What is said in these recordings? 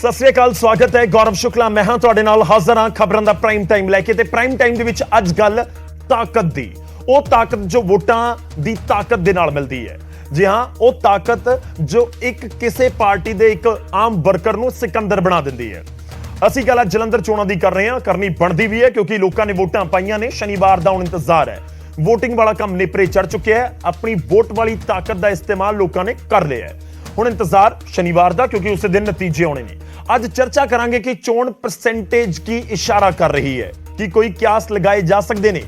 सत श्री अकाल, स्वागत है। गौरव शुक्ला मैं हां तुहाडे नाल हाज़र हां खबरां दा प्राइम टाइम लैके। ते प्राइम टाइम दे विच अज गल ताकत दी, ਉਹ ताकत जो वोटां दी ताकत दे नाल मिलदी है। जी हां, ਉਹ ताकत जो एक किसी पार्टी दे एक आम वर्कर नूं सिकंदर बना दिंदी है। ਅਸੀਂ ਗੱਲ ਜਲੰਧਰ ਚੋਣਾਂ ਦੀ ਕਰ ਰਹੇ ਹਾਂ, ਕਰਨੀ ਬਣਦੀ ਵੀ ਹੈ ਕਿਉਂਕਿ ਲੋਕਾਂ ਨੇ ਵੋਟਾਂ ਪਾਈਆਂ ਨੇ। ਸ਼ਨੀਵਾਰ ਦਾ ਹੁਣ ਇੰਤਜ਼ਾਰ ਹੈ। ਵੋਟਿੰਗ ਵਾਲਾ ਕੰਮ ਨੇਪਰੇ ਚੜ ਚੁੱਕਿਆ ਹੈ। ਆਪਣੀ ਵੋਟ ਵਾਲੀ ਤਾਕਤ ਦਾ ਇਸਤੇਮਾਲ ਲੋਕਾਂ ਨੇ ਕਰ ਲਿਆ ਹੈ। ਹੁਣ ਇੰਤਜ਼ਾਰ ਸ਼ਨੀਵਾਰ ਦਾ ਕਿਉਂਕਿ ਉਸੇ ਦਿਨ ਨਤੀਜੇ ਆਉਣੇ ਨੇ। ਅੱਜ ਚਰਚਾ ਕਰਾਂਗੇ ਕਿ ਚੋਣ ਪਰਸੈਂਟੇਜ ਕੀ ਇਸ਼ਾਰਾ ਕਰ ਰਹੀ ਹੈ, ਕਿ ਕੋਈ ਕਿਆਸ ਲਗਾਏ ਜਾ ਸਕਦੇ ਨੇ।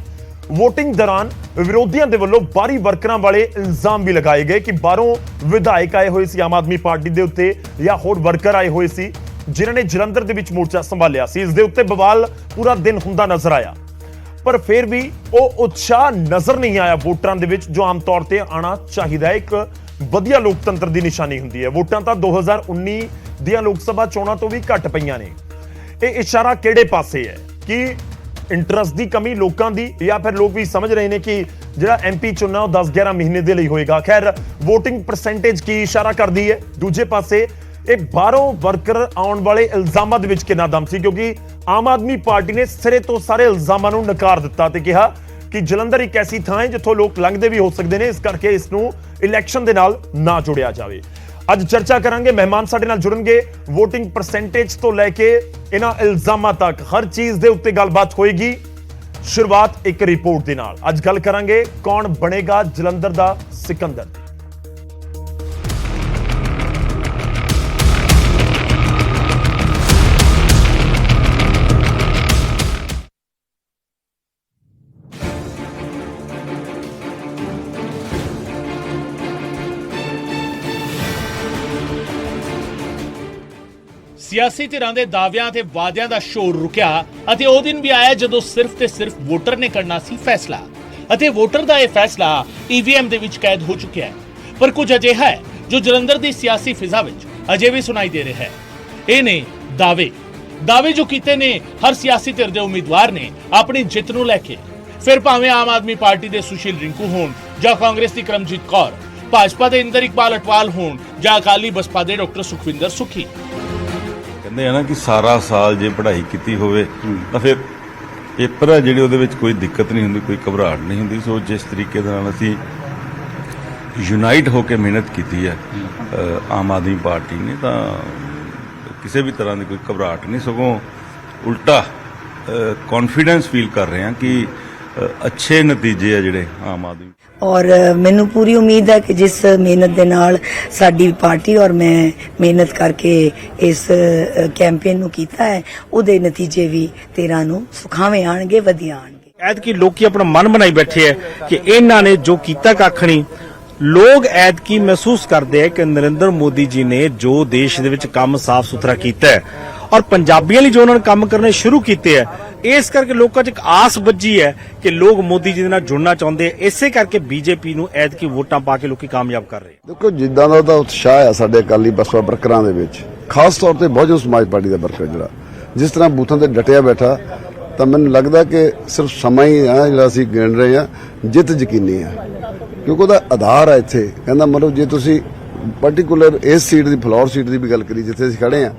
ਵੋਟਿੰਗ ਦੌਰਾਨ ਵਿਰੋਧੀਆਂ ਦੇ ਵੱਲੋਂ ਬਾਹਰੀ ਵਰਕਰਾਂ ਵਾਲੇ ਇਲਜ਼ਾਮ ਵੀ ਲਗਾਏ ਗਏ ਕਿ ਬਾਹਰੋਂ ਵਿਧਾਇਕ ਆਏ ਹੋਏ ਸੀ ਆਮ ਆਦਮੀ ਪਾਰਟੀ ਦੇ ਉੱਤੇ ਜਾਂ ਹੋਰ ਵਰਕਰ ਆਏ ਹੋਏ ਸੀ ਜਿਨ੍ਹਾਂ ਨੇ ਜਲੰਧਰ ਦੇ ਵਿੱਚ ਮੋਰਚਾ ਸੰਭਾਲਿਆ ਸੀ। ਇਸ ਦੇ ਉੱਤੇ ਬਵਾਲ ਪੂਰਾ ਦਿਨ ਹੁੰਦਾ ਨਜ਼ਰ ਆਇਆ, ਪਰ ਫਿਰ ਵੀ ਉਹ ਉਤਸ਼ਾਹ ਨਜ਼ਰ ਨਹੀਂ ਆਇਆ ਵੋਟਰਾਂ ਦੇ ਵਿੱਚ ਜੋ ਆਮ ਤੌਰ ਤੇ ਆਣਾ ਚਾਹੀਦਾ ਹੈ। ਇੱਕ ਵਧੀਆ ਲੋਕਤੰਤਰ ਦੀ ਨਿਸ਼ਾਨੀ ਹੁੰਦੀ ਹੈ। ਵੋਟਾਂ ਤਾਂ 2019 ਦੀਆਂ ਲੋਕ ਸਭਾ ਚੋਣਾਂ ਤੋਂ ਵੀ ਘੱਟ ਪਈਆਂ ਨੇ। ਇਹ ਇਸ਼ਾਰਾ ਕਿਹੜੇ ਪਾਸੇ ਹੈ? ਕਿ ਇੰਟਰਸਟ ਦੀ ਕਮੀ ਲੋਕਾਂ ਦੀ, ਜਾਂ ਫਿਰ ਲੋਕ ਵੀ ਸਮਝ ਰਹੇ ਨੇ ਕਿ ਜਿਹੜਾ ਐਮਪੀ ਚੁਣਨਾ ਉਹ 10-11 ਮਹੀਨੇ ਦੇ ਲਈ ਹੋਏਗਾ। ਖੈਰ, ਵੋਟਿੰਗ ਪਰਸੈਂਟੇਜ ਕੀ ਇਸ਼ਾਰਾ ਕਰਦੀ ਹੈ? ਦੂਜੇ ਪਾਸੇ ਇਹ ਬਾਹਰੋਂ ਵਰਕਰ ਆਉਣ ਵਾਲੇ ਇਲਜ਼ਾਮਾਂ ਦੇ ਵਿੱਚ ਕਿੰਨਾ ਦਮ ਸੀ, ਕਿਉਂਕਿ ਆਮ ਆਦਮੀ ਪਾਰਟੀ ਨੇ ਸਿਰੇ ਤੋਂ ਸਾਰੇ ਇਲਜ਼ਾਮਾਂ ਨੂੰ ਨਕਾਰ ਦਿੱਤਾ ਤੇ ਕਿਹਾ ਕਿ ਜਲੰਧਰ ਇੱਕ ਐਸੀ ਥਾਂ ਹੈ ਜਿੱਥੋਂ ਲੋਕ ਲੰਘਦੇ ਵੀ ਹੋ ਸਕਦੇ ਨੇ, ਇਸ ਕਰਕੇ ਇਸ ਨੂੰ ਇਲੈਕਸ਼ਨ ਦੇ ਨਾਲ ਨਾ ਜੋੜਿਆ ਜਾਵੇ। ਅੱਜ ਚਰਚਾ ਕਰਾਂਗੇ, ਮਹਿਮਾਨ ਸਾਡੇ ਨਾਲ ਜੁੜਨਗੇ। ਵੋਟਿੰਗ ਪਰਸੈਂਟੇਜ ਤੋਂ ਲੈ ਕੇ ਇਹਨਾਂ ਇਲਜ਼ਾਮਾਂ ਤੱਕ ਹਰ ਚੀਜ਼ ਦੇ ਉੱਤੇ ਗੱਲਬਾਤ ਹੋਏਗੀ। ਸ਼ੁਰੂਆਤ ਇੱਕ ਰਿਪੋਰਟ ਦੇ ਨਾਲ। ਅੱਜ ਗੱਲ ਕਰਾਂਗੇ ਕੌਣ ਬਣੇਗਾ ਜਲੰਧਰ ਦਾ ਸਿਕੰਦਰ। ਸਿਆਸੀ ਧਿਰਾਂ ਦੇ ਦਾਅਵਿਆਂ ਤੇ ਵਾਅਦਿਆਂ ਦਾ ਸ਼ੋਰ ਰੁਕਿਆ ਅਤੇ ਉਹ ਦਿਨ ਵੀ ਆਇਆ ਜਦੋਂ ਸਿਰਫ ਤੇ ਸਿਰਫ ਵੋਟਰ ਨੇ ਕਰਨਾ ਸੀ ਫੈਸਲਾ, ਅਤੇ ਵੋਟਰ ਦਾ ਇਹ ਫੈਸਲਾ ਈਵੀਐਮ ਦੇ ਵਿੱਚ ਕੈਦ ਹੋ ਚੁੱਕਿਆ ਹੈ। ਪਰ ਕੁਝ ਅਜਿਹਾ ਹੈ ਜੋ ਜਲੰਧਰ ਦੀ ਸਿਆਸੀ ਫਿਜ਼ਾ ਵਿੱਚ ਅਜੇ ਵੀ ਸੁਣਾਈ ਦੇ ਰਿਹਾ ਹੈ। ਇਹ ਨੇ ਦਾਅਵੇ ਜੋ ਕੀਤੇ ਨੇ ਹਰ ਸਿਆਸੀ ਧਿਰ ਦੇ ਉਮੀਦਵਾਰ ਨੇ ਆਪਣੀ ਜਿੱਤ ਨੂੰ ਲੈ ਕੇ। ਫਿਰ ਭਾਵੇਂ ਆਮ ਆਦਮੀ ਪਾਰਟੀ ਦੇ ਸੁਸ਼ੀਲ ਰਿੰਕੂ ਹੋਣ ਜਾਂ ਕਾਂਗਰਸ ਦੀ ਕਰਮਜੀਤ ਕੌਰ, ਭਾਜਪਾ ਦੇ ਇੰਦਰ ਇਕਬਾਲ ਅਟਵਾਲ ਹੋਣ ਜਾਂ ਅਕਾਲੀ ਬਸਪਾ ਦੇ ਡਾਕਟਰ ਸੁਖਵਿੰਦਰ ਸੁਖੀ। ਕਹਿੰਦੇ ਆ ਨਾ ਕਿ ਸਾਰਾ ਸਾਲ ਜੇ ਪੜ੍ਹਾਈ ਕੀਤੀ ਹੋਵੇ ਤਾਂ ਫਿਰ ਪੇਪਰ ਆ ਜਿਹੜੇ ਉਹਦੇ ਵਿੱਚ ਕੋਈ ਦਿੱਕਤ ਨਹੀਂ ਹੁੰਦੀ, ਕੋਈ ਘਬਰਾਹਟ ਨਹੀਂ ਹੁੰਦੀ। ਸੋ ਜਿਸ ਤਰੀਕੇ ਦੇ ਨਾਲ ਅਸੀਂ ਯੂਨਾਈਟ ਹੋ ਕੇ ਮਿਹਨਤ ਕੀਤੀ ਹੈ ਆਮ ਆਦਮੀ ਪਾਰਟੀ ਨੇ, ਤਾਂ ਕਿਸੇ ਵੀ ਤਰ੍ਹਾਂ ਦੀ ਕੋਈ ਘਬਰਾਹਟ ਨਹੀਂ, ਸਗੋਂ ਉਲਟਾ ਕੌਨਫੀਡੈਂਸ ਫੀਲ ਕਰ ਰਹੇ ਹਾਂ ਕਿ अच्छे नतीजे है जिहड़े आम आदमी। और मैनू पूरी उम्मीद है कि जिस मेहनत दे नाल साडी पार्टी और मैं मेहनत करके इस कैंपेन नू कीता है, उहदे नतीजे भी 13 नू सुखावे आणगे, वधिया आणगे। ਐਤਕੀ ਲੋਕੀ ਆਪਣਾ ਮਨ ਬਣਾਈ ਬੈਠੇ ਹੈ ਕਿ ਇਹਨਾਂ ਨੇ ਜੋ ਕੀਤਾ ਕੱਖ ਨਹੀਂ। ਲੋਕ ਐਤਕੀ ਮਹਿਸੂਸ ਕਰਦੇ ਹੈ ਕਿ ਨਰਿੰਦਰ ਮੋਦੀ ਜੀ ਨੇ ਜੋ ਦੇਸ਼ ਦੇ ਵਿੱਚ ਕੰਮ ਸਾਫ਼ ਸੁਥਰਾ ਕੀਤਾ ਹੈ ਔਰ ਪੰਜਾਬੀਆਂ ਲਈ ਜੋ ਉਹਨਾਂ ਨੇ ਕੰਮ ਕਰਨੇ ਸ਼ੁਰੂ ਕੀਤੇ ਹੈ, ਇਸ ਕਰਕੇ ਲੋਕਾਂ 'ਚ ਇੱਕ ਆਸ ਬੱਝੀ ਹੈ ਕਿ ਲੋਕ ਮੋਦੀ ਜੀ ਦੇ ਨਾਲ ਜੁੜਨਾ ਚਾਹੁੰਦੇ। ਇਸੇ ਕਰਕੇ ਬੀਜੇਪੀ ਨੂੰ ਐਤਕੀ ਵੋਟਾਂ ਪਾ ਕੇ ਲੋਕੀ ਕਾਮਯਾਬ ਕਰ ਰਹੇ। ਦੇਖੋ, ਜਿੱਦਾਂ ਦਾ ਉਹਦਾ ਉਤਸ਼ਾਹ ਹੈ ਸਾਡੇ ਅਕਾਲੀ ਬਸਪਾ ਵਰਕਰਾਂ ਦੇ ਵਿੱਚ, ਖਾਸ ਤੌਰ ਤੇ ਬਹੁਜਨ ਸਮਾਜ ਪਾਰਟੀ ਦਾ ਵਰਕਰ ਜਿਹੜਾ ਜਿਸ ਤਰ੍ਹਾਂ ਬੂਥਾਂ ਤੇ ਡਟਿਆ ਬੈਠਾ, ਤਾਂ ਮੈਨੂੰ ਲੱਗਦਾ ਕਿ ਸਿਰਫ ਸਮਾਂ ਹੀ ਆ ਜਿਹੜਾ ਅਸੀਂ ਗਿਣ ਰਹੇ ਹਾਂ। ਜਿੱਤ ਯਕੀਨੀ ਆ ਕਿਉਂਕਿ ਉਹਦਾ ਆਧਾਰ ਹੈ ਇੱਥੇ। ਕਹਿੰਦਾ ਮਤਲਬ ਜੇ ਤੁਸੀਂ ਪਾਰਟਿਕੂਲਰ ਇਸ ਸੀਟ ਦੀ, ਫਲੋਰ ਸੀਟ ਦੀ ਵੀ ਗੱਲ ਕਰੀ ਜਿੱਥੇ ਅਸੀਂ ਖੜੇ ਹਾਂ,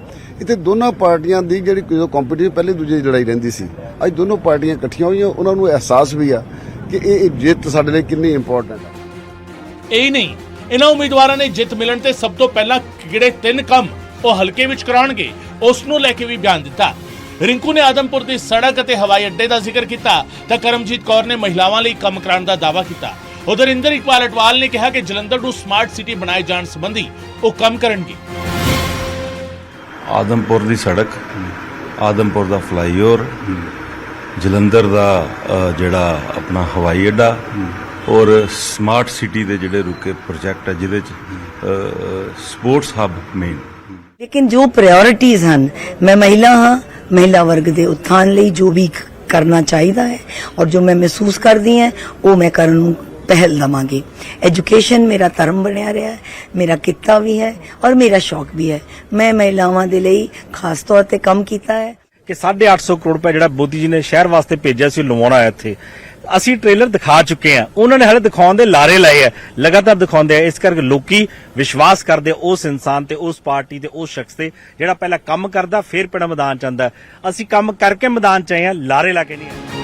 ਇੱਥੇ ਦੋਨਾਂ ਪਾਰਟੀਆਂ ਦੀ ਜਿਹੜੀ ਕੋਈ ਕੰਪੀਟੀਸ਼ਨ ਪਹਿਲੇ ਦੂਜੇ ਦੀ ਲੜਾਈ ਰਹਿੰਦੀ ਸੀ, ਅੱਜ ਦੋਨੋਂ ਪਾਰਟੀਆਂ ਇਕੱਠੀਆਂ ਹੋਈਆਂ। ਉਹਨਾਂ ਨੂੰ ਅਹਿਸਾਸ ਵੀ ਆ ਕਿ ਇਹ ਜਿੱਤ ਸਾਡੇ ਲਈ ਕਿੰਨੀ ਇੰਪੋਰਟੈਂਟ ਹੈ। ਇਹ ਨਹੀਂ, ਇਹਨਾਂ ਉਮੀਦਵਾਰਾਂ ਨੇ ਜਿੱਤ ਮਿਲਣ ਤੇ ਸਭ ਤੋਂ ਪਹਿਲਾਂ ਕਿਹੜੇ 3 ਕੰਮ ਉਹ ਹਲਕੇ ਵਿੱਚ ਕਰਾਉਣਗੇ ਉਸ ਨੂੰ ਲੈ ਕੇ ਵੀ ਬਿਆਨ ਦਿੱਤਾ। ਰਿੰਕੂ ਨੇ ਆਦਮਪੁਰ ਦੀ ਸੜਕ ਅਤੇ ਹਵਾਈ ਅੱਡੇ ਦਾ ਜ਼ਿਕਰ ਕੀਤਾ ਤਾਂ ਕਰਮਜੀਤ ਕੌਰ ਨੇ ਮਹਿਲਾਵਾਂ ਲਈ ਕੰਮ ਕਰਾਉਣ ਦਾ ਦਾਅਵਾ ਕੀਤਾ। ਉਧਰ ਇੰਦਰ ਇਕਬਾਲ ਅਟਵਾਲ ਨੇ ਕਿਹਾ ਕਿ ਜਲੰਧਰ ਨੂੰ ਸਮਾਰਟ ਸਿਟੀ ਬਣਾਏ ਜਾਣ ਸੰਬੰਧੀ ਉਹ ਕੰਮ ਕਰਨਗੇ। ਆਦਮਪੁਰ ਦੀ ਸੜਕ, ਆਦਮਪੁਰ ਦਾ ਫਲਾਈਓਵਰ, ਜਲੰਧਰ ਦਾ ਜਿਹੜਾ ਆਪਣਾ ਹਵਾਈ ਅੱਡਾ ਔਰ ਸਮਾਰਟ ਸਿਟੀ ਦੇ ਜਿਹੜੇ ਰੁਕੇ ਪ੍ਰੋਜੈਕਟ ਹੈ ਜਿਹਦੇ ਚ ਸਪੋਰਟਸ ਹੱਬ ਮੇਨ। लेकिन जो प्रायोरिटीज हैं, मैं महिला हाँ, महिला वर्ग के उत्थान ਲਈ जो भी करना चाहिए है और जो मैं महसूस करती है वो मैं करन नूं पहल दवांगी। एजुकेशन मेरा धर्म बनया रहा है, मेरा किता भी है और मेरा शौक भी है। मैं महिलावां दे लई खास तौर ते काम कीता है ਕਿ 850 ਕਰੋੜ ਰੁਪਏ ਜਿਹੜਾ ਮੋਦੀ ਜੀ ਨੇ ਸ਼ਹਿਰ ਵਾਸਤੇ ਭੇਜਿਆ ਸੀ ਲਵਾਉਣਾ ਹੈ ਇੱਥੇ। ਅਸੀਂ ਟ੍ਰੇਲਰ ਦਿਖਾ ਚੁੱਕੇ ਹਾਂ, ਉਹਨਾਂ ਨੇ ਹਾਲੇ ਦਿਖਾਉਣ ਦੇ ਲਾਰੇ ਲਾਏ ਆ, ਲਗਾਤਾਰ ਦਿਖਾਉਂਦੇ ਆ। ਇਸ ਕਰਕੇ ਲੋਕੀ ਵਿਸ਼ਵਾਸ ਕਰਦੇ ਉਸ ਇਨਸਾਨ ਤੇ, ਉਸ ਪਾਰਟੀ ਤੇ, ਉਸ ਸ਼ਖਸ ਤੇ ਜਿਹੜਾ ਪਹਿਲਾਂ ਕੰਮ ਕਰਦਾ ਫਿਰ ਪਿੰਡ ਮੈਦਾਨ ਚ ਆਉਂਦਾ। ਅਸੀਂ ਕੰਮ ਕਰਕੇ ਮੈਦਾਨ ਚ ਆਏ ਹਾਂ, ਲਾਰੇ ਲਾ ਕੇ ਨਹੀਂ ਆਏ।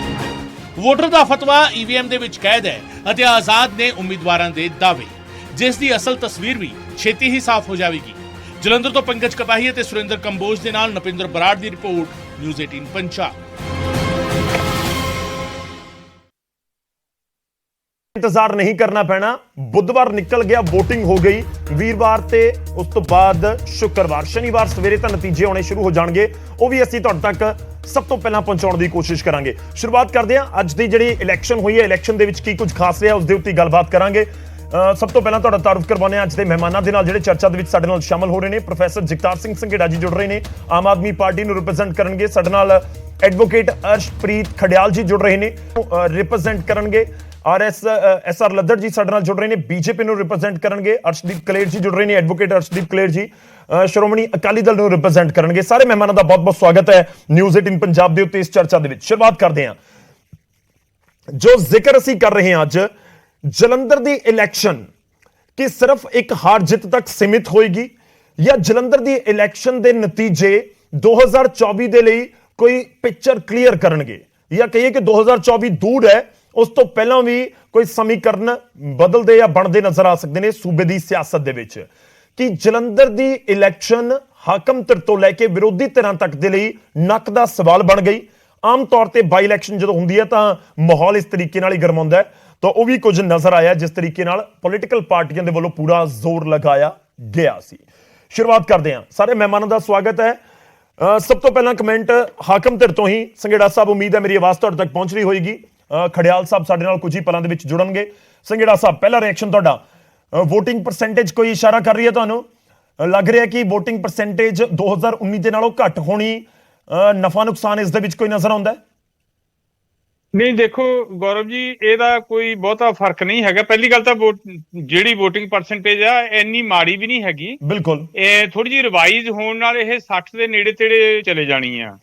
ਵੋਟਰ ਦਾ ਫਤਵਾ ਈਵੀਐਮ ਦੇ ਵਿੱਚ ਕੈਦ ਹੈ ਅਤੇ ਆਜ਼ਾਦ ਨੇ ਉਮੀਦਵਾਰਾਂ ਦੇ ਦਾਅਵੇ, ਜਿਸ ਦੀ ਅਸਲ ਤਸਵੀਰ ਵੀ ਛੇਤੀ ਹੀ ਸਾਫ਼ ਹੋ ਜਾਵੇਗੀ। ਜਲੰਧਰ ਤੋਂ ਪੰਕਜ ਕਪਾਹੀ ਅਤੇ ਸੁਰਿੰਦਰ ਕੰਬੋਜ ਦੇ ਨਾਲ ਨਪਿੰਦਰ ਬਰਾੜ ਦੀ ਰਿਪੋਰਟ, ਨਿਊਜ਼ 18 ਪੰਜਾਬ। ਇੰਤਜ਼ਾਰ ਨਹੀਂ ਕਰਨਾ ਪੈਣਾ। ਬੁੱਧਵਾਰ ਨਿਕਲ ਗਿਆ, VOTING ਹੋ ਗਈ, ਵੀਰਵਾਰ ਤੇ ਉਸ ਤੋਂ ਬਾਅਦ ਸ਼ੁੱਕਰਵਾਰ, ਸ਼ਨੀਵਾਰ ਸਵੇਰੇ ਤਾਂ ਨਤੀਜੇ ਆਉਣੇ ਸ਼ੁਰੂ ਹੋ ਜਾਣਗੇ। ਉਹ ਵੀ ਅਸੀਂ ਤੁਹਾਡੇ ਤੱਕ ਸਭ ਤੋਂ ਪਹਿਲਾਂ ਪਹੁੰਚਾਉਣ ਦੀ ਕੋਸ਼ਿਸ਼ ਕਰਾਂਗੇ। ਸ਼ੁਰੂਆਤ ਕਰਦੇ ਹਾਂ ਅੱਜ ਦੀ ਜਿਹੜੀ ਇਲੈਕਸ਼ਨ ਹੋਈ ਹੈ, ਇਲੈਕਸ਼ਨ ਦੇ ਵਿੱਚ ਕੀ ਕੁਝ ਖਾਸ ਰਿਹਾ ਉਸ ਦੇ ਉੱਤੇ ਗੱਲਬਾਤ ਕਰਾਂਗੇ। ਸਭ ਤੋਂ ਪਹਿਲਾਂ ਤੁਹਾਡਾ ਤਾਰਫ ਕਰਵਾਉਂਦੇ ਹਾਂ ਅੱਜ ਦੇ ਮਹਿਮਾਨਾਂ ਦੇ ਨਾਲ ਜਿਹੜੇ ਚਰਚਾ ਦੇ ਵਿੱਚ ਸਾਡੇ ਨਾਲ ਸ਼ਾਮਲ ਹੋ ਰਹੇ ਨੇ। ਪ੍ਰੋਫੈਸਰ ਜਗਤਾਰ ਸਿੰਘ ਸੰਘੇੜਾ ਜੀ ਜੁੜ ਰਹੇ ਨੇ, ਆਮ ਆਦਮੀ ਪਾਰਟੀ ਨੂੰ ਰਿਪਰੈਜ਼ੈਂਟ ਕਰਨਗੇ। ਸਾਡੇ ਨਾਲ ਐਡਵੋਕੇਟ ਅਰਸ਼ਪ੍ਰੀਤ ਖੜਿਆਲ ਜੀ ਜੁੜ ਰਹੇ ਨੇ, ਰਿਪਰੈਜ਼ੈਂਟ ਕਰਨਗੇ। SR ਲੱਦੜ ਜੀ ਸਾਡੇ ਨਾਲ ਜੁੜ ਰਹੇ ਨੇ, ਬੀਜੇਪੀ ਨੂੰ ਰਿਪਰੈਜ਼ੈਂਟ ਕਰਨਗੇ। ਅਰਸ਼ਦੀਪ ਕਲੇਰ ਜੀ ਜੁੜ ਰਹੇ ਨੇ, ਐਡਵੋਕੇਟ ਅਰਸ਼ਦੀਪ ਕਲੇਰ ਜੀ ਸ਼੍ਰੋਮਣੀ ਅਕਾਲੀ ਦਲ ਨੂੰ ਰਿਪਰੈਜ਼ੈਂਟ ਕਰਨਗੇ। ਸਾਰੇ ਮਹਿਮਾਨਾਂ ਦਾ ਬਹੁਤ-ਬਹੁਤ ਸਵਾਗਤ ਹੈ ਨਿਊਜ਼ 18 ਪੰਜਾਬ ਦੇ ਉੱਤੇ ਇਸ ਚਰਚਾ ਦੇ ਵਿੱਚ। ਸ਼ੁਰੂਆਤ ਕਰਦੇ ਹਾਂ, ਜੋ ਜ਼ਿਕਰ ਅਸੀਂ ਕਰ ਰਹੇ ਹਾਂ ਅੱਜ ਜਲੰਧਰ ਦੀ ਇਲੈਕਸ਼ਨ, ਕਿ ਸਿਰਫ ਇੱਕ ਹਾਰ ਜਿੱਤ ਤੱਕ ਸੀਮਿਤ ਹੋਏਗੀ ਜਾਂ ਜਲੰਧਰ ਦੀ ਇਲੈਕਸ਼ਨ ਦੇ ਨਤੀਜੇ 2024 ਦੇ ਲਈ ਕੋਈ ਪਿਕਚਰ ਕਲੀਅਰ ਕਰਨਗੇ, ਜਾਂ ਕਹੀਏ ਕਿ 2024 ਦੂਰ ਹੈ, ਉਸ ਤੋਂ ਪਹਿਲਾਂ ਵੀ ਕੋਈ ਸਮੀਕਰਨ ਬਦਲਦੇ ਜਾਂ ਬਣਦੇ ਨਜ਼ਰ ਆ ਸਕਦੇ ਨੇ ਸੂਬੇ ਦੀ ਸਿਆਸਤ ਦੇ ਵਿੱਚ। ਕਿ ਜਲੰਧਰ ਦੀ ਇਲੈਕਸ਼ਨ ਹਾਕਮ ਧਿਰ ਤੋਂ ਲੈ ਕੇ ਵਿਰੋਧੀ ਧਿਰਾਂ ਤੱਕ ਦੇ ਲਈ ਨੱਕ ਦਾ ਸਵਾਲ ਬਣ ਗਈ। ਆਮ ਤੌਰ ਤੇ ਬਾਈ ਇਲੈਕਸ਼ਨ ਜਦੋਂ ਹੁੰਦੀ ਹੈ ਤਾਂ ਮਾਹੌਲ ਇਸ ਤਰੀਕੇ ਨਾਲ ਹੀ ਗਰਮਾਉਂਦਾ ਹੈ, ਤਾਂ ਉਹ ਵੀ ਕੁਝ ਨਜ਼ਰ ਆਇਆ ਜਿਸ ਤਰੀਕੇ ਨਾਲ ਪੋਲੀਟੀਕਲ ਪਾਰਟੀਆਂ ਦੇ ਵੱਲੋਂ ਪੂਰਾ ਜ਼ੋਰ ਲਗਾਇਆ ਗਿਆ ਸੀ। ਸ਼ੁਰੂਆਤ ਕਰਦੇ ਹਾਂ, ਸਾਰੇ ਮਹਿਮਾਨਾਂ ਦਾ ਸਵਾਗਤ ਹੈ। ਸਭ ਤੋਂ ਪਹਿਲਾਂ ਕਮੈਂਟ ਹਾਕਮ ਧਿਰ ਤੋਂ ਹੀ ਸੰਘੇੜਾ ਸਾਹਿਬ, ਉਮੀਦ ਹੈ ਮੇਰੀ ਆਵਾਜ਼ ਤੁਹਾਡੇ ਤੱਕ ਪਹੁੰਚ ਰਹੀ ਹੋਏਗੀ। ਖੜਿਆਲ ਸਾਹਿਬ ਸਾਡੇ ਨਾਲ ਕੁਝ ਹੀ ਪਲਾਂ ਦੇ ਵਿੱਚ ਜੁੜਨਗੇ। ਸੰਘੇੜਾ ਸਾਹਿਬ, ਪਹਿਲਾ ਰਿਐਕਸ਼ਨ ਤੁਹਾਡਾ, VOTING ਪਰਸੈਂਟੇਜ ਕੋਈ ਇਸ਼ਾਰਾ ਕਰ ਰਹੀ ਹੈ ਤੁਹਾਨੂੰ? ਲੱਗ ਰਿਹਾ ਕਿ VOTING ਪਰਸੈਂਟੇਜ 2019 ਦੇ ਨਾਲੋਂ ਘੱਟ ਹੋਣੀ, ਨਫਾ ਨੁਕਸਾਨ ਇਸ ਦੇ ਵਿੱਚ ਕੋਈ ਨਜ਼ਰ ਆਉਂਦਾ? ਨਹੀਂ, ਦੇਖੋ ਗੌਰਵ ਜੀ, ਇਹਦਾ ਕੋਈ ਬਹੁਤਾ ਫਰਕ ਨਹੀਂ ਹੈਗਾ। ਪਹਿਲੀ ਗੱਲ ਤਾਂ ਜਿਹੜੀ VOTING ਪਰਸੈਂਟੇਜ ਆ ਇੰਨੀ ਮਾੜੀ ਵੀ ਨਹੀਂ ਹੈਗੀ। ਬਿਲਕੁਲ, ਇਹ ਥੋੜੀ ਜਿਹੀ ਰਿਵਾਈਜ਼ ਹੋਣ ਨਾਲ ਇਹ 60 ਦੇ ਨੇੜੇ ਤੇੜੇ ਚਲੇ ਜਾਣੀ ਆ।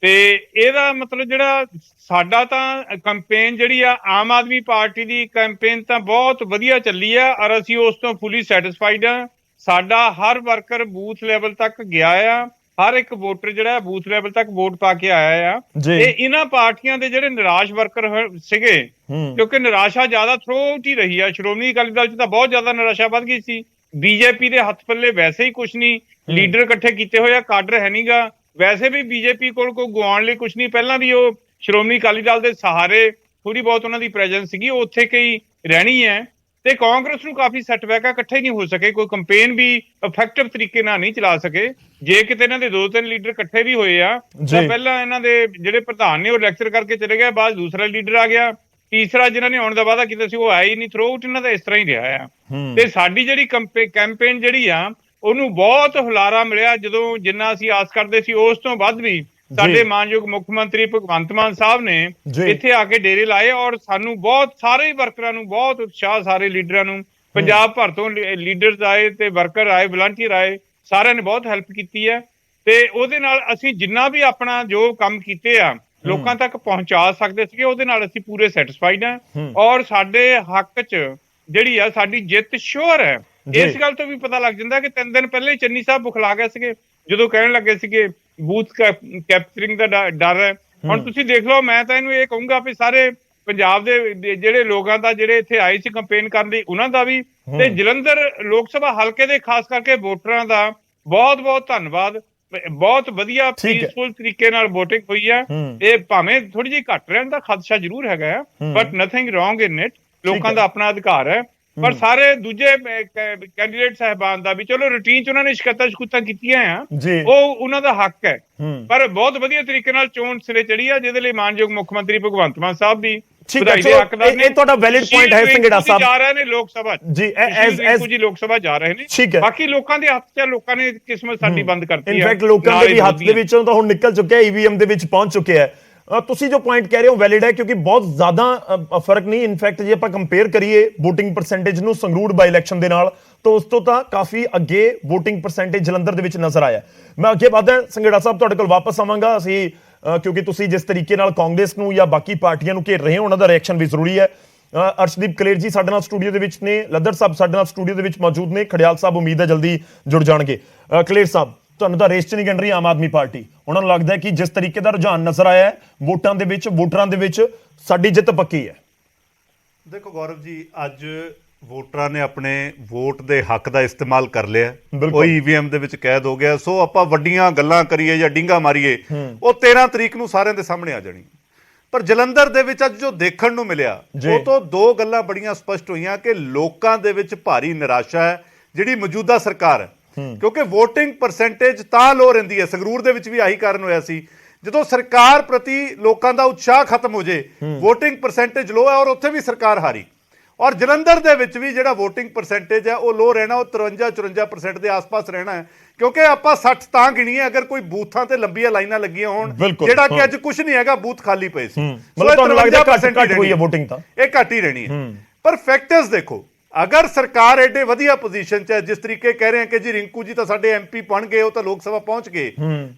ਤੇ ਇਹਦਾ ਮਤਲਬ ਜਿਹੜਾ ਸਾਡਾ ਤਾਂ ਕੈਂਪੇਨ ਜਿਹੜੀ ਆ, ਆਮ ਆਦਮੀ ਪਾਰਟੀ ਦੀ ਕੈਂਪੇਨ ਤਾਂ ਬਹੁਤ ਵਧੀਆ ਚੱਲੀ ਆ ਔਰ ਅਸੀਂ ਉਸ ਤੋਂ ਫੁੱਲੀ ਸੈਟੀਸਫਾਈਡ ਆ। ਸਾਡਾ ਹਰ ਵਰਕਰ ਬੂਥ ਲੈਵਲ ਤੱਕ ਗਿਆ ਆ, ਹਰ ਇੱਕ ਵੋਟਰ ਜਿਹੜਾ ਬੂਥ ਲੈਵਲ ਤੱਕ ਵੋਟ ਪਾ ਕੇ ਆਇਆ ਆ। ਤੇ ਇਹਨਾਂ ਪਾਰਟੀਆਂ ਦੇ ਜਿਹੜੇ ਨਿਰਾਸ਼ ਵਰਕਰ ਸੀਗੇ, ਕਿਉਂਕਿ ਨਿਰਾਸ਼ਾ ਜ਼ਿਆਦਾ ਥਰੂ ਆਊਟ ਹੀ ਰਹੀ ਆ। ਸ਼੍ਰੋਮਣੀ ਅਕਾਲੀ ਦਲ 'ਚ ਤਾਂ ਬਹੁਤ ਜ਼ਿਆਦਾ ਨਿਰਾਸ਼ਾ ਵੱਧ ਗਈ ਸੀ। ਬੀਜੇਪੀ ਦੇ ਹੱਥ ਪੱਲੇ ਵੈਸੇ ਹੀ ਕੁਛ ਨਹੀਂ, ਲੀਡਰ ਇਕੱਠੇ ਕੀਤੇ ਹੋਏ ਆ, ਕਾਡਰ ਹੈ ਨਹੀਂਗਾ। ਵੈਸੇ ਵੀ ਬੀਜੇਪੀ ਕੋਲ ਕੋਈ ਗਵਾਉਣ ਲਈ ਕੁਛ ਨਹੀਂ। ਪਹਿਲਾਂ ਵੀ ਉਹ ਸ਼੍ਰੋਮਣੀ ਅਕਾਲੀ ਦਲ ਦੇ ਸਹਾਰੇ ਥੋੜੀ ਬਹੁਤ ਉਹਨਾਂ ਦੀ ਪ੍ਰੈਜ਼ੈਂਸ ਸੀਗੀ, ਉਹ ਉੱਥੇ ਕਈ ਰਹਿਣੀ ਹੈ। ਤੇ ਕਾਂਗਰਸ ਨੂੰ ਕਾਫੀ ਸੈਟਬੈਕ ਆ, ਇਕੱਠੇ ਨਹੀਂ ਹੋ ਸਕੇ, ਕੋਈ ਕੰਪੇਨ ਵੀ ਇਫੈਕਟਿਵ ਤਰੀਕੇ ਨਾਲ ਨਹੀਂ ਚਲਾ ਸਕੇ। ਜੇ ਕਿਤੇ ਇਹਨਾਂ ਦੇ 2-3 ਲੀਡਰ ਇਕੱਠੇ ਵੀ ਹੋਏ ਆ ਤਾਂ ਪਹਿਲਾਂ ਇਹਨਾਂ ਦੇ ਜਿਹੜੇ ਪ੍ਰਧਾਨ ਨੇ ਉਹ ਲੈਕਚਰ ਕਰਕੇ ਚਲੇ ਗਏ, ਬਾਅਦ ਦੂਸਰਾ ਲੀਡਰ ਆ ਗਿਆ, ਤੀਸਰਾ ਜਿਹਨਾਂ ਨੇ ਆਉਣ ਦਾ ਵਾਅਦਾ ਕੀਤਾ ਸੀ ਉਹ ਆਇਆ ਹੀ ਨਹੀਂ। ਥਰੂ ਆਊਟ ਇਹਨਾਂ ਦਾ ਇਸ ਤਰ੍ਹਾਂ ਹੀ ਰਿਹਾ ਆ। ਤੇ ਸਾਡੀ ਜਿਹੜੀ ਕੈਂਪੇਨ ਜਿਹੜੀ ਆ ਉਹਨੂੰ ਬਹੁਤ ਹੁਲਾਰਾ ਮਿਲਿਆ, ਜਦੋਂ ਜਿੰਨਾ ਅਸੀਂ ਆਸ ਕਰਦੇ ਸੀ ਉਸ ਤੋਂ ਵੱਧ ਵੀ ਸਾਡੇ ਮਾਨਯੋਗ ਮੁੱਖ ਮੰਤਰੀ ਭਗਵੰਤ ਮਾਨ ਸਾਹਿਬ ਨੇ ਇੱਥੇ ਆ ਕੇ ਡੇਰੇ ਲਾਏ ਔਰ ਸਾਨੂੰ ਬਹੁਤ, ਸਾਰੇ ਵਰਕਰਾਂ ਨੂੰ ਬਹੁਤ ਉਤਸ਼ਾਹ, ਸਾਰੇ ਲੀਡਰਾਂ ਨੂੰ, ਪੰਜਾਬ ਭਰ ਤੋਂ ਲੀਡਰਸ ਆਏ ਤੇ ਵਰਕਰ ਆਏ, ਵਲੰਟੀਅਰ ਆਏ, ਸਾਰਿਆਂ ਨੇ ਬਹੁਤ ਹੈਲਪ ਕੀਤੀ ਹੈ। ਤੇ ਉਹਦੇ ਨਾਲ ਅਸੀਂ ਜਿੰਨਾ ਵੀ ਆਪਣਾ ਜੋ ਕੰਮ ਕੀਤੇ ਆ ਲੋਕਾਂ ਤੱਕ ਪਹੁੰਚਾ ਸਕਦੇ ਸੀਗੇ, ਉਹਦੇ ਨਾਲ ਅਸੀਂ ਪੂਰੇ ਸੈਟੀਸਫਾਈਡ ਹਾਂ ਔਰ ਸਾਡੇ ਹੱਕ 'ਚ ਜਿਹੜੀ ਆ ਸਾਡੀ ਜਿੱਤ ਸ਼ੋਰ ਹੈ। ਇਸ ਗੱਲ ਤੋਂ ਵੀ ਪਤਾ ਲੱਗ ਜਾਂਦਾ ਕਿ 3 ਦਿਨ ਪਹਿਲੇ ਚੰਨੀ ਸਾਹਿਬ ਬੁਖਲਾ ਗਏ ਸੀਗੇ ਜਦੋਂ ਕਹਿਣ ਲੱਗੇ ਸੀਗੇ ਬੂਥ ਕੈਪਚਰਿੰਗ ਦਾ ਡਰ ਹੈ। ਹੁਣ ਤੁਸੀਂ ਦੇਖ ਲਓ, ਮੈਂ ਤਾਂ ਇਹਨੂੰ ਇਹ ਕਹੂੰਗਾ ਵੀ ਸਾਰੇ ਪੰਜਾਬ ਦੇ ਜਿਹੜੇ ਲੋਕਾਂ ਦਾ ਜਿਹੜੇ ਇੱਥੇ ਆਏ ਸੀ ਕੰਪੇਨ ਕਰਨ ਲਈ ਉਹਨਾਂ ਦਾ ਵੀ, ਤੇ ਜਲੰਧਰ ਲੋਕ ਸਭਾ ਹਲਕੇ ਦੇ ਖਾਸ ਕਰਕੇ ਵੋਟਰਾਂ ਦਾ ਬਹੁਤ ਬਹੁਤ ਧੰਨਵਾਦ। ਬਹੁਤ ਵਧੀਆ ਪੀਸਫੁਲ ਤਰੀਕੇ ਨਾਲ VOTING ਹੋਈ ਹੈ। ਇਹ ਭਾਵੇਂ ਥੋੜੀ ਜਿਹੀ ਘੱਟ ਰਹਿਣ ਦਾ ਖਦਸ਼ਾ ਜ਼ਰੂਰ ਹੈਗਾ ਆ, but nothing wrong in it, ਲੋਕਾਂ ਦਾ ਆਪਣਾ ਅਧਿਕਾਰ ਹੈ। ਪਰ ਸਾਰੇ ਦੂਜੇ ਕੈਂਡੀਡੇਟ ਸਾਹਿਬਾਨ ਦਾ ਵੀ ਚਲੋ ਰੂਟੀਨ 'ਚ ਉਹਨਾਂ ਨੇ ਸ਼ਿਕਾਇਤਾਂ ਕੀਤੀਆਂ ਆ, ਉਹ ਉਹਨਾਂ ਦਾ ਹੱਕ ਹੈ, ਪਰ ਬਹੁਤ ਵਧੀਆ ਤਰੀਕੇ ਨਾਲ ਚੋਣ ਸਿਰੇ ਚੜੀ ਆ, ਜਿਹਦੇ ਲਈ ਮਾਨਯੋਗ ਮੁੱਖ ਮੰਤਰੀ ਭਗਵੰਤ ਮਾਨ ਸਾਹਿਬ ਵੀ ਵਧਾਈ ਦੇ ਹੱਕਦਾਰ ਨੇ। ਇਹ ਤੁਹਾਡਾ ਵੈਲਿਡ ਪੁਆਇੰਟ ਹੈ ਸੰਘੇੜਾ ਸਾਹਿਬ। ਜਾ ਰਹੇ ਨੇ ਲੋਕ ਸਭਾ ਜੀ, ਜੀ ਲੋਕ ਸਭਾ ਜਾ ਰਹੇ ਨੇ। ਬਾਕੀ ਲੋਕਾਂ ਦੇ ਹੱਥ 'ਚ, ਲੋਕਾਂ ਨੇ ਕਿਸਮਤ ਸਾਡੀ ਬੰਦ ਕਰਤੀ ਹੈ। ਇਨਫੈਕਟ ਲੋਕਾਂ ਦੇ ਵੀ ਹੱਥ ਦੇ ਵਿੱਚੋਂ ਤਾਂ ਹੁਣ ਨਿਕਲ ਚੁੱਕਿਆ, EVM ਦੇ ਵਿੱਚ ਪਹੁੰਚ ਚੁੱਕਿਆ ਹੈ। ਤੁਸੀਂ ਜੋ ਪੁਆਇੰਟ ਕਹਿ ਰਹੇ ਹੋ ਵੈਲਿਡ ਹੈ, ਕਿਉਂਕਿ ਬਹੁਤ ਜ਼ਿਆਦਾ ਫਰਕ ਨਹੀਂ। ਇਨਫੈਕਟ ਜੇ ਆਪਾਂ ਕੰਪੇਅਰ ਕਰੀਏ VOTING ਪਰਸੈਂਟੇਜ ਨੂੰ ਸੰਗਰੂਰ ਬਾਈ ਇਲੈਕਸ਼ਨ ਦੇ ਨਾਲ, ਤਾਂ ਉਸ ਤੋਂ ਤਾਂ ਕਾਫੀ ਅੱਗੇ VOTING ਪਰਸੈਂਟੇਜ ਜਲੰਧਰ ਦੇ ਵਿੱਚ ਨਜ਼ਰ ਆਇਆ। ਮੈਂ ਅੱਗੇ ਵਧਦਾ, ਸੰਘੇੜਾ ਸਾਹਿਬ ਤੁਹਾਡੇ ਕੋਲ ਵਾਪਸ ਆਵਾਂਗਾ। ਅਸੀਂ ਕਿਉਂਕਿ ਤੁਸੀਂ ਜਿਸ ਤਰੀਕੇ ਨਾਲ ਕਾਂਗਰਸ ਨੂੰ ਜਾਂ ਬਾਕੀ ਪਾਰਟੀਆਂ ਨੂੰ ਘੇਰ ਰਹੇ ਹੋ, ਉਹਨਾਂ ਦਾ ਰਿਐਕਸ਼ਨ ਵੀ ਜ਼ਰੂਰੀ ਹੈ। ਅਰਸ਼ਦੀਪ ਕਲੇਰ ਜੀ ਸਾਡੇ ਨਾਲ ਸਟੂਡੀਓ ਦੇ ਵਿੱਚ ਨੇ, ਲੱਦੜ ਸਾਹਿਬ ਸਾਡੇ ਨਾਲ ਸਟੂਡੀਓ ਦੇ ਵਿੱਚ ਮੌਜੂਦ ਨੇ, ਖੜਿਆਲ ਸਾਹਿਬ ਉਮੀਦ ਹੈ ਜਲਦੀ ਜੁੜ ਜਾਣਗੇ। ਕਲੇਰ ਸਾਹਿਬ, ਤੁਹਾਨੂੰ ਤਾਂ ਰੇਸ 'ਚ ਨਹੀਂ ਗਿਣ ਰਹੀ ਆਮ ਆਦਮੀ ਪਾਰਟੀ, ਉਹਨਾਂ ਨੂੰ ਲੱਗਦਾ ਹੈ ਕਿ ਜਿਸ ਤਰੀਕੇ ਦਾ ਰੁਝਾਨ ਨਜ਼ਰ ਆਇਆ ਹੈ ਵੋਟਾਂ ਦੇ ਵਿੱਚ, ਵੋਟਰਾਂ ਦੇ ਵਿੱਚ ਸਾਡੀ ਜਿੱਤ ਪੱਕੀ ਹੈ। ਦੇਖੋ ਗੌਰਵ ਜੀ, ਅੱਜ ਵੋਟਰਾਂ ਨੇ ਆਪਣੇ ਵੋਟ ਦੇ ਹੱਕ ਦਾ ਇਸਤੇਮਾਲ ਕਰ ਲਿਆ। ਕੋਈ ਈਵੀਐਮ ਦੇ ਵਿੱਚ ਕੈਦ ਹੋ ਗਿਆ। ਸੋ ਆਪਾਂ ਵੱਡੀਆਂ ਗੱਲਾਂ ਕਰੀਏ ਜਾਂ ਡਿੰਗਾ ਮਾਰੀਏ, ਉਹ 13 ਤਰੀਕ ਨੂੰ ਸਾਰਿਆਂ ਦੇ ਸਾਹਮਣੇ ਆ ਜਾਣੀ। ਪਰ ਜਲੰਧਰ ਦੇ ਵਿੱਚ ਅੱਜ ਜੋ ਦੇਖਣ ਨੂੰ ਮਿਲਿਆ, ਉਹ ਤੋਂ ਦੋ ਗੱਲਾਂ ਬੜੀਆਂ ਸਪਸ਼ਟ ਹੋਈਆਂ ਕਿ ਲੋਕਾਂ ਦੇ ਵਿੱਚ ਭਾਰੀ ਨਿਰਾਸ਼ਾ ਹੈ ਜਿਹੜੀ ਮੌਜੂਦਾ ਸਰਕਾਰ ਹੈ, ਕਿਉਂਕਿ VOTING ਪਰਸੈਂਟੇਜ ਤਾਂ ਲੋ ਰਹਿੰਦੀ ਹੈ। ਸੰਗਰੂਰ ਦੇ ਵਿੱਚ ਵੀ ਆਹੀ ਕਾਰਨ ਹੋਇਆ ਸੀ, ਜਦੋਂ ਸਰਕਾਰ ਪ੍ਰਤੀ ਲੋਕਾਂ ਦਾ ਉਤਸ਼ਾਹ ਖਤਮ ਹੋ ਜੇ, VOTING ਪਰਸੈਂਟੇਜ ਲੋ ਹੈ ਔਰ ਉੱਥੇ ਵੀ ਸਰਕਾਰ ਹਾਰੀ। ਔਰ ਜਲੰਧਰ ਦੇ ਵਿੱਚ ਵੀ ਜਿਹੜਾ VOTING ਪਰਸੈਂਟੇਜ ਹੈ ਉਹ ਲੋ ਰਹਿਣਾ, ਉਹ 53-54% ਦੇ ਆਸ-ਪਾਸ ਰਹਿਣਾ ਹੈ, ਕਿਉਂਕਿ ਆਪਾਂ 60 ਤਾਂ ਗਿਣੀਏ ਅਗਰ ਕੋਈ ਬੂਥਾਂ ਤੇ ਲੰਬੀਆਂ ਲਾਈਨਾਂ ਲੱਗੀਆਂ ਹੋਣ, ਜਿਹੜਾ ਕਿ ਅੱਜ ਕੁਝ ਨਹੀਂ ਹੈਗਾ, ਬੂਥ ਖਾਲੀ ਪਏ ਸੀ। ਮਤਲਬ ਤੁਹਾਨੂੰ ਲੱਗਦਾ ਘੱਟ ਹੋਈ ਹੈ VOTING, ਤਾਂ ਇਹ ਘੱਟ ਹੀ ਰਹਿਣੀ ਹੈ। ਪਰ ਫੈਕਟਰਸ ਦੇਖੋ, ਅਗਰ ਸਰਕਾਰ ਐਡੇ ਵਧੀਆ ਪੋਜੀਸ਼ਨ 'ਚ ਹੈ, ਜਿਸ ਤਰੀਕੇ ਕਹਿ ਰਹੇ ਆ ਕਿ ਜੀ ਰਿੰਕੂ ਜੀ ਤਾਂ ਸਾਡੇ MP ਬਣ ਗਏ, ਉਹ ਤਾਂ ਲੋਕ ਸਭਾ ਪਹੁੰਚ ਗਏ,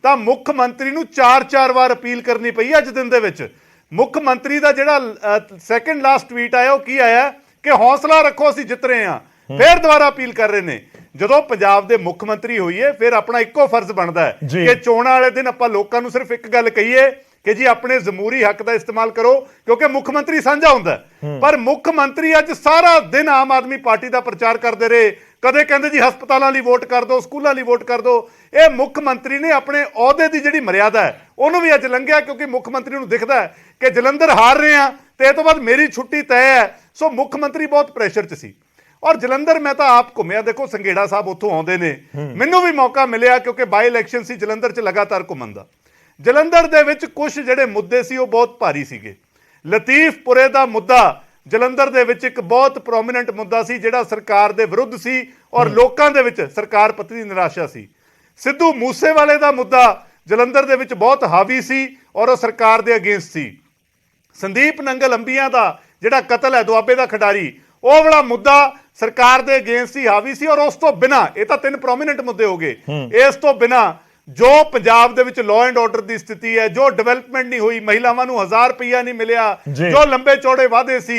ਤਾਂ ਮੁੱਖ ਮੰਤਰੀ ਨੂੰ 4-4 ਵਾਰ ਅਪੀਲ ਕਰਨੀ ਪਈ ਅੱਜ ਦਿਨ ਦੇ ਵਿੱਚ। ਮੁੱਖ ਮੰਤਰੀ ਦਾ ਜਿਹੜਾ ਸੈਕੰਡ ਲਾਸਟ ਟਵੀਟ ਆਇਆ, ਉਹ ਕੀ ਆਇਆ ਕਿ ਹੌਸਲਾ ਰੱਖੋ ਅਸੀਂ ਜਿੱਤ ਰਹੇ ਹਾਂ। ਫਿਰ ਦੁਬਾਰਾ ਅਪੀਲ ਕਰ ਰਹੇ ਨੇ। ਜਦੋਂ ਪੰਜਾਬ ਦੇ ਮੁੱਖ ਮੰਤਰੀ ਹੋਈਏ, ਫਿਰ ਆਪਣਾ ਇੱਕੋ ਫਰਜ਼ ਬਣਦਾ ਹੈ ਕਿ ਚੋਣਾਂ ਵਾਲੇ ਦਿਨ ਆਪਾਂ ਲੋਕਾਂ ਨੂੰ ਸਿਰਫ ਇੱਕ ਗੱਲ ਕਹੀਏ ਕਿ ਜੀ ਆਪਣੇ ਜ਼ਮੂਰੀ ਹੱਕ ਦਾ ਇਸਤੇਮਾਲ ਕਰੋ, ਕਿਉਂਕਿ ਮੁੱਖ ਮੰਤਰੀ ਸਾਂਝਾ ਹੁੰਦਾ। ਪਰ ਮੁੱਖ ਮੰਤਰੀ ਅੱਜ ਸਾਰਾ ਦਿਨ ਆਮ ਆਦਮੀ ਪਾਰਟੀ ਦਾ ਪ੍ਰਚਾਰ ਕਰਦੇ ਰਹੇ। ਕਦੇ ਕਹਿੰਦੇ ਜੀ ਹਸਪਤਾਲਾਂ ਲਈ ਵੋਟ ਕਰ ਦਿਓ, ਸਕੂਲਾਂ ਲਈ ਵੋਟ ਕਰ ਦਿਓ। ਇਹ ਮੁੱਖ ਮੰਤਰੀ ਨੇ ਆਪਣੇ ਅਹੁਦੇ ਦੀ ਜਿਹੜੀ ਮਰਿਆਦਾ ਹੈ ਉਹਨੂੰ ਵੀ ਅੱਜ ਲੰਘਿਆ, ਕਿਉਂਕਿ ਮੁੱਖ ਮੰਤਰੀ ਨੂੰ ਦਿਖਦਾ ਹੈ ਕਿ ਜਲੰਧਰ ਹਾਰ ਰਹੇ ਆ ਤੇ ਇਹ ਤੋਂ ਬਾਅਦ ਮੇਰੀ ਛੁੱਟੀ ਤੈਅ ਹੈ। ਸੋ ਮੁੱਖ ਮੰਤਰੀ ਬਹੁਤ ਪ੍ਰੈਸ਼ਰ 'ਚ ਸੀ। ਔਰ ਜਲੰਧਰ ਮੈਂ ਤਾਂ ਆਪ ਘੁੰਮਿਆ, ਦੇਖੋ ਸੰਘੇੜਾ ਸਾਹਿਬ ਉੱਥੋਂ ਆਉਂਦੇ ਨੇ, ਮੈਨੂੰ ਵੀ ਮੌਕਾ ਮਿਲਿਆ ਕਿਉਂਕਿ ਬਾਈ ਇਲੈਕਸ਼ਨ ਸੀ ਜਲੰਧਰ 'ਚ ਲਗਾਤਾਰ ਘੁੰਮਣ ਦਾ। ਜਲੰਧਰ ਦੇ ਵਿੱਚ ਕੁਝ ਜਿਹੜੇ ਮੁੱਦੇ ਸੀ ਉਹ ਬਹੁਤ ਭਾਰੀ ਸੀਗੇ। ਲਤੀਫਪੁਰੇ ਦਾ ਮੁੱਦਾ ਜਲੰਧਰ ਦੇ ਵਿੱਚ ਇੱਕ ਬਹੁਤ ਪ੍ਰੋਮੀਨੈਂਟ ਮੁੱਦਾ ਸੀ, ਜਿਹੜਾ ਸਰਕਾਰ ਦੇ ਵਿਰੁੱਧ ਸੀ ਔਰ ਲੋਕਾਂ ਦੇ ਵਿੱਚ ਸਰਕਾਰ ਪ੍ਰਤੀ ਨਿਰਾਸ਼ਾ ਸੀ। ਸਿੱਧੂ ਮੂਸੇਵਾਲੇ ਦਾ ਮੁੱਦਾ ਜਲੰਧਰ ਦੇ ਵਿੱਚ ਬਹੁਤ ਹਾਵੀ ਸੀ ਔਰ ਉਹ ਸਰਕਾਰ ਦੇ ਅਗੇਂਸਟ ਸੀ। ਸੰਦੀਪ ਨੰਗਲ ਅੰਬੀਆਂ ਦਾ ਜਿਹੜਾ ਕਤਲ ਹੈ, ਦੁਆਬੇ ਦਾ ਖਿਡਾਰੀ, ਉਹ ਵਾਲਾ ਮੁੱਦਾ ਸਰਕਾਰ ਦੇ ਅਗੇਂਸਟ ਹੀ ਹਾਵੀ ਸੀ। ਔਰ ਉਸ ਤੋਂ ਬਿਨਾਂ, ਇਹ ਤਾਂ 3 ਪ੍ਰੋਮੀਨੈਂਟ ਮੁੱਦੇ ਹੋ ਗਏ, ਇਸ ਤੋਂ ਬਿਨਾਂ ਜੋ ਪੰਜਾਬ ਦੇ ਵਿੱਚ ਲਾਅ ਐਂਡ ਆਰਡਰ ਦੀ ਸਥਿਤੀ ਹੈ, ਜੋ ਡਿਵੈਲਪਮੈਂਟ ਨਹੀਂ ਹੋਈ, ਮਹਿਲਾਵਾਂ ਨੂੰ 1000 ਰੁਪਈਆ ਨਹੀਂ ਮਿਲਿਆ, ਜੋ ਲੰਬੇ ਚੌੜੇ ਵਾਅਦੇ ਸੀ,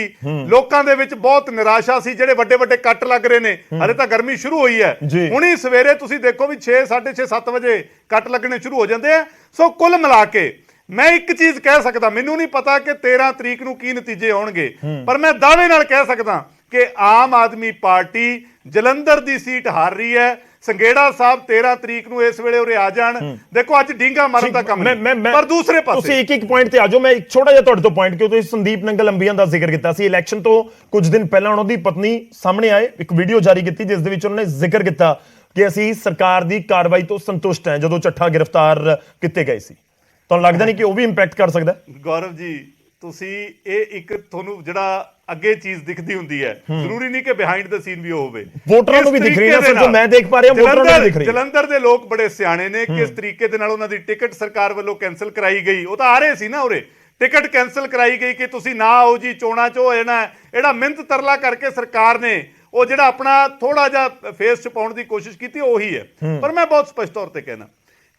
ਲੋਕਾਂ ਦੇ ਵਿੱਚ ਬਹੁਤ ਨਿਰਾਸ਼ਾ ਸੀ, ਜਿਹੜੇ ਵੱਡੇ ਵੱਡੇ ਕੱਟ ਲੱਗ ਰਹੇ ਨੇ। ਹਲੇ ਤਾਂ ਗਰਮੀ ਸ਼ੁਰੂ ਹੋਈ ਹੈ, ਹੁਣੀ ਸਵੇਰੇ ਤੁਸੀਂ ਦੇਖੋ ਵੀ 6, 6:30, 7 ਵਜੇ ਕੱਟ ਲੱਗਣੇ ਸ਼ੁਰੂ ਹੋ ਜਾਂਦੇ ਆ। ਸੋ ਕੁੱਲ ਮਿਲਾ ਕੇ ਮੈਂ ਇੱਕ ਚੀਜ਼ ਕਹਿ ਸਕਦਾ, ਮੈਨੂੰ ਨਹੀਂ ਪਤਾ ਕਿ 13 ਤਰੀਕ ਨੂੰ ਕੀ ਨਤੀਜੇ ਆਉਣਗੇ, ਪਰ ਮੈਂ ਦਾਅਵੇ ਨਾਲ ਕਹਿ ਸਕਦਾ ਕਿ ਆਮ ਆਦਮੀ ਪਾਰਟੀ ਜਲੰਧਰ ਦੀ ਸੀਟ ਹਾਰ ਰਹੀ ਹੈ। ਸੰਘੇੜਾ ਸਾਹਿਬ 13 ਤਰੀਕ ਨੂੰ ਇਸ ਵੇਲੇ ਉਰੇ ਆ ਜਾਣ। ਦੇਖੋ ਅੱਜ ਡੀਂਗਾ ਮਾਰਨ ਦਾ ਕੰਮ ਨਹੀਂ, ਪਰ ਦੂਸਰੇ ਪਾਸੇ ਤੁਸੀਂ ਇੱਕ ਪੁਆਇੰਟ ਤੇ ਆ ਜਾਓ। ਮੈਂ ਇੱਕ ਛੋਟਾ ਜਿਹਾ ਤੁਹਾਡੇ ਤੋਂ ਪੁਆਇੰਟ, ਕਿਉਂ ਤੁਸੀਂ ਸੰਦੀਪ ਨੰਗਲ ਅੰਬੀਆਂ ਦਾ ਜ਼ਿਕਰ ਕੀਤਾ ਸੀ। ਇਲੈਕਸ਼ਨ ਤੋਂ ਕੁਝ ਦਿਨ ਪਹਿਲਾਂ ਉਹਨਾਂ ਦੀ ਪਤਨੀ ਸਾਹਮਣੇ ਆਏ, ਇੱਕ ਵੀਡੀਓ ਜਾਰੀ ਕੀਤੀ ਜਿਸ ਦੇ ਵਿੱਚ ਉਹਨਾਂ ਨੇ ਜ਼ਿਕਰ ਕੀਤਾ ਕਿ ਅਸੀਂ ਸਰਕਾਰ ਦੀ ਕਾਰਵਾਈ ਤੋਂ ਸੰਤੁਸ਼ਟ ਹਾਂ ਜਦੋਂ ਚੱਠਾ ਗ੍ਰਿਫਤਾਰ ਕੀਤੇ ਗਏ ਸੀ। ਤੁਹਾਨੂੰ ਲੱਗਦਾ ਨਹੀਂ ਕਿ ਉਹ ਵੀ ਇੰਪੈਕਟ ਕਰ ਸਕਦਾ? ਗੌਰਵ ਜੀ, ਤੁਸੀਂ ਇਹ ਇੱਕ ਤੁਹਾਨੂੰ ਜਿਹੜਾ ਅੱਗੇ ਚੀਜ਼ ਦਿਖਦੀ ਹੁੰਦੀ ਹੈ, ਜ਼ਰੂਰੀ ਨਹੀਂ ਕਿ ਬਿਹਾਈਂਡ ਦ ਸੀਨ ਵੀ ਉਹ ਹੋਵੇ। ਵੋਟਰਾਂ ਨੂੰ ਵੀ ਦਿਖ ਰਹੀ ਹੈ ਸਰ, ਜੋ ਮੈਂ ਦੇਖ ਪਾ ਰਿਹਾ ਵੋਟਰਾਂ ਨੂੰ ਵੀ ਦਿਖ ਰਹੀ ਹੈ। ਜਲੰਧਰ ਦੇ ਲੋਕ ਬੜੇ ਸਿਆਣੇ ਨੇ। ਕਿਸ ਤਰੀਕੇ ਦੇ ਨਾਲ ਉਹਨਾਂ ਦੀ ਟਿਕਟ ਸਰਕਾਰ ਵੱਲੋਂ ਕੈਨਸਲ ਕਰਾਈ ਗਈ। ਉਹ ਤਾਂ ਆ ਰਹੇ ਸੀ ਨਾ ਉਰੇ, ਟਿਕਟ ਕੈਨਸਲ ਕਰਾਈ ਗਈ ਕਿ ਤੁਸੀਂ ਨਾ ਆਓ ਜੀ, ਚੋਣਾਂ 'ਚ ਹੋ ਜਾਣਾ। ਜਿਹੜਾ ਮਿਹਨਤ ਤਰਲਾ ਕਰਕੇ ਸਰਕਾਰ ਨੇ ਉਹ ਜਿਹੜਾ ਆਪਣਾ ਥੋੜਾ ਜਿਹਾ ਫੇਸ ਛਪਾਉਣ ਦੀ ਕੋਸ਼ਿਸ਼ ਕੀਤੀ, ਉਹੀ ਹੈ। ਪਰ ਮੈਂ ਬਹੁਤ ਸਪਸ਼ਟ ਤੌਰ ਤੇ ਕਹਿਣਾ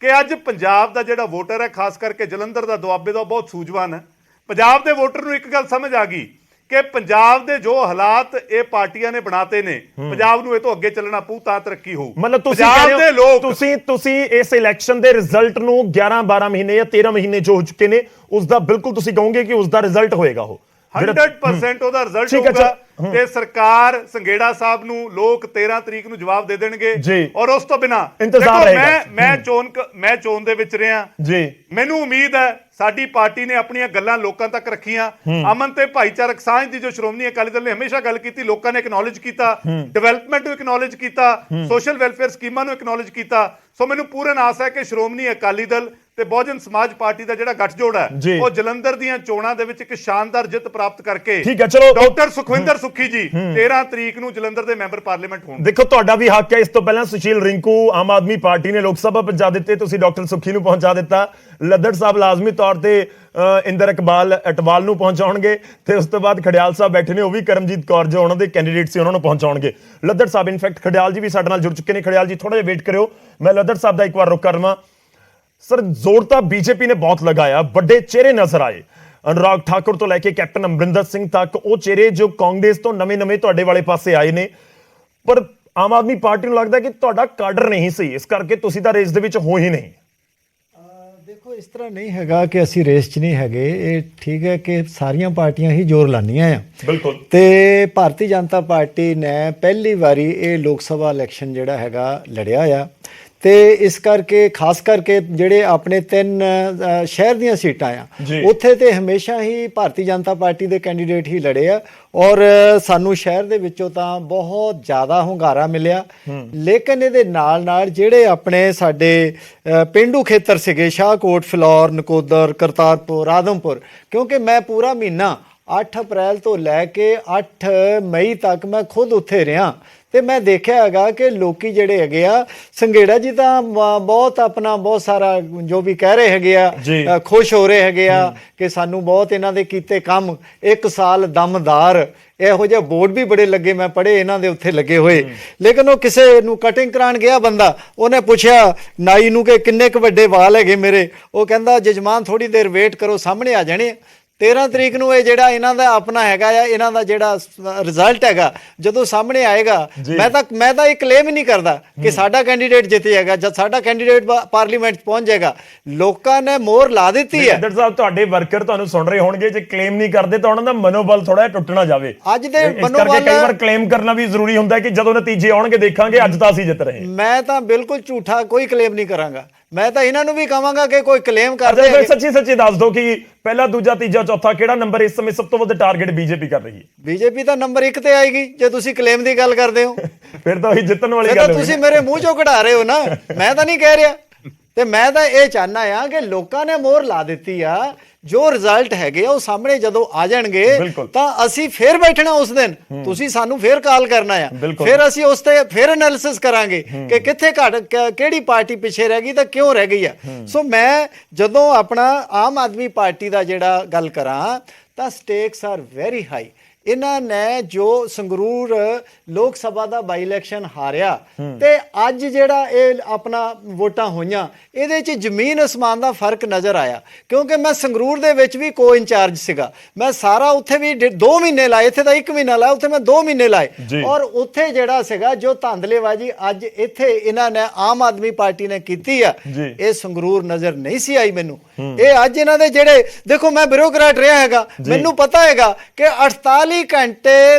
ਕਿ ਅੱਜ ਪੰਜਾਬ ਦਾ ਜਿਹੜਾ ਵੋਟਰ ਹੈ, ਖਾਸ ਕਰਕੇ ਜਲੰਧਰ ਦਾ, ਦੁਆਬੇ ਦਾ, ਬਹੁਤ ਸੂਝਵਾਨ ਹੈ। ਪੰਜਾਬ ਦੇ ਵੋਟਰ ਨੂੰ ਇੱਕ ਗੱਲ ਸਮਝ ਆ ਗਈ ਕਿ ਪੰਜਾਬ ਦੇ ਜੋ ਹਾਲਾਤ ਇਹ ਪਾਰਟੀਆਂ ਨੇ ਬਣਾਤੇ ਨੇ, ਪੰਜਾਬ ਨੂੰ ਇਹ ਤੋਂ ਅੱਗੇ ਚੱਲਣਾ ਪਊ ਤਾਂ ਤਰੱਕੀ ਹੋਊ। ਮਤਲਬ ਤੁਸੀਂ ਕਹਿ ਰਹੇ ਹੋ ਤੁਸੀਂ ਇਸ ਇਲੈਕਸ਼ਨ ਦੇ ਰਿਜ਼ਲਟ ਨੂੰ 11-12 ਮਹੀਨੇ ਜਾਂ 13 ਮਹੀਨੇ ਜੋ ਹੋ ਚੁੱਕੇ ਨੇ, ਉਸ ਦਾ ਬਿਲਕੁਲ ਤੁਸੀਂ ਕਹੋਗੇ ਕਿ ਉਸ ਦਾ ਰਿਜ਼ਲਟ ਹੋਏਗਾ, ਉਹ 100% ਉਹਦਾ ਰਿਜ਼ਲਟ ਹੋਊਗਾ ਤੇ ਸਰਕਾਰ ਸੰਘੇੜਾ ਸਾਹਿਬ ਨੂੰ ਲੋਕ 13 ਤਰੀਕ ਨੂੰ ਜਵਾਬ ਦੇ ਦੇਣਗੇ। ਔਰ ਉਸ ਤੋਂ ਬਿਨਾਂ ਮੈਂ ਚੋਣ ਦੇ ਵਿੱਚ ਰਿਹਾ ਜੀ, ਮੈਨੂੰ ਉਮੀਦ ਹੈ ਸਾਡੀ ਪਾਰਟੀ ਨੇ ਆਪਣੀਆਂ ਗੱਲਾਂ ਲੋਕਾਂ ਤੱਕ ਰੱਖੀਆਂ। ਅਮਨ ਤੇ ਭਾਈਚਾਰਕ ਸਾਂਝ ਦੀ ਜੋ ਸ਼੍ਰੋਮਣੀ ਅਕਾਲੀ ਦਲ ਨੇ ਹਮੇਸ਼ਾ ਗੱਲ ਕੀਤੀ, ਲੋਕਾਂ ਨੇ ਐਕਨੋਲੇਜ ਕੀਤਾ, ਡਿਵੈਲਪਮੈਂਟ ਨੂੰ ਐਕਨੋਲੇਜ ਕੀਤਾ, ਸੋਸ਼ਲ ਵੈਲਫੇਅਰ ਸਕੀਮਾਂ ਨੂੰ ਐਕਨੋਲੇਜ ਕੀਤਾ। ਸੋ ਮੈਨੂੰ ਪੂਰਨ ਆਸ ਹੈ ਕਿ ਸ਼੍ਰੋਮਣੀ ਅਕਾਲੀ ਦਲ ਤੇ ਬਹੁਜਨ ਸਮਾਜ ਪਾਰਟੀ ਦਾ ਜਿਹੜਾ ਗੱਠਜੋੜ ਹੈ, ਉਹ ਜਲੰਧਰ ਦੀਆਂ ਚੋਣਾਂ ਦੇ ਵਿੱਚ ਇੱਕ ਸ਼ਾਨਦਾਰ ਜਿੱਤ ਪ੍ਰਾਪਤ ਕਰਕੇ ਡਾਕਟਰ ਸੁਖਵਿੰਦਰ ਸੁੱਖੀ ਜੀ 13 ਤਰੀਕ ਨੂੰ ਜਲੰਧਰ ਦੇ ਮੈਂਬਰ ਪਾਰਲੀਮੈਂਟ ਹੋਣਗੇ। ਦੇਖੋ ਤੁਹਾਡਾ ਵੀ ਹੱਕ ਹੈ। ਇਸ ਤੋਂ ਪਹਿਲਾਂ ਸੁਸ਼ੀਲ ਰਿੰਕੂ ਆਮ ਆਦਮੀ ਪਾਰਟੀ ਨੇ ਲੋਕ ਸਭਾ ਪਹੁੰਚਾ ਦਿੱਤੇ, ਤੁਸੀਂ ਡਾਕਟਰ ਸੁੱਖੀ ਨੂੰ ਪਹੁੰਚਾ ਦਿੱਤਾ। ਲੱਦੜ ਸਾਹਿਬ ਲਾਜ਼ਮੀ ਤੌਰ ਤੇ ਇੰਦਰ ਇਕਬਾਲ ਅਟਵਾਲ ਨੂੰ ਪਹੁੰਚਾਉਣਗੇ ਤੇ ਉਸ ਤੋਂ ਬਾਅਦ ਖੜਿਆਲ ਸਾਹਿਬ ਬੈਠੇ ਨੇ, ਉਹ ਵੀ ਕਰਮਜੀਤ ਕੌਰ ਜੋ ਉਹਨਾਂ ਦੇ ਕੈਂਡੀਡੇਟ ਸੀ ਉਹਨਾਂ ਨੂੰ ਪਹੁੰਚਾਉਣਗੇ। ਲੱਦੜ ਸਾਹਿਬ ਇਨਫੈਕਟ ਖੜਿਆਲ ਜੀ ਵੀ ਸਾਡੇ ਨਾਲ ਜੁੜ ਚੁੱਕੇ ਨੇ। ਖੜਿਆਲ ਜੀ ਥੋੜਾ ਜਿਹਾ ਵੇਟ ਕਰਿਓ, ਮੈਂ ਲੱਦੜ ਸਾਹਿਬ ਦਾ ਇੱਕ ਵਾਰ ਰੁਕ ਕਰਵਾਂ। ਸਰ ਜ਼ੋਰ ਤਾਂ ਬੀਜੇਪੀ ਨੇ ਬਹੁਤ ਲਗਾਇਆ, ਵੱਡੇ ਚਿਹਰੇ ਨਜ਼ਰ ਆਏ, ਅਨੁਰਾਗ ਠਾਕੁਰ ਤੋਂ ਲੈ ਕੇ ਕੈਪਟਨ ਅਮਰਿੰਦਰ ਸਿੰਘ ਤੱਕ, ਉਹ ਚਿਹਰੇ ਜੋ ਕਾਂਗਰਸ ਤੋਂ ਨਵੇਂ-ਨਵੇਂ ਤੁਹਾਡੇ ਵਾਲੇ ਪਾਸੇ ਆਏ ਨੇ, ਪਰ ਆਮ ਆਦਮੀ ਪਾਰਟੀ ਨੂੰ ਲੱਗਦਾ ਕਿ ਤੁਹਾਡਾ ਕਾਡਰ ਨਹੀਂ ਸੀ, ਇਸ ਕਰਕੇ ਤੁਸੀਂ ਤਾਂ ਰੇਸ ਦੇ ਵਿੱਚ ਹੋ ਹੀ ਨਹੀਂ। ਦੇਖੋ ਇਸ ਤਰ੍ਹਾਂ ਨਹੀਂ ਹੈਗਾ ਕਿ ਅਸੀਂ ਰੇਸ 'ਚ ਨਹੀਂ ਹੈਗੇ, ਇਹ ਠੀਕ ਹੈ ਕਿ ਸਾਰੀਆਂ ਪਾਰਟੀਆਂ ਹੀ ਜ਼ੋਰ ਲਾਉਂਦੀਆਂ ਆ। ਬਿਲਕੁਲ। ਤੇ ਭਾਰਤੀ ਜਨਤਾ ਪਾਰਟੀ ਨੇ ਪਹਿਲੀ ਵਾਰੀ ਇਹ ਲੋਕ ਸਭਾ ਇਲੈਕਸ਼ਨ ਜਿਹੜਾ ਹੈਗਾ ਲੜਿਆ ਆ, ਤੇ ਇਸ ਕਰਕੇ ਖਾਸ ਕਰਕੇ ਜਿਹੜੇ ਆਪਣੇ 3 ਸ਼ਹਿਰ ਦੀਆਂ ਸੀਟਾਂ ਆ ਉੱਥੇ ਤੇ ਹਮੇਸ਼ਾ ਹੀ ਭਾਰਤੀ ਜਨਤਾ ਪਾਰਟੀ ਦੇ ਕੈਂਡੀਡੇਟ ਹੀ ਲੜੇ ਆ, ਔਰ ਸਾਨੂੰ ਸ਼ਹਿਰ ਦੇ ਵਿੱਚੋਂ ਤਾਂ ਬਹੁਤ ਜ਼ਿਆਦਾ ਹੁੰਗਾਰਾ ਮਿਲਿਆ। ਲੇਕਿਨ ਇਹਦੇ ਨਾਲ ਨਾਲ ਜਿਹੜੇ ਆਪਣੇ ਸਾਡੇ ਪਿੰਡੂ ਖੇਤਰ ਸੀਗੇ, ਸ਼ਾਹਕੋਟ, ਫਿਲੌਰ, ਨਕੋਦਰ, ਕਰਤਾਰਪੁਰ, ਆਦਮਪੁਰ, ਕਿਉਂਕਿ ਮੈਂ ਪੂਰਾ ਮਹੀਨਾ 8 ਅਪ੍ਰੈਲ ਤੋਂ ਲੈ ਕੇ 8 ਮਈ ਤੱਕ ਮੈਂ ਖੁਦ ਉੱਥੇ ਰਿਹਾ, ਤੇ ਮੈਂ ਦੇਖਿਆ ਹੈਗਾ ਕਿ ਲੋਕੀ ਜਿਹੜੇ ਹੈਗੇ ਆ, ਸੰਘੇੜਾ ਜੀ ਤਾਂ ਬਹੁਤ ਆਪਣਾ ਬਹੁਤ ਸਾਰਾ ਜੋ ਵੀ ਕਹਿ ਰਹੇ ਹੈਗੇ ਆ, ਖੁਸ਼ ਹੋ ਰਹੇ ਹੈਗੇ ਆ ਕਿ ਸਾਨੂੰ ਬਹੁਤ ਇਹਨਾਂ ਦੇ ਕੀਤੇ ਕੰਮ, 1 ਸਾਲ ਦਮਦਾਰ, ਇਹੋ ਜਿਹੇ ਬੋਰਡ ਵੀ ਬੜੇ ਲੱਗੇ, ਮੈਂ ਪੜ੍ਹੇ ਇਹਨਾਂ ਦੇ ਉੱਥੇ ਲੱਗੇ ਹੋਏ। ਲੇਕਿਨ ਉਹ ਕਿਸੇ ਨੂੰ ਕਟਿੰਗ ਕਰਾਉਣ ਗਿਆ ਬੰਦਾ, ਉਹਨੇ ਪੁੱਛਿਆ ਨਾਈ ਨੂੰ ਕਿ ਕਿੰਨੇ ਕੁ ਵੱਡੇ ਵਾਲ ਹੈਗੇ ਮੇਰੇ, ਉਹ ਕਹਿੰਦਾ ਜਜਮਾਨ ਥੋੜੀ ਦੇਰ ਵੇਟ ਕਰੋ, ਸਾਹਮਣੇ ਆ ਜਾਣੇ। 13 ਤਰੀਕ ਨੂੰ ਇਹ ਜਿਹੜਾ ਇਹਨਾਂ ਦਾ ਆਪਣਾ ਹੈਗਾ ਆ, ਇਹਨਾਂ ਦਾ ਜਿਹੜਾ ਰਿਜ਼ਲਟ ਹੈਗਾ ਜਦੋਂ ਸਾਹਮਣੇ ਆਏਗਾ, ਮੈਂ ਤਾਂ ਇਹ ਕਲੇਮ ਹੀ ਨਹੀਂ ਕਰਦਾ ਕਿ ਸਾਡਾ ਕੈਂਡੀਡੇਟ ਜਿੱਤੇਗਾ। ਜਦ ਸਾਡਾ ਕੈਂਡੀਡੇਟ ਪਾਰਲੀਮੈਂਟ 'ਚ ਪਹੁੰਚ ਜਾਏਗਾ, ਲੋਕਾਂ ਨੇ ਮੋਹਰ ਲਾ ਦਿੱਤੀ ਹੈ। ਗਿੱਦੜ ਸਾਹਿਬ, ਤੁਹਾਡੇ ਵਰਕਰ ਤੁਹਾਨੂੰ ਸੁਣ ਰਹੇ ਹੋਣਗੇ, ਜੇ ਕਲੇਮ ਨਹੀਂ ਕਰਦੇ ਤਾਂ ਉਹਨਾਂ ਦਾ ਮਨੋਬਲ ਥੋੜਾ ਜਿਹਾ ਟੁੱਟਣਾ ਜਾਵੇ। ਅੱਜ ਦੇ ਮਨੋਬਲ ਕਈ ਵਾਰ ਕਲੇਮ ਕਰਨਾ ਵੀ ਜ਼ਰੂਰੀ ਹੁੰਦਾ ਹੈ ਕਿ ਜਦੋਂ ਨਤੀਜੇ ਆਉਣਗੇ ਦੇਖਾਂਗੇ ਅੱਜ ਤਾਂ ਅਸੀਂ ਜਿੱਤ ਰਹੇ। ਮੈਂ ਤਾਂ ਬਿਲਕੁਲ ਝੂਠਾ ਕੋਈ ਕਲੇਮ ਨਹੀਂ ਕਰਾਂਗਾ, ਮੈਂ ਤਾਂ ਇਹਨਾਂ ਨੂੰ ਵੀ ਕਹਾਂਗਾ ਕਿ ਕੋਈ ਕਲੇਮ ਕਰਦੇ ਫਿਰ ਸੱਚੀ ਦੱਸ ਦਿਓ ਕਿ ਪਹਿਲਾ, ਦੂਜਾ, ਤੀਜਾ, ਚੌਥਾ ਕਿਹੜਾ ਨੰਬਰ ਇਸ ਸਮੇਂ ਸਭ ਤੋਂ ਵੱਧ ਟਾਰਗੇਟ ਬੀਜੇਪੀ ਕਰ ਰਹੀ ਹੈ? ਬੀਜੇਪੀ ਤਾਂ ਨੰਬਰ 1 ਤੇ ਆਏਗੀ ਜੇ ਤੁਸੀਂ ਕਲੇਮ ਦੀ ਗੱਲ ਕਰਦੇ ਹੋ। ਫਿਰ ਤਾਂ ਉਹੀ ਜਿੱਤਣ ਵਾਲੀ ਗੱਲ ਹੈ। ਤੁਸੀਂ ਮੇਰੇ ਮੂੰਹ ਚੋਂ ਕਢਾ ਰਹੇ ਹੋ ਨਾ, ਮੈਂ ਤਾਂ ਨਹੀਂ ਕਹਿ ਰਿਹਾ। ਤੇ ਮੈਂ ਤਾਂ ਇਹ ਚਾਹਨਾ ਆ ਕਿ ਲੋਕਾਂ ਨੇ ਮੋਹਰ ਲਾ ਦਿੱਤੀ ਆ, ਜੋ ਰਿਜ਼ਲਟ ਹੈਗੇ ਉਹ ਸਾਹਮਣੇ ਜਦੋਂ ਆ ਜਾਣਗੇ ਤਾਂ ਅਸੀਂ ਫੇਰ ਬੈਠਣਾ ਉਸ ਦਿਨ, ਤੁਸੀਂ ਸਾਨੂੰ ਫੇਰ ਕਾਲ ਕਰਨਾ ਆ, ਫਿਰ ਅਸੀਂ ਉਸ ਤੇ ਫੇਰ ਐਨਾਲਿਸਿਸ ਕਰਾਂਗੇ ਕਿ ਕਿੱਥੇ ਕਿਹੜੀ ਪਾਰਟੀ ਪਿੱਛੇ ਰਹਿ ਗਈ ਤਾਂ ਕਿਉਂ ਰਹਿ ਗਈ ਆ। ਸੋ ਮੈਂ ਜਦੋਂ ਆਪਣਾ ਆਮ ਆਦਮੀ ਪਾਰਟੀ ਦਾ ਜਿਹੜਾ ਗੱਲ ਕਰਾਂ ਤਾਂ ਸਟੇਕਸ ਆਰ ਵੈਰੀ ਹਾਈ। ਇਹਨਾਂ ਨੇ ਜੋ ਸੰਗਰੂਰ ਲੋਕ ਸਭਾ ਦਾ ਬਾਈ ਇਲੈਕਸ਼ਨ ਹਾਰਿਆ, ਤੇ ਅੱਜ ਜਿਹੜਾ ਇਹ ਆਪਣਾ ਵੋਟਾਂ ਹੋਈਆਂ, ਇਹਦੇ 'ਚ ਜ਼ਮੀਨ ਅਸਮਾਨ ਦਾ ਫਰਕ ਨਜ਼ਰ ਆਇਆ। ਕਿਉਂਕਿ ਮੈਂ ਸੰਗਰੂਰ ਦੇ ਵਿੱਚ ਵੀ ਕੋ ਇੰਚਾਰਜ ਸੀਗਾ, ਮੈਂ ਸਾਰਾ ਉੱਥੇ ਵੀ 2 ਮਹੀਨੇ ਲਾਏ, ਇੱਥੇ ਤਾਂ 1 ਮਹੀਨਾ ਲਾਇਆ, ਉੱਥੇ ਮੈਂ 2 ਮਹੀਨੇ ਲਾਏ। ਔਰ ਉੱਥੇ ਜਿਹੜਾ ਸੀਗਾ ਜੋ ਧਾਂਦਲੇਬਾਜ਼ੀ ਅੱਜ ਇੱਥੇ ਇਹਨਾਂ ਨੇ ਆਮ ਆਦਮੀ ਪਾਰਟੀ ਨੇ ਕੀਤੀ ਆ, ਇਹ ਸੰਗਰੂਰ ਨਜ਼ਰ ਨਹੀਂ ਸੀ ਆਈ ਮੈਨੂੰ। ਇਹ ਅੱਜ ਇਹਨਾਂ ਦੇ ਜਿਹੜੇ ਦੇਖੋ, ਮੈਂ ਬਿਊਰੋਕਰੇਟ ਰਿਹਾ ਹੈਗਾ, ਮੈਨੂੰ ਪਤਾ ਹੈਗਾ ਕਿ 48 ਘੰਟੇ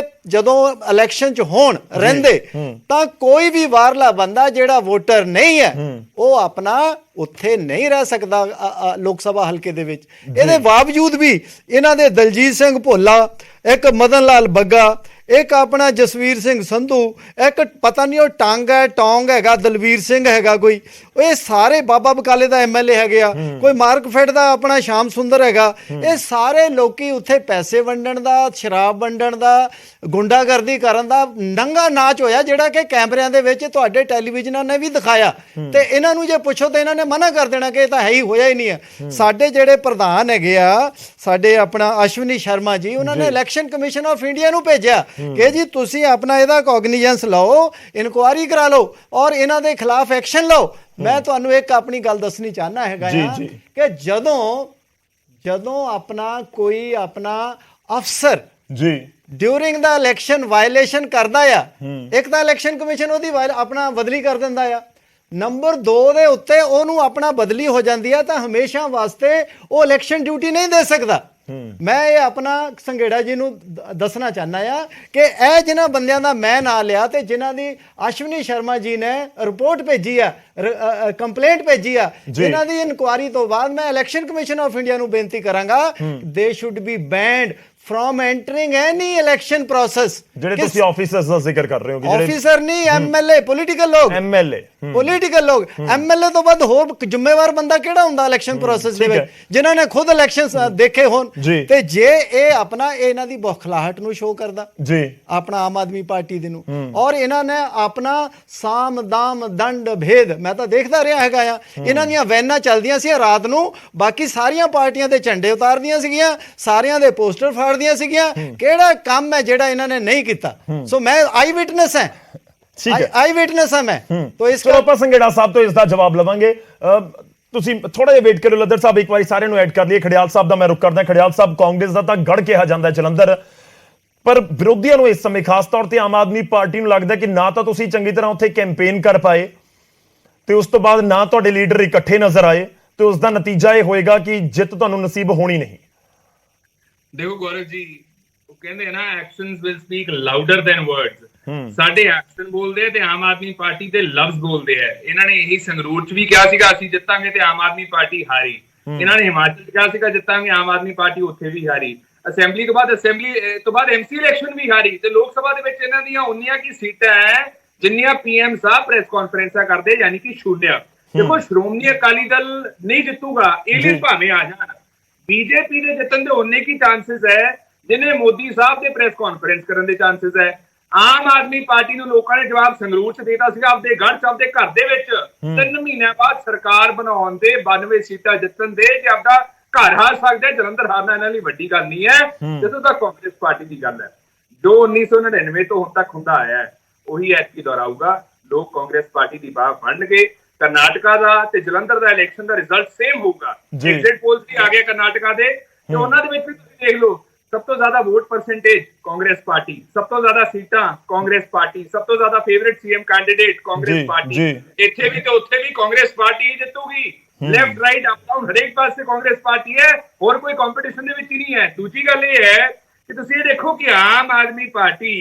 ਜਦੋਂ ਇਲੈਕਸ਼ਨ 'ਚ ਹੋਣ ਰਹਿੰਦੇ ਤਾਂ ਕੋਈ ਵੀ ਬਾਹਰਲਾ ਬੰਦਾ ਜਿਹੜਾ ਵੋਟਰ ਨਹੀਂ ਹੈ ਉਹ ਆਪਣਾ ਉੱਥੇ ਨਹੀਂ ਰਹਿ ਸਕਦਾ ਲੋਕ ਸਭਾ ਹਲਕੇ ਦੇ ਵਿੱਚ। ਇਹਦੇ ਬਾਵਜੂਦ ਵੀ ਇਹਨਾਂ ਦੇ ਦਲਜੀਤ ਸਿੰਘ ਭੋਲਾ, ਇੱਕ ਮਦਨ ਲਾਲ ਬੱਗਾ, ਇੱਕ ਆਪਣਾ ਜਸਵੀਰ ਸਿੰਘ ਸੰਧੂ, ਇੱਕ ਪਤਾ ਨਹੀਂ ਉਹ ਟੌਂਗ ਹੈਗਾ, ਦਲਵੀਰ ਸਿੰਘ ਹੈਗਾ ਕੋਈ, ਇਹ ਸਾਰੇ ਬਾਬਾ ਬਕਾਲੇ ਦਾ MLA ਹੈਗੇ ਆ, ਕੋਈ ਮਾਰਕਫੈਟ ਦਾ ਆਪਣਾ ਸ਼ਾਮ ਸੁੰਦਰ ਹੈਗਾ। ਇਹ ਸਾਰੇ ਲੋਕੀ ਉੱਥੇ ਪੈਸੇ ਵੰਡਣ ਦਾ, ਸ਼ਰਾਬ ਵੰਡਣ ਦਾ, ਗੁੰਡਾਗਰਦੀ ਕਰਨ ਦਾ ਨੰਗਾ ਨਾਚ ਹੋਇਆ, ਜਿਹੜਾ ਕਿ ਕੈਮਰਿਆਂ ਦੇ ਵਿੱਚ ਤੁਹਾਡੇ ਟੈਲੀਵਿਜ਼ਨਾਂ ਨੇ ਵੀ ਦਿਖਾਇਆ। ਤੇ ਇਹਨਾਂ ਨੂੰ ਜੇ ਪੁੱਛੋ ਤਾਂ ਇਹਨਾਂ ਨੇ ਮਨਾ ਕਰ ਦੇਣਾ ਕਿ ਇਹ ਤਾਂ ਹੈ ਹੀ, ਹੋਇਆ ਹੀ ਨਹੀਂ ਹੈ। ਸਾਡੇ ਜਿਹੜੇ ਪ੍ਰਧਾਨ ਹੈਗੇ ਆ, ਸਾਡੇ ਆਪਣਾ ਅਸ਼ਵਨੀ ਸ਼ਰਮਾ ਜੀ, ਉਹਨਾਂ ਨੇ ਇਲੈਕਸ਼ਨ ਕਮਿਸ਼ਨ ਆਫ ਇੰਡੀਆ ਨੂੰ ਭੇਜਿਆ ਕਿ ਜੀ ਤੁਸੀਂ ਆਪਣਾ ਇਹਦਾ ਕੋਗਨੀਜੈਂਸ ਲਓ, ਇਨਕੁਆਇਰੀ ਕਰਾ ਲਓ ਔਰ ਇਹਨਾਂ ਦੇ ਖਿਲਾਫ ਐਕਸ਼ਨ ਲਓ। ਮੈਂ ਤੁਹਾਨੂੰ ਇੱਕ ਆਪਣੀ ਗੱਲ ਦੱਸਣੀ ਚਾਹਨਾ ਹੈਗਾ ਕਿ ਜਦੋਂ ਆਪਣਾ ਕੋਈ ਆਪਣਾ ਅਫਸਰ ਡਿਊਰਿੰਗ ਦਾ ਇਲੈਕਸ਼ਨ ਵਾਇਲੇਸ਼ਨ ਕਰਦਾ ਆ, ਇੱਕ ਤਾਂ ਇਲੈਕਸ਼ਨ ਕਮਿਸ਼ਨ ਉਹਦੀ ਆਪਣਾ ਬਦਲੀ ਕਰ ਦਿੰਦਾ ਆ, ਨੰਬਰ 2 ਦੇ ਉੱਤੇ ਉਹਨੂੰ ਆਪਣਾ ਬਦਲੀ ਹੋ ਜਾਂਦੀ ਆ, ਤਾਂ ਹਮੇਸ਼ਾ ਵਾਸਤੇ ਉਹ ਇਲੈਕਸ਼ਨ ਡਿਊਟੀ ਨਹੀਂ ਦੇ ਸਕਦਾ। ਮੈਂ ਇਹ ਆਪਣਾ ਸੰਘੇੜਾ ਜੀ ਨੂੰ ਦੱਸਣਾ ਚਾਹੁੰਦਾ ਆ ਕਿ ਇਹ ਜਿਨ੍ਹਾਂ ਬੰਦਿਆਂ ਦਾ ਮੈਂ ਨਾਂ ਲਿਆ ਤੇ ਜਿਨ੍ਹਾਂ ਦੀ ਅਸ਼ਵਨੀ ਸ਼ਰਮਾ ਜੀ ਨੇ ਰਿਪੋਰਟ ਭੇਜੀ ਆ, ਕੰਪਲੇਂਟ ਭੇਜੀ ਆ, ਜਿਨ੍ਹਾਂ ਦੀ ਇਨਕੁਆਰੀ ਤੋਂ ਬਾਅਦ ਮੈਂ ਇਲੈਕਸ਼ਨ ਕਮਿਸ਼ਨ ਆਫ ਇੰਡੀਆ ਨੂੰ ਬੇਨਤੀ ਕਰਾਂਗਾ, ਦੇ should be band from entering any election process। ਜਿਹੜੇ ਤੁਸੀਂ ਆਫੀਸਰਸ ਦਾ ਜ਼ਿਕਰ ਕਰ ਰਹੇ ਹੋ, ਜਿਹੜੇ ਆਫੀਸਰ ਨਹੀਂ, MLA, ਪੋਲੀਟੀਕਲ ਲੋਕ, ਪੋਲੀਟੀਕਲ ਲੋਕ। MLA ਤੋਂ ਬਾਅਦ ਹੋਰ ਜ਼ਿੰਮੇਵਾਰ ਬੰਦਾ ਕਿਹੜਾ ਹੁੰਦਾ ਇਲੈਕਸ਼ਨ ਪ੍ਰੋਸੈਸ ਦੇ ਵਿੱਚ, ਜਿਨ੍ਹਾਂ ਨੇ ਖੁਦ ਇਲੈਕਸ਼ਨਸ ਦੇਖੇ ਹੋਣ। ਤੇ ਜੇ ਇਹ ਆਪਣਾ ਇਹਨਾਂ ਦੀ ਬੌਖਲਾਹਟ ਨੂੰ ਸ਼ੋਅ ਕਰਦਾ ਆਪਣਾ ਆਮ ਆਦਮੀ ਪਾਰਟੀ ਦੇ ਨੂੰ, ਔਰ ਇਹਨਾਂ ਨੇ ਆਪਣਾ ਸਾਮ ਦਾਮ ਦੰਡ ਭੇਦ, ਮੈਂ ਤਾਂ ਦੇਖਦਾ ਰਿਹਾ ਹੈਗਾ ਆ, ਇਹਨਾਂ ਦੀਆਂ ਵੈਨਾਂ ਚੱਲਦੀਆਂ ਸੀ ਰਾਤ ਨੂੰ, ਬਾਕੀ ਸਾਰੀਆਂ ਪਾਰਟੀਆਂ ਦੇ ਝੰਡੇ ਉਤਾਰਦੀਆਂ ਸੀਗੀਆਂ, ਸਾਰਿਆਂ ਦੇ ਪੋਸਟਰ ਦੀਆਂ ਸੀਗੀਆਂ। ਕਿਹੜਾ ਕੰਮ ਹੈ ਜਿਹੜਾ ਇਹਨਾਂ ਨੇ ਨਹੀਂ ਕੀਤਾ? ਸੋ ਮੈਂ ਆਈ ਵਿਟਨੈਸ ਹੈ, ਆਈ ਵਿਟਨੈਸ ਹਾਂ ਮੈਂ। ਤੋ ਇਸ ਆਪਾਂ ਸੰਘੇੜਾ ਸਾਹਿਬ ਤੋਂ ਇਸ ਦਾ ਜਵਾਬ ਲਵਾਂਗੇ। ਤੁਸੀਂ ਥੋੜਾ ਜਿਹਾ ਵੇਟ ਕਰੋ ਲੱਦਰ ਸਾਹਿਬ, ਇੱਕ ਵਾਰੀ ਸਾਰਿਆਂ ਨੂੰ ਐਡ ਕਰ ਲਈਏ। ਖੜਿਆਲ ਸਾਹਿਬ ਦਾ ਮੈਂ ਰੁਕ ਕਰਦਾ। ਖੜਿਆਲ ਸਾਹਿਬ, ਕਾਂਗਰਸ ਦਾ ਤਾਂ ਗੜ ਕਿਹਾ ਜਾਂਦਾ ਹੈ ਜਲੰਧਰ, ਪਰ ਵਿਰੋਧੀਆਂ ਨੂੰ ਇਸ ਸਮੇਂ ਖਾਸ ਤੌਰ ਤੇ ਆਮ ਆਦਮੀ ਪਾਰਟੀ ਨੂੰ ਲੱਗਦਾ ਕਿ ਨਾ ਤਾਂ ਤੁਸੀਂ ਚੰਗੀ ਤਰ੍ਹਾਂ ਉੱਥੇ ਕੈਂਪੇਨ ਕਰ ਪਾਏ, ਤੇ ਉਸ ਤੋਂ ਬਾਅਦ ਨਾ ਤੁਹਾਡੇ ਲੀਡਰ ਇਕੱਠੇ ਨਜ਼ਰ ਆਏ, ਤੇ ਉਸ ਦਾ ਨਤੀਜਾ ਇਹ ਹੋਏਗਾ ਕਿ ਜਿੱਤ ਤੁਹਾਨੂੰ ਨਸੀਬ ਹੋਣੀ ਨਹੀਂ। ਦੇਖੋ ਗੌਰਵ ਜੀ, ਉਹ ਕਹਿੰਦੇ ਨਾ actions will speak louder then words. ਸਾਡੇ ਐਕਸ਼ਨ ਬੋਲਦੇ ਆ ਤੇ ਆਮ ਆਦਮੀ ਪਾਰਟੀ ਦੇ ਲਫ਼ਜ਼ ਬੋਲਦੇ ਆ। ਇਹਨਾਂ ਨੇ ਇਹੀ ਸੰਗਰੂਰ ਚ ਵੀ ਕਿਹਾ ਸੀਗਾ ਅਸੀਂ ਜਿੱਤਾਂਗੇ ਤੇ ਆਮ ਆਦਮੀ ਪਾਰਟੀ ਹਾਰੀ। ਇਹਨਾਂ ਨੇ ਹਿਮਾਚਲ ਚ ਕਿਹਾ ਸੀਗਾ ਜਿੱਤਾਂਗੇ, ਆਮ ਆਦਮੀ ਪਾਰਟੀ ਉੱਥੇ ਵੀ ਹਾਰੀ। ਅਸੈਂਬਲੀ ਤੋਂ ਬਾਅਦ ਐਮਸੀ ਇਲੈਕਸ਼ਨ ਵੀ ਹਾਰੀ। ਤੇ ਲੋਕ ਸਭਾ ਦੇ ਵਿੱਚ ਇਹਨਾਂ ਦੀਆਂ ਉਨੀਆਂ ਕੀ ਸੀਟਾਂ ਹੈ ਜਿੰਨੀਆਂ ਪੀਐਮ ਸਾਹਿਬ ਪ੍ਰੈਸ ਕਾਨਫਰੰਸਾਂ ਕਰਦੇ, ਯਾਨੀ ਕਿ ਸ਼ੂਨਿਆ। ਦੇਖੋ ਸ਼੍ਰੋਮਣੀ ਅਕਾਲੀ ਦਲ ਨਹੀਂ ਜਿੱਤੂਗਾ, ਇਹ ਭਾਵੇਂ ਆ ਜਾਣ। ਬੀਜੇਪੀ ਦੇ ਜਿੱਤਣ ਦੇ ਉਨੇ ਕੀ ਚਾਂਸਸ ਹੈ ਜਿੰਨੇ ਮੋਦੀ ਸਾਹਿਬ ਦੇ ਪ੍ਰੈਸ ਕਾਨਫਰੰਸ ਕਰਨ ਦੇ ਚਾਂਸਸ ਹੈ। ਆਮ ਆਦਮੀ ਪਾਰਟੀ ਨੂੰ ਲੋਕਾਂ ਨੇ ਜਵਾਬ ਸੰਗਰੂਰ ਚ ਦੇਤਾ ਸੀਗਾ, ਆਪਦੇ ਗੜ੍ਹ ਚ ਆਪਦੇ ਘਰ ਦੇ ਵਿੱਚ 3 ਮਹੀਨਿਆਂ ਬਾਅਦ ਸਰਕਾਰ ਬਣਾਉਣ ਦੇ 92 ਸੀਟਾਂ ਜਿੱਤਣ ਦੇ, ਤੇ ਆਪਦਾ ਘਰ ਹਾਰ ਸਕਦੇ। ਜਲੰਧਰ ਹਾਰਨਾ ਇਹਨਾਂ ਲਈ ਵੱਡੀ ਗੱਲ ਨਹੀਂ ਹੈ ਜਦੋਂ ਤੱਕ ਕਾਂਗਰਸ ਪਾਰਟੀ ਦੀ ਗੱਲ ਹੈ। ਜੋ 1999 ਤੋਂ ਹੁਣ ਤੱਕ ਹੁੰਦਾ ਆਇਆ ਹੈ ਉਹੀ ਐਤਕੀ ਦੁਹਰਾਊਗਾ। ਲੋਕ ਕਾਂਗਰਸ ਪਾਰਟੀ ਦੀ ਬਾਹ ਫੜਨਗੇ। ਕਰਨਾਟਕਾ ਦਾ ਤੇ ਜਲੰਧਰ ਦਾ ਇਲੈਕਸ਼ਨ ਦਾ ਰਿਜ਼ਲਟ ਸੇਮ ਹੋਊਗਾ। ਐਗਜ਼ਿਟ ਪੋਲਸ ਵੀ ਆ ਗਏ ਕਰਨਾਟਕਾ ਦੇ, ਤੇ ਉਹਨਾਂ ਦੇ ਵਿੱਚ ਵੀ ਤੁਸੀਂ ਦੇਖ ਲਓ ਸਭ ਤੋਂ ਜ਼ਿਆਦਾ ਵੋਟ ਪਰਸੈਂਟੇਜ ਕਾਂਗਰਸ ਪਾਰਟੀ, ਸਭ ਤੋਂ ਜ਼ਿਆਦਾ ਸੀਟਾਂ ਕਾਂਗਰਸ ਪਾਰਟੀ, ਸਭ ਤੋਂ ਜ਼ਿਆਦਾ favourite CM candidate Congress party. ਇੱਥੇ ਵੀ ਤੇ ਉੱਥੇ ਵੀ ਕਾਂਗਰਸ ਪਾਰਟੀ ਹੀ ਜਿੱਤੂਗੀ। ਲੈਫਟ ਰਾਈਟ ਅਪ ਡਾਊਨ ਹਰੇਕ ਪਾਸੇ ਕਾਂਗਰਸ ਪਾਰਟੀ ਹੈ, ਹੋਰ ਕੋਈ ਕੰਪੀਟੀਸ਼ਨ ਦੇ ਵਿੱਚ ਹੀ ਨਹੀਂ ਹੈ। ਦੂਜੀ ਗੱਲ ਇਹ ਹੈ ਕਿ ਤੁਸੀਂ ਇਹ ਦੇਖੋ ਕਿ ਆਮ ਆਦਮੀ ਪਾਰਟੀ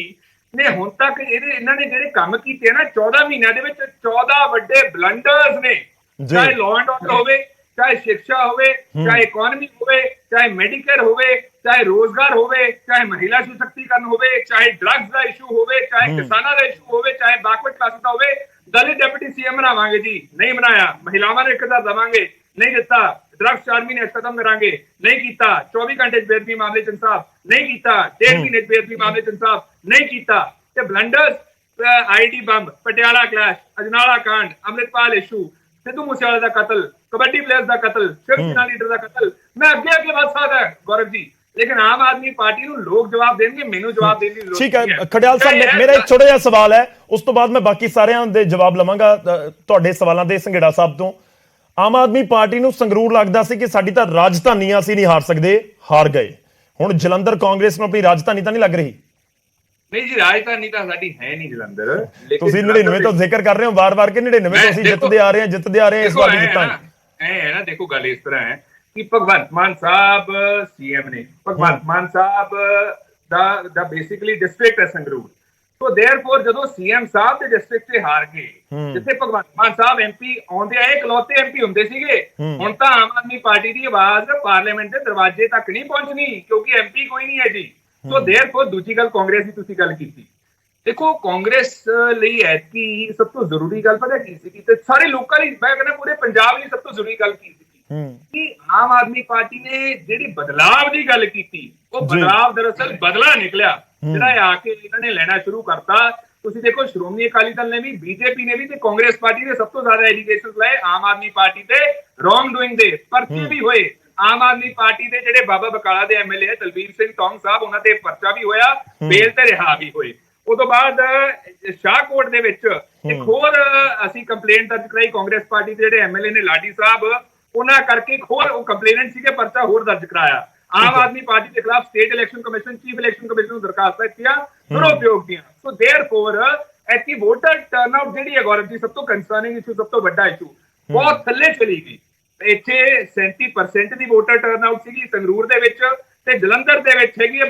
ਨੇ ਹੁਣ ਤੱਕ ਇਹਨਾਂ ਨੇ ਜਿਹੜੇ ਕੰਮ ਕੀਤੇ ਆ ਨਾ 14 ਮਹੀਨਿਆਂ ਦੇ ਵਿੱਚ 14 ਵੱਡੇ ਬਲੰਡਰਸ ਨੇ, ਚਾਹੇ ਲਾਅ ਐਂਡ ਆਰਡਰ ਹੋਵੇ, ਚਾਹੇ ਸਿੱਖਿਆ ਹੋਵੇ, ਚਾਹੇ ਇਕਨੋਮੀ ਹੋਵੇ, ਚਾਹੇ ਮੈਡੀਕੇਅਰ ਹੋਵੇ, ਚਾਹੇ ਰੋਜ਼ਗਾਰ ਹੋਵੇ, ਚਾਹੇ ਮਹਿਲਾ ਸਸ਼ਕਤੀਕਰਨ ਹੋਵੇ, ਚਾਹੇ ਡਰੱਗਸ ਦਾ ਇਸ਼ੂ ਹੋਵੇ, ਚਾਹੇ ਕਿਸਾਨਾਂ ਦਾ ਇਸ਼ੂ ਹੋਵੇ, ਚਾਹੇ ਬੈਕਵਰਡ ਕਲਾਸ ਦਾ ਹੋਵੇ। ਦਲਿਤ ਡਿਪਟੀ ਸੀਐਮ ਬਣਾਵਾਂਗੇ ਜੀ, ਨਹੀਂ ਬਣਾਇਆ। ਮਹਿਲਾਵਾਂ ਨੂੰ 1000 ਦੇਵਾਂਗੇ, ਨਹੀਂ ਦਿੱਤਾ। ਡਰੱਗਸ 4 ਮਹੀਨੇ ਖਤਮ ਕਰਾਂਗੇ, ਨਹੀਂ ਕੀਤਾ। 24 ਘੰਟੇ ਬੇਅਦਬੀ ਮਾਮਲੇ ਚ ਇਨਸਾਫ, ਨਹੀਂ ਕੀਤਾ। 1.5 ਮਹੀਨੇ ਬੇਅਦਬੀ ਮਾਮਲੇ ਚ ਇਨਸਾਫ, ਨਹੀਂ ਕੀਤਾ। ਤੇ blunders IT bomb, Patiala clash, Ajnala ਕਾਂਡ, ਅੰਮ੍ਰਿਤਪਾਲ ਇਸ਼ੂ, ਸਿੱਧੂ ਮੂਸੇਵਾਲੇ ਦਾ ਕਤਲ, ਕਬੱਡੀ ਪਲੇਅਰ ਦਾ ਕਤਲ, ਸ਼ਿਵ ਸੈਨਾ ਲੀਡਰ ਦਾ ਕਤਲ, ਮੈਂ ਅੱਗੇ ਵੱਧ ਸਕਦਾ ਗੌਰਵ ਜੀ, ਲੇਕਿਨ ਆਮ ਆਦਮੀ ਪਾਰਟੀ ਨੂੰ ਲੋਕ ਜਵਾਬ ਦੇਣਗੇ, ਮੈਨੂੰ ਜਵਾਬ ਦੇਣ ਦੀ ਲੋੜ ਠੀਕ ਹੈ। ਖੜਿਆਲ ਸਾਹਿਬ, ਮੇਰਾ ਇੱਕ ਛੋਟਾ ਜਿਹਾ ਸਵਾਲ ਹੈ, ਉਸ ਤੋਂ ਬਾਅਦ ਮੈਂ ਬਾਕੀ ਸਾਰਿਆਂ ਦੇ ਜਵਾਬ ਲਵਾਂਗਾ ਤੁਹਾਡੇ ਸਵਾਲਾਂ ਦੇ। ਸੰਘੇੜਾ ਸਾਹਿਬ ਤੋਂ, ਆਮ ਆਦਮੀ ਪਾਰਟੀ ਨੂੰ ਸੰਗਰੂਰ ਲੱਗਦਾ ਸੀ ਕਿ ਸਾਡੀ ਤਾਂ ਰਾਜਧਾਨੀ ਆ, ਅਸੀਂ ਨਹੀਂ ਹਾਰ ਸਕਦੇ, ਹਾਰ ਗਏ। ਹੁਣ ਜਲੰਧਰ ਕਾਂਗਰਸ ਨੂੰ ਆਪਣੀ ਰਾਜਧਾਨੀ ਤਾਂ ਨਹੀਂ ਲੱਗ ਰਹੀ? ਨਹੀਂ ਜੀ, ਰਾਜਧਾਨੀ ਤਾਂ ਸਾਡੀ ਹੈ ਨਹੀਂ ਜਲੰਧਰ। ਤੁਸੀਂ 99 ਤੋਂ ਜ਼ਿਕਰ ਕਰ ਰਹੇ ਹੋ ਵਾਰ-ਵਾਰ ਕਿ 99 ਤੋਂ ਅਸੀਂ ਜਿੱਤਦੇ ਆ ਰਹੇ ਹਾਂ, ਇਸ ਵਾਰ ਵੀ ਜਿੱਤਾਂਗੇ। ਐ ਹੈ ਨਾ, ਦੇਖੋ ਗੱਲ ਇਸ ਤਰ੍ਹਾਂ ਹੈ ਕਿ ਭਗਵੰਤ ਮਾਨ ਸਾਹਿਬ ਸੀਐਮ ਨੇ, ਭਗਵੰਤ ਮਾਨ ਸਾਹਿਬ ਦਾ ਬੇਸਿਕਲੀ ਡਿਸਟ੍ਰਿਕਟ ਹੈ ਸੰਗਰੂਰ। ਸੋ ਦੇਅਰਫੋਰ ਜਦੋਂ ਸੀਐਮ ਸਾਹਿਬ ਦੇ ਡਿਸਟ੍ਰਿਕਟ 'ਚ ਹਾਰ ਗਏ, ਜਿੱਥੇ ਭਗਵੰਤ ਮਾਨ ਸਾਹਿਬ ਐਮਪੀ ਆਉਂਦੇ ਆਏ, ਇਕਲੌਤੇ ਐਮਪੀ ਹੁੰਦੇ ਸੀਗੇ, ਹੁਣ ਤਾਂ ਆਮ ਆਦਮੀ ਪਾਰਟੀ ਦੀ ਆਵਾਜ਼ ਪਾਰਲੀਮੈਂਟ ਦੇ ਦਰਵਾਜ਼ੇ ਤੱਕ ਨਹੀਂ ਪਹੁੰਚਣੀ ਕਿਉਂਕਿ ਐਮਪੀ ਕੋਈ ਨਹੀਂ ਹੈ ਜੀ। ਸੋ ਦੇਅਰਫੋਰ ਦੂਜੀ ਗੱਲ ਕਾਂਗਰਸ ਦੀ ਤੁਸੀਂ ਗੱਲ ਕੀਤੀ। ਦੇਖੋ ਕਾਂਗਰਸ ਲਈ ਐਤਕੀ ਸਭ ਤੋਂ ਜ਼ਰੂਰੀ ਗੱਲ ਪਤਾ ਕੀ ਸੀ ਤੇ ਸਾਰੇ ਲੋਕਾਂ ਲਈ, ਮੈਂ ਕਹਿੰਦਾ ਪੂਰੇ ਪੰਜਾਬ ਲਈ ਸਭ ਤੋਂ ਜ਼ਰੂਰੀ ਗੱਲ ਕੀ ਸੀ ਕਿ ਆਮ ਆਦਮੀ ਪਾਰਟੀ ਨੇ ਜਿਹੜੀ ਬਦਲਾਵ ਦੀ ਗੱਲ ਕੀਤੀ, ਉਹ ਬਦਲਾਵ ਦਰਅਸਲ ਬਦਲਾ ਨਿਕਲਿਆ ਜਿਹੜਾ ਆ ਕੇ ਇਹਨਾਂ ਨੇ ਲੈਣਾ ਸ਼ੁਰੂ ਕਰਤਾ। ਤੁਸੀਂ ਦੇਖੋ ਸ਼੍ਰੋਮਣੀ ਅਕਾਲੀ ਦਲ ਨੇ ਵੀ, ਬੀਜੇਪੀ ਨੇ ਵੀ ਤੇ ਕਾਂਗਰਸ ਪਾਰਟੀ ਨੇ ਸਭ ਤੋਂ ਜ਼ਿਆਦਾ ਐਲੀਗੇਸ਼ਨਸ ਲਏ ਆਮ ਆਦਮੀ ਪਾਰਟੀ ਤੇ ਰੋਂਗ ਡੂਇੰਗ ਦੇ। ਪਰਚੇ ਵੀ ਹੋਏ ਆਮ ਆਦਮੀ ਪਾਰਟੀ ਦੇ, ਜਿਹੜੇ ਬਾਬਾ ਬਕਾਲਾ ਦੇ ਐਮਐਲਏ ਹੈ ਦਲਬੀਰ ਸਿੰਘ ਟੌਂਗ ਸਾਹਿਬ, ਉਹਨਾਂ ਤੇ ਪਰਚਾ ਵੀ ਹੋਇਆ, ਬੇਲ ਤੇ ਰਿਹਾ ਵੀ ਹੋਏ। ਉਸ ਤੋਂ ਬਾਅਦ ਸ਼ਾਹਕੋਟ ਦੇ ਵਿੱਚ ਇੱਕ ਹੋਰ ਅਸੀਂ ਕੰਪਲੇਂਟ ਦਰਜ ਕਰਾਈ ਕਾਂਗਰਸ ਪਾਰਟੀ ਦੇ ਜਿਹੜੇ ਐਮਐਲਏ ਨੇ ਲਾਡੀ ਸਾਹਿਬ, ਉਹਨਾਂ ਕਰਕੇ ਹੋਰ ਉਹ ਕੰਪਲੇਨੈਂਟ ਸੀਗੇ, ਪਰਚਾ ਹੋਰ ਦਰਜ ਕਰਾਇਆ। ਆਮ ਆਦਮੀ ਪਾਰਟੀ ਦੇ ਖਿਲਾਫ state election commission, chief election commission ਨੂੰ ਦਰਖਾਸਤਾਂ ਦਿੱਤੀਆਂ ਦੁਰਉਪਯੋਗ ਦੀਆਂ। ਸੋ ਦੇਅਰਫੋਰ ਐਤਕੀ ਵੋਟਰ ਟਰਨਆਊਟ ਜਿਹੜੀ ਹੈ ਗੌਰਵ ਜੀ, ਸਭ ਤੋਂ ਕੰਸਰਨਿੰਗ ਇਸ਼ੂ, ਸਭ ਤੋਂ ਵੱਡਾ ਇਸ਼ੂ, ਬਹੁਤ ਥੱਲੇ ਚਲੀ ਗਈ। ਇੱਥੇ 37% ਦੀ ਵੋਟਰ ਟਰਨਆਊਟ ਸੀਗੀ ਸੰਗਰੂਰ ਦੇ ਵਿੱਚ, ਤੇ ਜਲੰਧਰ ਦੇ ਵਿੱਚ ਹੈਗੀ ਹੈ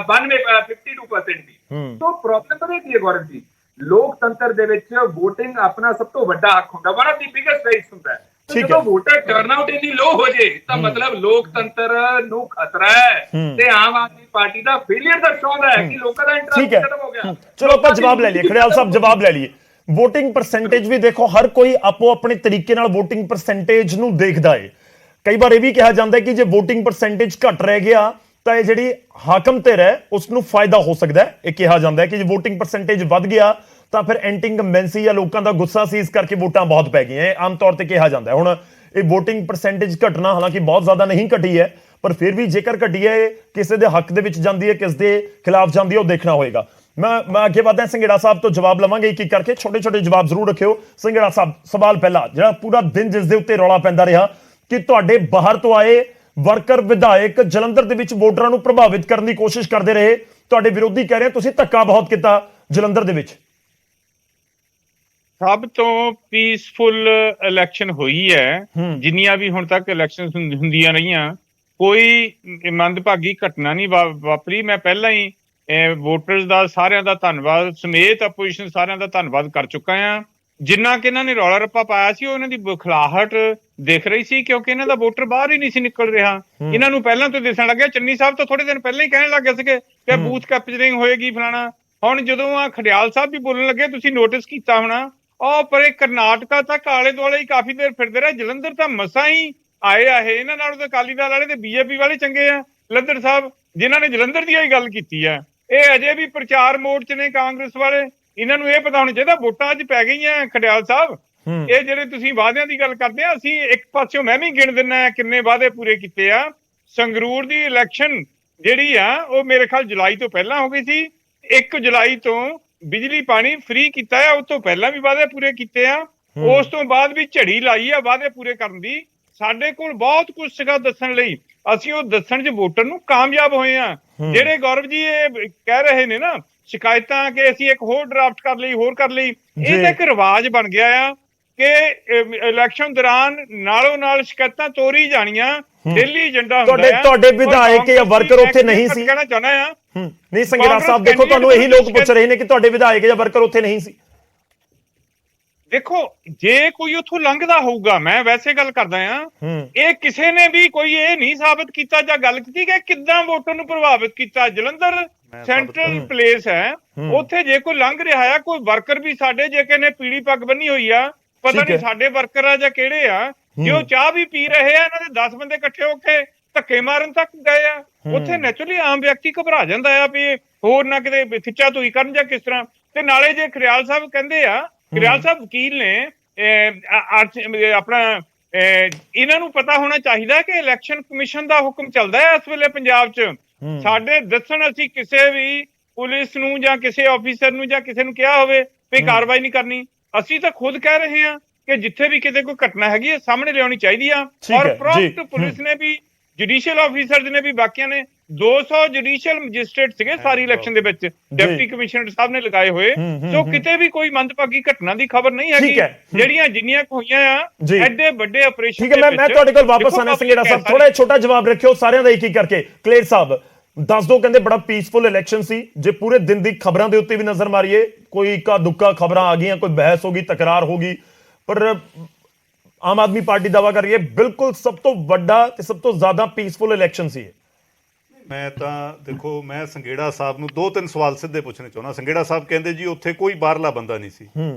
52% ਦੀ। ਸੋ ਪ੍ਰੋਬਲਮ ਪਤਾ ਕੀ ਹੈ ਗੌਰਵ ਜੀ, ਲੋਕਤੰਤਰ ਦੇ ਵਿੱਚ ਵੋਟਿੰਗ ਆਪਣਾ ਸਭ ਤੋਂ ਵੱਡਾ ਹੱਕ ਹੁੰਦਾ, one of the biggest rights ਹੁੰਦਾ ਹੈ। ਜਦੋਂ ਵੋਟਰ ਟਰਨਆਊਟ ਇੰਨੀ ਲੋ ਹੋ ਜੇ ਤਾਂ ਮਤਲਬ ਲੋਕਤੰਤਰ ਨੂੰ ਖਤਰਾ ਹੈ ਤੇ ਆਮ ਆਦਮੀ ਪਾਰਟੀ ਦਾ ਫੇਲਿਅਰ ਦਰਸਾਉਂਦਾ ਹੈ ਕਿ ਲੋਕਾਂ ਦਾ ਇੰਟਰਸਟ ਖਤਮ ਹੋ ਗਿਆ। ਚਲੋ ਆਪਾਂ ਜਵਾਬ ਲੈ ਲਈਏ, ਖੜਿਆਲ ਸਾਹਿਬ ਜਵਾਬ ਲੈ ਲਈਏ। ਵੋਟਿੰਗ ਪਰਸੈਂਟੇਜ ਵੀ ਦੇਖੋ, ਹਰ ਕੋਈ ਆਪੋ ਆਪਣੇ ਤਰੀਕੇ ਨਾਲ ਵੋਟਿੰਗ ਪਰਸੈਂਟੇਜ ਨੂੰ ਦੇਖਦਾ ਹੈ। ਕਈ ਵਾਰ ਇਹ ਵੀ ਕਿਹਾ ਜਾਂਦਾ ਹੈ ਕਿ ਜੇ ਵੋਟਿੰਗ ਪਰਸੈਂਟੇਜ ਘਟ ਰਹਿ ਗਿਆ ਤਾਂ ਇਹ ਜਿਹੜੀ ਹਾਕਮ ਧਿਰ ਹੈ ਉਸ ਨੂੰ ਫਾਇਦਾ ਹੋ ਸਕਦਾ ਹੈ। ਇਹ ਕਿਹਾ ਜਾਂਦਾ ਹੈ ਕਿ ਜੇ ਵੋਟਿੰਗ ਪਰਸੈਂਟੇਜ ਵੱਧ ਗਿਆ ਤਾਂ ਫਿਰ ਐਂਟੀ ਇਨਕੰਬੈਂਸੀ ਜਾਂ ਲੋਕਾਂ ਦਾ ਗੁੱਸਾ ਸੀ, ਇਸ ਕਰਕੇ ਵੋਟਾਂ ਬਹੁਤ ਪੈ ਗਈਆਂ, ਇਹ ਆਮ ਤੌਰ ਤੇ ਕਿਹਾ ਜਾਂਦਾ ਹੈ। ਹੁਣ ਇਹ ਵੋਟਿੰਗ ਪਰਸੈਂਟੇਜ ਘਟਣਾ ਹਾਲਾਂਕਿ ਬਹੁਤ ਜ਼ਿਆਦਾ ਨਹੀਂ ਘਟੀ ਹੈ, ਪਰ ਫਿਰ ਵੀ ਜੇਕਰ ਘਟੀ ਹੈ, ਕਿਸੇ ਦੇ ਹੱਕ ਦੇ ਵਿੱਚ ਜਾਂਦੀ ਹੈ, ਕਿਸ ਦੇ ਖਿਲਾਫ ਜਾਂਦੀ ਹੈ, ਉਹ ਦੇਖਣਾ ਹੋਏਗਾ। ਮੈਂ ਅੱਗੇ ਵਧਦਾ ਸੰਘੇੜਾ ਸਾਹਿਬ ਤੋਂ ਜਵਾਬ ਲਵਾਂਗੇ ਇੱਕ ਇੱਕ ਕਰਕੇ, ਛੋਟੇ ਛੋਟੇ ਜਵਾਬ ਜ਼ਰੂਰ ਰੱਖਿਓ। ਸੰਘੇੜਾ ਸਾਹਿਬ, ਸਵਾਲ ਪਹਿਲਾ, ਜਿਹੜਾ ਪੂਰਾ ਦਿਨ ਜਿਸ ਦੇ ਉੱਤੇ ਰੌਲਾ ਪੈਂਦਾ ਰਿਹਾ ਕਿ ਤੁਹਾਡੇ ਬਾਹਰ ਤੋਂ ਆਏ ਵਰਕਰ ਵਿਧਾਇਕ ਜਲੰਧਰ ਦੇ ਵਿੱਚ ਵੋਟਰਾਂ ਨੂੰ ਪ੍ਰਭਾਵਿਤ ਕਰਨ ਦੀ ਕੋਸ਼ਿਸ਼ ਕਰਦੇ ਰਹੇ, ਤੁਹਾਡੇ ਵਿਰੋਧੀ ਕਹਿ ਰਹੇ ਤੁਸੀਂ ਧੱਕਾ ਬਹੁਤ ਕੀਤਾ ਜਲੰਧਰ ਦੇ ਵਿੱਚ। ਸਭ ਤੋਂ ਪੀਸਫੁਲ ਇਲੈਕਸ਼ਨ ਹੋਈ ਹੈ ਜਿੰਨੀਆਂ ਵੀ ਹੁਣ ਤੱਕ ਇਲੈਕਸ਼ਨਸ ਹੁੰਦੀਆਂ ਰਹੀਆਂ, ਕੋਈ ਮੰਦਭਾਗੀ ਘਟਨਾ ਨਹੀਂ ਵਾਪਰੀ। ਮੈਂ ਪਹਿਲਾਂ ਹੀ ਵੋਟਰਸ ਦਾ ਸਾਰਿਆਂ ਦਾ ਧੰਨਵਾਦ ਸਮੇਤ ਆਪੋਜੀਸ਼ਨ ਸਾਰਿਆਂ ਦਾ ਧੰਨਵਾਦ ਕਰ ਚੁੱਕਾ ਹਾਂ। ਜਿੰਨਾ ਕਿ ਇਹਨਾਂ ਨੇ ਰੌਲਾ ਰੱਪਾ ਪਾਇਆ ਸੀ ਉਹ ਇਹਨਾਂ ਦੀ ਬੁਖਲਾਹਟ ਦਿਖ ਰਹੀ ਸੀ, ਕਿਉਂਕਿ ਇਹਨਾਂ ਦਾ ਵੋਟਰ ਬਾਹਰ ਹੀ ਨਹੀਂ ਸੀ ਨਿਕਲ ਰਿਹਾ। ਇਹਨਾਂ ਨੂੰ ਪਹਿਲਾਂ ਤੋਂ ਦਿਸਣ ਲੱਗਿਆ। ਚੰਨੀ ਸਾਹਿਬ ਤਾਂ ਥੋੜੇ ਦਿਨ ਪਹਿਲਾਂ ਹੀ ਕਹਿਣ ਲੱਗੇ ਸੀਗੇ ਕਿ ਬੂਥ ਕੈਪਚਰਿੰਗ ਹੋਏਗੀ ਫਲਾਣਾ। ਹੁਣ ਜਦੋਂ ਆ ਖੜਿਆਲ ਸਾਹਿਬ ਵੀ ਬੋਲਣ ਲੱਗੇ, ਤੁਸੀਂ ਨੋਟਿਸ ਕੀਤਾ ਹੋਣਾ, ਉਹ ਪਰੇ ਕਰਨਾਟਕਾ ਤੱਕ ਆਲੇ ਦੁਆਲੇ ਹੀ ਕਾਫੀ ਦੇਰ ਫਿਰਦੇ ਰਹੇ। ਜਲੰਧਰ ਤਾਂ ਮਸਾਂ ਹੀ ਆਏ ਆ ਇਹ। ਇਹਨਾਂ ਨਾਲੋਂ ਤਾਂ ਅਕਾਲੀ ਦਲ ਵਾਲੇ ਤੇ ਬੀਜੇਪੀ ਵਾਲੇ ਚੰਗੇ ਆ ਲੱਦਰ ਸਾਹਿਬ, ਜਿਨ੍ਹਾਂ ਨੇ ਜਲੰਧਰ ਦੀ ਹੀ ਗੱਲ ਕੀਤੀ ਆ। ਇਹ ਅਜੇ ਵੀ ਪ੍ਰਚਾਰ ਮੋਡ 'ਚ ਨੇ ਕਾਂਗਰਸ ਵਾਲੇ। ਇਹਨਾਂ ਨੂੰ ਇਹ ਪਤਾ ਹੋਣਾ ਚਾਹੀਦਾ ਵੋਟਾਂ ਅੱਜ ਪੈ ਗਈਆਂ। ਖੜਿਆਲ ਸਾਹਿਬ, ਇਹ ਜਿਹੜੇ ਤੁਸੀਂ ਵਾਅਦਿਆਂ ਦੀ ਗੱਲ ਕਰਦੇ ਆ, ਅਸੀਂ ਇੱਕ ਪਾਸਿਓਂ ਮੈਂ ਵੀ ਗਿਣ ਦਿੰਦਾ ਕਿੰਨੇ ਵਾਅਦੇ ਪੂਰੇ ਕੀਤੇ ਆ। ਸੰਗਰੂਰ ਦੀ ਇਲੈਕਸ਼ਨ ਜਿਹੜੀ ਆ ਉਹ ਮੇਰੇ ਖਿਆਲ ਜੁਲਾਈ ਤੋਂ ਪਹਿਲਾਂ ਹੋ ਗਈ ਸੀ। 1 ਜੁਲਾਈ ਤੋਂ ਬਿਜਲੀ ਪਾਣੀ ਫ੍ਰੀ ਕੀਤਾ ਆ, ਉਸ ਤੋਂ ਪਹਿਲਾਂ ਵੀ ਵਾਅਦੇ ਪੂਰੇ ਕੀਤੇ ਆ। ਉਸ ਤੋਂ ਬਾਅਦ ਵੀ ਝੜੀ ਲਾਈ ਆ ਵਾਅਦੇ ਪੂਰੇ ਕਰਨ ਦੀ। ਸਾਡੇ ਕੋਲ ਬਹੁਤ ਕੁਝ ਸੀਗਾ ਦੱਸਣ ਲਈ, ਅਸੀਂ ਉਹ ਦੱਸਣ 'ਚ ਵੋਟਰ ਨੂੰ ਕਾਮਯਾਬ ਹੋਏ ਆ। ਜਿਹੜੇ ਗੌਰਵ ਜੀ ਇਹ ਕਹਿ ਰਹੇ ਨੇ ਨਾ ਸ਼ਿਕਾਇਤਾਂ ਕਿ ਅਸੀਂ ਇੱਕ ਹੋਰ ਡਰਾਫਟ ਕਰ ਲਈ, ਹੋਰ ਕਰ ਲਈ, ਇਹ ਤਾਂ ਇੱਕ ਰਿਵਾਜ ਬਣ ਗਿਆ ਆ ਕਿ ਇਲੈਕਸ਼ਨ ਦੌਰਾਨ ਨਾਲੋਂ ਨਾਲ ਸ਼ਿਕਾਇਤਾਂ ਤੋਰੀ ਜਾਣੀਆਂ, ਡੇਲੀ ਏਜੰਡਾ ਹੁੰਦਾ ਹੈ। ਤੁਹਾਡੇ ਵਿਧਾਇਕ ਜਾਂ ਵਰਕਰ ਉੱਥੇ ਨਹੀਂ ਸੀ? ਕਹਿਣਾ ਚਾਹੁੰਦਾ ਆ ਨਹੀਂ ਸੰਘੇੜਾ ਸਾਹਿਬ, ਦੇਖੋ ਤੁਹਾਨੂੰ ਇਹੀ ਲੋਕ ਪੁੱਛ ਰਹੇ ਨੇ ਕਿ ਤੁਹਾਡੇ ਵਿਧਾਇਕ ਜਾਂ ਵਰਕਰ ਉੱਥੇ ਨਹੀਂ ਸੀ। ਦੇਖੋ ਜੇ ਕੋਈ ਉੱਥੋਂ ਲੰਘਦਾ ਹੋਊਗਾ, ਮੈਂ ਵੈਸੇ ਗੱਲ ਕਰਦਾ ਆ, ਇਹ ਕਿਸੇ ਨੇ ਵੀ ਕੋਈ ਇਹ ਨਹੀਂ ਸਾਬਤ ਕੀਤਾ ਜਾਂ ਗੱਲ ਕੀਤੀ ਕਿ ਕਿੱਦਾਂ ਵੋਟਰ ਨੂੰ ਪ੍ਰਭਾਵਿਤ ਕੀਤਾ। ਜਲੰਧਰ ਸੈਂਟਰਲ ਪਲੇਸ ਹੈ, ਉੱਥੇ ਜੇ ਕੋਈ ਲੰਘ ਰਿਹਾ ਆ, ਕੋਈ ਵਰਕਰ ਵੀ ਸਾਡੇ ਜੇ ਕਿਸੇ ਨੇ ਪੀਲੀ ਪੱਗ ਬੰਨੀ ਹੋਈ ਆ, ਪਤਾ ਨਹੀਂ ਸਾਡੇ ਵਰਕਰ ਆ ਜਾਂ ਕਿਹੜੇ ਆ, ਜੇ ਉਹ ਚਾਹ ਵੀ ਪੀ ਰਹੇ ਆ, ਇਹਨਾਂ ਦੇ 10 ਬੰਦੇ ਇਕੱਠੇ ਹੋ ਕੇ ਧੱਕੇ ਮਾਰਨ ਤੱਕ ਗਏ ਆ, ਉੱਥੇ ਨੈਚੁਰਲੀ ਆਮ ਵਿਅਕਤੀ ਘਬਰਾ ਜਾਂਦਾ ਆ ਵੀ ਹੋਰ ਨਾ ਕਿਤੇ ਖਿੱਚਾ ਧੂਈ ਕਰਨ ਜਾਂ ਕਿਸ ਤਰ੍ਹਾਂ। ਤੇ ਨਾਲੇ ਜੇ ਖਰਿਆਲ ਸਾਹਿਬ ਕਹਿੰਦੇ ਆ, ਖਰਿਆਲ ਸਾਹਿਬ ਵਕੀਲ ਨੇ, ਆਪਣਾ ਇਹਨਾਂ ਨੂੰ ਪਤਾ ਹੋਣਾ ਚਾਹੀਦਾ ਕਿ ਇਲੈਕਸ਼ਨ ਕਮਿਸ਼ਨ ਦਾ ਹੁਕਮ ਚੱਲਦਾ ਹੈ ਇਸ ਵੇਲੇ ਪੰਜਾਬ 'ਚ। ਸਾਡੇ ਦੱਸਣ ਅਸੀਂ ਕਿਸੇ ਵੀ ਪੁਲਿਸ ਨੂੰ ਜਾਂ ਕਿਸੇ ਆਫੀਸਰ ਨੂੰ ਜਾਂ ਕਿਸੇ ਨੂੰ ਕਿਹਾ ਹੋਵੇ ਵੀ ਕਾਰਵਾਈ ਨਹੀਂ ਕਰਨੀ। ਅਸੀਂ ਤਾਂ ਖੁਦ ਕਹਿ ਰਹੇ ਹਾਂ ਕਿ ਜਿੱਥੇ ਵੀ ਕਿਤੇ ਕੋਈ ਘਟਨਾ ਹੈਗੀ ਹੈ ਸਾਹਮਣੇ ਲਿਆਉਣੀ ਚਾਹੀਦੀ ਆ। ਔਰ ਪ੍ਰੋਪਟ ਪੁਲਿਸ ਨੇ ਵੀ, ਜੁਡੀਸ਼ੀਅਲ ਆਫੀਸਰਸ ਨੇ ਵੀ, ਬਾਕੀਆਂ ਨੇ 200 ਜੁਡੀਸ਼ੀਅਲ ਮੈਜਿਸਟ੍ਰੇਟ ਸੀਗੇ ਸਾਰੀ ਇਲੈਕਸ਼ਨ ਦੇ ਵਿੱਚ, ਡਿਪਟੀ ਕਮਿਸ਼ਨਰ ਸਾਹਿਬ ਨੇ ਲਗਾਏ ਹੋਏ। ਸੋ ਕਿਤੇ ਵੀ ਕੋਈ ਮੰਦਭਾਗੀ ਘਟਨਾ ਦੀ ਖਬਰ ਨਹੀਂ ਹੈਗੀ। ਜਿਹੜੀਆਂ ਜਿੰਨੀਆਂ ਹੋਈਆਂ ਆ ਐਡੇ ਵੱਡੇ ਆਪਰੇਸ਼ਨ। ਠੀਕ ਹੈ, ਮੈਂ ਤੁਹਾਡੇ ਕੋਲ ਵਾਪਸ ਆਣਾ ਸੰਘੇੜਾ ਸਾਹਿਬ, ਥੋੜਾ ਛੋਟਾ ਜਵਾਬ ਰੱਖਿਓ ਸਾਰਿਆਂ ਦਾ ਇੱਕ ਇੱਕ ਕਰਕੇ। ਕਲੇਰ ਸਾਹਿਬ ਦੱਸ ਦੋ, ਕਹਿੰਦੇ ਬੜਾ ਪੀਸਫੁਲ ਇਲੈਕਸ਼ਨ ਸੀ। ਜੇ ਪੂਰੇ ਦਿਨ ਦੀ ਖਬਰਾਂ ਦੇ ਉੱਤੇ ਵੀ ਨਜ਼ਰ ਮਾਰੀਏ, ਕੋਈ ਇੱਕਾ ਦੁੱਕਾ ਖਬਰਾਂ ਆ ਗਈਆਂ, ਕੋਈ ਬਹਿਸ ਹੋ ਗਈ, ਤਕਰਾਰ ਹੋ ਗਈ, ਪਰ ਆਮ ਆਦਮੀ ਪਾਰਟੀ ਦਾਅਵਾ ਕਰ ਰਹੀ ਹੈ ਬਿਲਕੁਲ ਸਭ ਤੋਂ ਵੱਡਾ ਤੇ ਸਭ ਤੋਂ ਜ਼ਿਆਦਾ ਪੀਸਫੁਲ ਇਲੈਕਸ਼ਨ ਸੀ। ਮੈਂ ਤਾਂ ਦੇਖੋ, ਮੈਂ ਸੰਘੇੜਾ ਸਾਹਿਬ ਨੂੰ 2-3 ਸਵਾਲ ਸਿੱਧੇ ਪੁੱਛਣੇ ਚਾਹੁੰਦਾ। ਸੰਘੇੜਾ ਸਾਹਿਬ ਕਹਿੰਦੇ ਜੀ ਉੱਥੇ ਕੋਈ ਬਾਹਰਲਾ ਬੰਦਾ ਨਹੀਂ ਸੀ।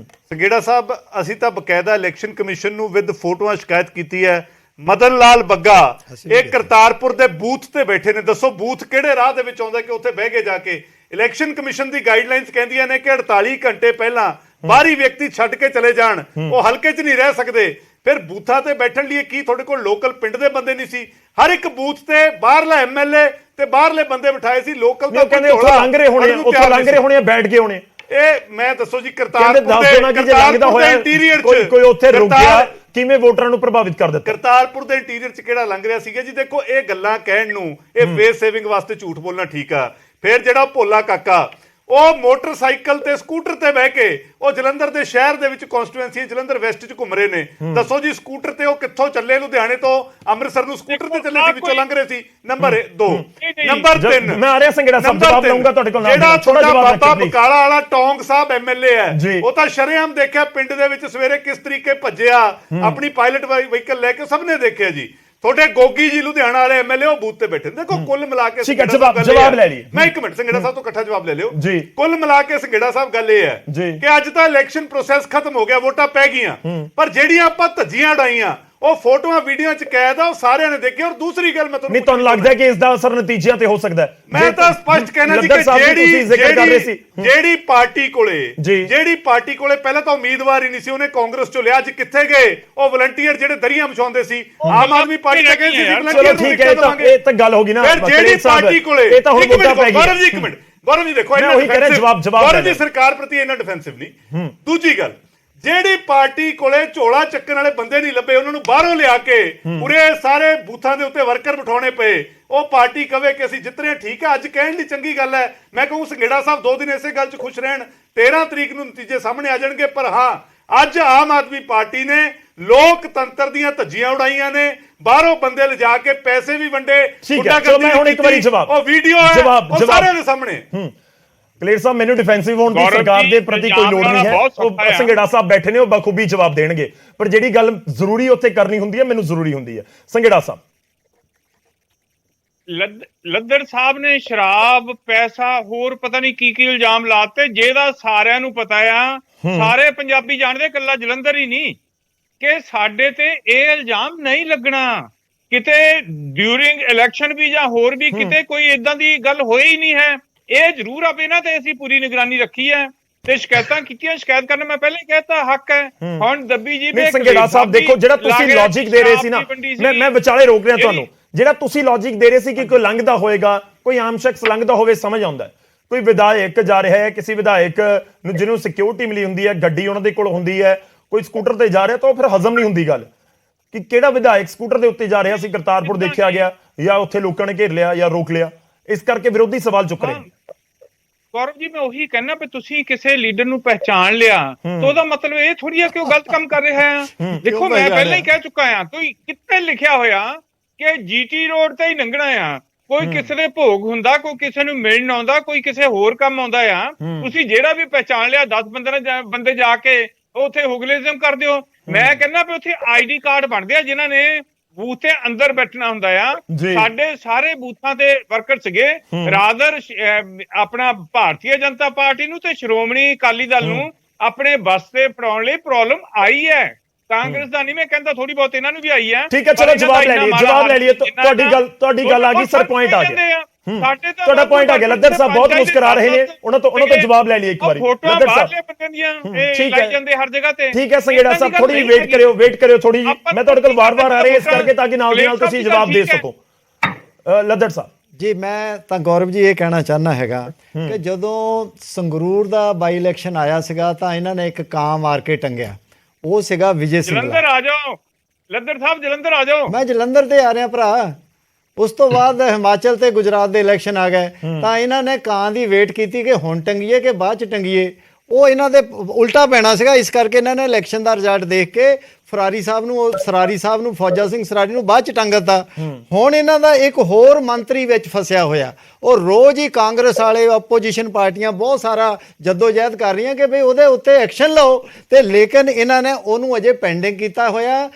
ਸੰਘੇੜਾ ਸਾਹਿਬ, ਅਸੀਂ ਤਾਂ ਬਕਾਇਦਾ ਇਲੈਕਸ਼ਨ ਕਮਿਸ਼ਨ ਨੂੰ ਵਿਦ ਫੋਟੋਆਂ ਸ਼ਿਕਾਇਤ ਕੀਤੀ ਹੈ। ਮਦਨ ਲਾਲ ਬੱਗਾ ਇਹ ਕਰਤਾਰਪੁਰ ਦੇ ਬੂਥ ਤੇ ਬੈਠੇ ਨੇ। ਦੱਸੋ ਬੂਥ ਕਿਹੜੇ ਰਾਹ ਦੇ ਵਿੱਚ ਆਉਂਦਾ ਕਿ ਉੱਥੇ ਬਹਿ ਕੇ ਜਾ ਕੇ। ਇਲੈਕਸ਼ਨ ਕਮਿਸ਼ਨ ਦੀ ਗਾਈਡਲਾਈਨਸ ਕਹਿੰਦੀਆਂ ਨੇ ਕਿ 48 ਘੰਟੇ ਪਹਿਲਾਂ ਬਾਹਰੀ ਵਿਅਕਤੀ ਛੱਡ ਕੇ ਚਲੇ ਜਾਣ, ਉਹ ਹਲਕੇ 'ਚ ਨਹੀਂ ਰਹਿ ਸਕਦੇ। ਫਿਰ ਬੂਥਾਂ ਤੇ ਬੈਠਣ ਲਈ ਕੀ ਤੁਹਾਡੇ ਕੋਲ ਲੋਕਲ ਪਿੰਡ ਦੇ ਬੰਦੇ ਨਹੀਂ ਸੀ? ਹਰ ਇੱਕ ਬੂਥ ਤੇ ਬਾਹਰਲਾ ਐਮਐਲਏ ਤੇ ਬਾਹਰਲੇ ਬੰਦੇ ਬਿਠਾਏ ਸੀ। ਲੋਕਲ ਤਾਂ ਕਹਿੰਦੇ ਉੱਥੋਂ ਲੰਘ ਰਹੇ ਹੋਣੇ, ਉੱਥੋਂ ਲੰਘ ਰਹੇ ਹੋਣੇ, ਬੈਠ ਗਏ ਹੋਣੇ। ਇਹ ਮੈਂ ਦੱਸੋ ਜੀ, ਕਰਤਾਰਪੁਰ ਦੇ ਇੰਟੀਰੀਅਰ 'ਚ ਕੋਈ ਉੱਥੇ ਰੁਕ ਗਿਆ, ਕਿਵੇਂ ਵੋਟਰਾਂ ਨੂੰ ਪ੍ਰਭਾਵਿਤ ਕਰ ਦਿੱਤਾ? ਕਰਤਾਰਪੁਰ ਦੇ ਇੰਟੀਰੀਅਰ 'ਚ ਕਿਹੜਾ ਲੰਘ ਰਿਹਾ ਸੀਗਾ ਜੀ? ਦੇਖੋ ਇਹ ਗੱਲਾਂ ਕਹਿਣ ਨੂੰ, ਇਹ ਫੇਸ ਸੇਵਿੰਗ ਵਾਸਤੇ ਝੂਠ ਬੋਲਣਾ ਠੀਕ ਆ। ਫਿਰ ਜਿਹੜਾ ਭੋਲਾ ਕਾਕਾ, ਉਹ ਮੋਟਰਸਾਈਕਲ ਤੇ ਸਕੂਟਰ ਤੇ ਬਹਿ ਕੇ ਉਹ ਜਲੰਧਰ ਦੇ ਸ਼ਹਿਰ ਦੇ ਵਿੱਚ ਕਨਸਟੀਟੂਐਂਸੀ ਜਲੰਧਰ ਵੈਸਟ 'ਚ ਘੁੰਮ ਰਹੇ ਨੇ। ਦੱਸੋ ਜੀ ਸਕੂਟਰ ਤੇ ਉਹ ਕਿੱਥੋਂ ਚੱਲੇ? ਲੁਧਿਆਣੇ ਤੋਂ ਅੰਮ੍ਰਿਤਸਰ ਨੂੰ ਸਕੂਟਰ ਤੇ ਚੱਲੇ ਸੀ, ਵਿੱਚੋਂ ਲੰਘ ਰਹੇ ਸੀ। ਨੰਬਰ 2। ਨੰਬਰ 3, ਮੈਂ ਆ ਰਿਹਾ ਸੰਘੇੜਾ ਸਾਹਿਬ, ਜਵਾਬ ਲਊਂਗਾ ਤੁਹਾਡੇ ਕੋਲ। ਜਿਹੜਾ ਤੁਹਾਡਾ ਬਾਬਾ ਬਕਾਲਾ ਵਾਲਾ ਟੌਂਗ ਸਾਹਿਬ ਐਮਐਲਏ ਹੈ, ਉਹ ਤਾਂ ਸ਼ਰੇਆਮ ਦੇਖਿਆ ਪਿੰਡ ਦੇ ਵਿੱਚ ਸਵੇਰੇ ਕਿਸ ਤਰੀਕੇ ਭੱਜਿਆ ਆਪਣੀ ਪਾਇਲਟ ਵਹੀਕਲ ਲੈ ਕੇ, ਸਭ ਨੇ ਦੇਖਿਆ ਜੀ। ਤੁਹਾਡੇ ਗੋਗੀ ਜੀ ਲੁਧਿਆਣਾ ਵਾਲੇ ਐਮਐਲਏ ਉਹ ਬੂਥ ਤੇ ਬੈਠੇ। ਦੇਖੋ ਕੁੱਲ ਮਿਲਾ ਕੇ ਜਵਾਬ ਲੈ ਲਈ। ਮੈਂ 1 ਮਿੰਟ ਸੰਘੇੜਾ ਸਾਹਿਬ ਤੋਂ ਇਕੱਠਾ ਜਵਾਬ ਲੈ ਲਿਓ। ਕੁੱਲ ਮਿਲਾ ਕੇ ਸੰਘੇੜਾ ਸਾਹਿਬ ਗੱਲ ਇਹ ਹੈ ਕਿ ਅੱਜ ਤਾਂ ਇਲੈਕਸ਼ਨ ਪ੍ਰੋਸੈਸ ਖਤਮ ਹੋ ਗਿਆ, ਵੋਟਾਂ ਪੈ ਗਈਆਂ, ਪਰ ਜਿਹੜੀਆਂ ਆਪਾਂ ਧੱਜੀਆਂ ਉਡਾਈਆਂ ਉਹ ਫੋਟੋਆਂ ਵੀਡੀਓ 'ਚ ਕੈਦ ਆ, ਉਹ ਸਾਰਿਆਂ ਨੇ ਦੇਖਿਆ। ਔਰ ਦੂਸਰੀ ਗੱਲ ਮੈਂ ਤੁਹਾਨੂੰ ਲੱਗਦਾ ਕਿ ਇਸ ਦਾ ਅਸਰ ਨਤੀਜਿਆਂ ਤੇ ਹੋ ਸਕਦਾ ਹੈ? ਮੈਂ ਤਾਂ ਸਪਸ਼ਟ ਕਹਿਣਾ ਜੀ ਕਿ ਜਿਹੜੀ ਪਾਰਟੀ ਕੋਲੇ ਪਹਿਲਾਂ ਤਾਂ ਉਮੀਦਵਾਰ ਹੀ ਨਹੀਂ ਸੀ, ਉਹਨੇ ਕਾਂਗਰਸ ਚੋਂ ਲਿਆ। ਅੱਜ ਕਿੱਥੇ ਗਏ ਉਹ ਵਲੰਟੀਅਰ ਜਿਹੜੇ ਦਰੀਆਂ ਵਿਛਾਉਂਦੇ ਸੀ? ਆਮ ਆਦਮੀ ਪਾਰਟੀ ਤੇ ਗਏ ਸੀ। ਚਲੋ ਠੀਕ ਹੈ, ਇਹ ਤਾਂ ਗੱਲ ਹੋ ਗਈ ਨਾ। ਫਿਰ ਜਿਹੜੀ ਪਾਰਟੀ ਕੋਲੇ, ਇੱਕ ਮਿੰਟ ਗੌਰਵ ਜੀ ਦੇਖੋ ਮੈਂ ਉਹੀ ਕਹਿ ਰਿਹਾ, ਜਵਾਬ ਗੌਰਵ ਜੀ ਸਰਕਾਰ ਪ੍ਰਤੀ ਇੰਨਾ ਡਿਫੈਂਸਿਵ ਨਹੀਂ। ਦੂਜੀ ਗੱਲ, ਜਿਹੜੀ ਪਾਰਟੀ ਕੋਲੇ ਝੋਲਾ ਚੱਕਣ ਵਾਲੇ ਬੰਦੇ ਨਹੀਂ ਲੱਭੇ, ਉਹਨਾਂ ਨੂੰ ਬਾਹਰੋਂ ਲਿਆ ਕੇ ਪੂਰੇ ਸਾਰੇ ਬੂਥਾਂ ਦੇ ਉੱਤੇ ਵਰਕਰ ਬਿਠਾਉਣੇ ਪਏ, ਉਹ ਪਾਰਟੀ ਕਵੇ ਕਿ ਅਸੀਂ ਜਿੱਤ ਰਹੇ ਹਾਂ। ਠੀਕ ਹੈ, ਅੱਜ ਕਹਿਣ ਦੀ ਚੰਗੀ ਗੱਲ ਹੈ। ਮੈਂ ਕਹੂੰ ਸੰਘੇੜਾ ਸਾਹਿਬ 2 ਦਿਨ ਇਸੇ ਗੱਲ 'ਚ ਖੁਸ਼ ਰਹਿਣ, 13 ਤਰੀਕ ਨੂੰ ਨਤੀਜੇ ਸਾਹਮਣੇ ਆ ਜਾਣਗੇ। ਪਰ ਹਾਂ, ਅੱਜ ਆਮ ਆਦਮੀ ਪਾਰਟੀ ਨੇ ਲੋਕਤੰਤਰ ਦੀਆਂ ਧੱਜੀਆਂ ਉਡਾਈਆਂ ਨੇ, ਬਾਹਰੋਂ ਬੰਦੇ ਲਿਜਾ ਕੇ ਪੈਸੇ ਵੀ ਵੰਡੇ। ਮੈਂ ਹੁਣ ਇੱਕ ਵਾਰੀ ਜਵਾਬ, ਉਹ ਵੀਡੀਓ ਹੈ ਉਹ ਸਾਰਿਆਂ ਦੇ ਸਾਹਮਣੇ। ਕਲੇਰ ਸਾਹਿਬ, ਮੈਨੂੰ ਡਿਫੈਂਸਿਵ ਹੋਣ ਦੀ ਸਰਕਾਰ ਦੇ ਪ੍ਰਤੀ ਕੋਈ ਲੋੜ ਨਹੀਂ ਹੈ। ਉਹ ਸੰਘੇੜਾ ਸਾਹਿਬ ਬੈਠੇ ਨੇ, ਉਹ ਬਖੂਬੀ ਜਵਾਬ ਦੇਣਗੇ। ਪਰ ਜਿਹੜੀ ਗੱਲ ਜ਼ਰੂਰੀ ਉੱਥੇ ਕਰਨੀ ਹੁੰਦੀ ਹੈ, ਮੈਨੂੰ ਜ਼ਰੂਰੀ ਹੁੰਦੀ ਹੈ। ਸੰਘੇੜਾ ਸਾਹਿਬ, ਲੱਦਰ ਸਾਹਿਬ ਨੇ ਸ਼ਰਾਬ, ਪੈਸਾ, ਹੋਰ ਪਤਾ ਨਹੀਂ ਕੀ ਕੀ ਇਲਜ਼ਾਮ ਲਾਤੇ, ਜਿਹਦਾ ਸਾਰਿਆਂ ਨੂੰ ਪਤਾ ਆ, ਸਾਰੇ ਪੰਜਾਬੀ ਜਾਣਦੇ, ਇਕੱਲਾ ਜਲੰਧਰ ਹੀ ਨਹੀਂ, ਕਿ ਸਾਡੇ ਤੇ ਇਹ ਇਲਜ਼ਾਮ ਨਹੀਂ ਲੱਗਣਾ। ਕਿਤੇ ਡਿਊਰਿੰਗ ਇਲੈਕਸ਼ਨ ਵੀ ਜਾਂ ਹੋਰ ਵੀ ਕਿਤੇ ਕੋਈ ਇਦਾਂ ਦੀ ਗੱਲ ਹੋਈ ਹੀ ਨਹੀਂ ਹੈ। ਇਹ ਜ਼ਰੂਰ ਆਪ ਇਹਨਾਂ ਤੇ ਅਸੀਂ ਪੂਰੀ ਨਿਗਰਾਨੀ ਰੱਖੀ ਹੈ ਤੇ ਸ਼ਿਕਾਇਤਾਂ ਕੀਤੀਆਂ। ਸ਼ਿਕਾਇਤ ਕਰਨਾ ਮੈਂ ਪਹਿਲਾਂ ਹੀ ਕਹਿਤਾ ਹੱਕ ਹੈ। ਹੁਣ ਦੱਬੀ ਜੀ ਸੰਘੇੜਾ ਸਾਹਿਬ ਦੇਖੋ, ਜਿਹੜਾ ਤੁਸੀਂ ਲੌਜੀਕ ਦੇ ਰਹੇ ਸੀ ਨਾ, ਮੈਂ ਵਿਚਾਲੇ ਰੋਕ ਰਿਹਾ ਤੁਹਾਨੂੰ, ਜਿਹੜਾ ਤੁਸੀਂ ਲੌਜੀਕ ਦੇ ਰਹੇ ਸੀ ਕਿ ਕੋਈ ਲੰਘਦਾ ਹੋਏਗਾ, ਕੋਈ ਆਮ ਸ਼ਖਸ ਲੰਘਦਾ ਹੋਵੇ, ਸਮਝ ਆਉਂਦਾ। ਕੋਈ ਵਿਧਾਇਕ ਜਾ ਰਿਹਾ ਹੈ, ਕਿਸੇ ਵਿਧਾਇਕ ਨੂੰ ਜਿਹਨੂੰ ਸਿਕਿਉਰਿਟੀ ਮਿਲੀ ਹੁੰਦੀ ਹੈ, ਗੱਡੀ ਉਹਨਾਂ ਦੇ ਕੋਲ ਹੁੰਦੀ ਹੈ, ਕੋਈ ਸਕੂਟਰ ਤੇ ਜਾ ਰਿਹਾ, ਤਾਂ ਉਹ ਫਿਰ ਹਜ਼ਮ ਨਹੀਂ ਹੁੰਦੀ ਗੱਲ ਕਿ ਕਿਹੜਾ ਵਿਧਾਇਕ ਸਕੂਟਰ ਦੇ ਉੱਤੇ ਜਾ ਰਿਹਾ ਸੀ, ਕਰਤਾਰਪੁਰ ਦੇਖਿਆ ਗਿਆ, ਜਾਂ ਉੱਥੇ ਲੋਕਾਂ ਨੇ ਘੇਰ ਲਿਆ ਜਾਂ ਰੋਕ ਲਿਆ। ਇਸ ਕਰਕੇ ਵਿਰੋਧੀ ਸਵਾਲ ਚੁੱਕ ਰਹੇ। ਗੌਰਵ ਜੀ, ਮੈਂ ਉਹੀ ਕਹਿਣਾ ਵੀ ਤੁਸੀਂ ਕਿਸੇ ਲੀਡਰ ਨੂੰ ਪਹਿਚਾਣ ਲਿਆ ਤਾਂ ਉਹਦਾ ਮਤਲਬ ਇਹ ਥੋੜੀ ਆ ਕਿ ਉਹ ਗਲਤ ਕੰਮ ਕਰ ਰਿਹਾ ਹੈ। ਦੇਖੋ, ਮੈਂ ਪਹਿਲਾਂ ਹੀ ਕਹਿ ਚੁੱਕਾ ਆ, ਕੋਈ ਕਿੱਥੇ ਲਿਖਿਆ ਹੋਇਆ ਕਿ ਜੀਟੀ ਰੋਡ ਤੇ ਹੀ ਲੰਘਣਾ ਆ। ਕੋਈ ਕਿਸੇ ਦੇ ਭੋਗ ਹੁੰਦਾ, ਕੋਈ ਕਿਸੇ ਨੂੰ ਮਿਲਣ ਆਉਂਦਾ, ਕੋਈ ਕਿਸੇ ਹੋਰ ਕੰਮ ਆਉਂਦਾ ਆ। ਤੁਸੀਂ ਜਿਹੜਾ ਵੀ ਪਹਿਚਾਣ ਲਿਆ, 10-15 ਬੰਦੇ ਜਾ ਕੇ ਉੱਥੇ ਹੁਗਲਿਜ਼ਮ ਕਰ ਦਿਓ। ਮੈਂ ਕਹਿੰਦਾ ਵੀ ਉੱਥੇ ਆਈਡੀ ਕਾਰਡ ਬਣਦੇ ਆ ਜਿਨ੍ਹਾਂ ਨੇ ਬੂਥ ਦੇ ਅੰਦਰ ਬੈਠਣਾ ਹੁੰਦਾ ਆ। ਸਾਡੇ ਸਾਰੇ ਬੂਥਾਂ ਤੇ ਵਰਕਰ ਸੀਗੇ। ਰਾਦਰ ਆਪਣਾ ਭਾਰਤੀ ਜਨਤਾ ਪਾਰਟੀ ਨੂੰ ਤੇ ਸ਼੍ਰੋਮਣੀ ਅਕਾਲੀ ਦਲ ਨੂੰ ਆਪਣੇ ਬਸ ਤੇ ਪੜਾਉਣ ਲਈ ਪ੍ਰੋਬਲਮ ਆਈ ਹੈ। ਕਾਂਗਰਸ ਦਾ ਨਹੀਂ ਮੈਂ ਕਹਿੰਦਾ, ਥੋੜੀ ਬਹੁਤ ਇਹਨਾਂ ਨੂੰ ਵੀ ਆਈ ਹੈ। ਠੀਕ ਹੈ, ਚਲੋ ਜਵਾਬ ਲੈ ਲਈਏ। ਤੁਹਾਡੀ ਗੱਲ ਆ ਗਈ ਸਰ, ਪੁਆਇੰਟ ਆ ਗਿਆ। ਤੁਹਾਡਾ ਪੁਆਇੰਟ ਆ ਗਿਆ। ਲੱਦਰ ਸਾਹਿਬ ਬਹੁਤ ਮੁਸਕਰਾ ਰਹੇ ਨੇ, ਉਹਨਾਂ ਤੋਂ ਜਵਾਬ ਲੈ ਲਈਏ ਇੱਕ ਵਾਰੀ। ਲੱਦਰ ਸਾਹਿਬ ਠੀਕ ਹੈ। ਸੰਘੇੜਾ ਸਾਹਿਬ, ਥੋੜੀ ਜਿਹੀ ਵੇਟ ਕਰਿਓ ਥੋੜੀ ਜਿਹੀ। ਮੈਂ ਤੁਹਾਡੇ ਕੋਲ ਵਾਰ-ਵਾਰ ਆ ਰਿਹਾ ਇਸ ਕਰਕੇ ਤਾਂ ਕਿ ਨਾਲ ਦੀ ਨਾਲ ਤੁਸੀਂ ਜਵਾਬ ਦੇ ਸਕੋ। ਲੱਦਰ ਸਾਹਿਬ ਜੀ, ਮੈਂ ਤਾਂ ਗੌਰਵ ਜੀ ਇਹ ਕਹਿਣਾ ਚਾਹੁੰਦਾ ਹੈਗਾ ਕਿ ਜਦੋਂ ਸੰਗਰੂਰ ਦਾ ਬਾਈ ਇਲੈਕਸ਼ਨ ਆਇਆ ਸੀਗਾ ਤਾਂ ਇਹਨਾਂ ਨੇ ਇੱਕ ਕਾਂ ਮਾਰ ਕੇ ਟੰਗਿਆ, ਉਹ ਸੀਗਾ ਵਿਜੇ ਸਿੰਘ। ਜਲੰਧਰ ਆ ਜਾਓ ਲੱਦਰ ਸਾਹਿਬ, ਜਲੰਧਰ ਆ ਜਾਓ। ਮੈਂ ਜਲੰਧਰ ਤੇ ਆ ਰਿਹਾ ਭਰਾ। ਉਸ ਤੋਂ ਬਾਅਦ ਹਿਮਾਚਲ ਤੇ ਗੁਜਰਾਤ ਦੇ ਇਲੈਕਸ਼ਨ ਆ ਗਏ ਤਾਂ ਇਹਨਾਂ ਨੇ ਕਾਂ ਦੀ ਵੇਟ ਕੀਤੀ ਕਿ ਹੁਣ ਟੰਗੀਏ ਕਿ ਬਾਅਦ ਚ ਟੰਗੀਏ। ਉਹ ਇਹਨਾਂ ਦੇ ਉਲਟਾ ਪੈਣਾ ਸੀਗਾ, ਇਸ ਕਰਕੇ ਇਹਨਾਂ ਨੇ ਇਲੈਕਸ਼ਨ ਦਾ ਰਿਜ਼ਲਟ ਦੇਖ ਕੇ ਸਰਾਰੀ ਸਾਹਿਬ ਨੂੰ ਫੌਜਾ ਸਿੰਘ ਸਰਾਰੀ ਨੂੰ ਬਾਅਦ ਚ ਟੰਗਤਾ। ਹੁਣ ਇਹਨਾਂ ਦਾ ਇੱਕ ਹੋਰ ਮੰਤਰੀ ਵਿੱਚ ਫਸਿਆ ਹੋਇਆ। ਉਹ ਰੋਜ਼ ਹੀ ਕਾਂਗਰਸ ਵਾਲੇ ਆਪੋਜੀਸ਼ਨ ਪਾਰਟੀਆਂ ਬਹੁਤ ਸਾਰਾ ਜਦੋਜਹਿਦ ਕਰ ਰਹੀਆਂ ਕਿ ਭਈ ਉਹਦੇ ਉੱਤੇ ਐਕਸ਼ਨ ਲਓ, ਤੇ ਲੇਕਿਨ ਇਹਨਾਂ ਨੇ ਉਹਨੂੰ ਅਜੇ ਪੈਂਡਿੰਗ ਕੀਤਾ ਹੋਇਆ।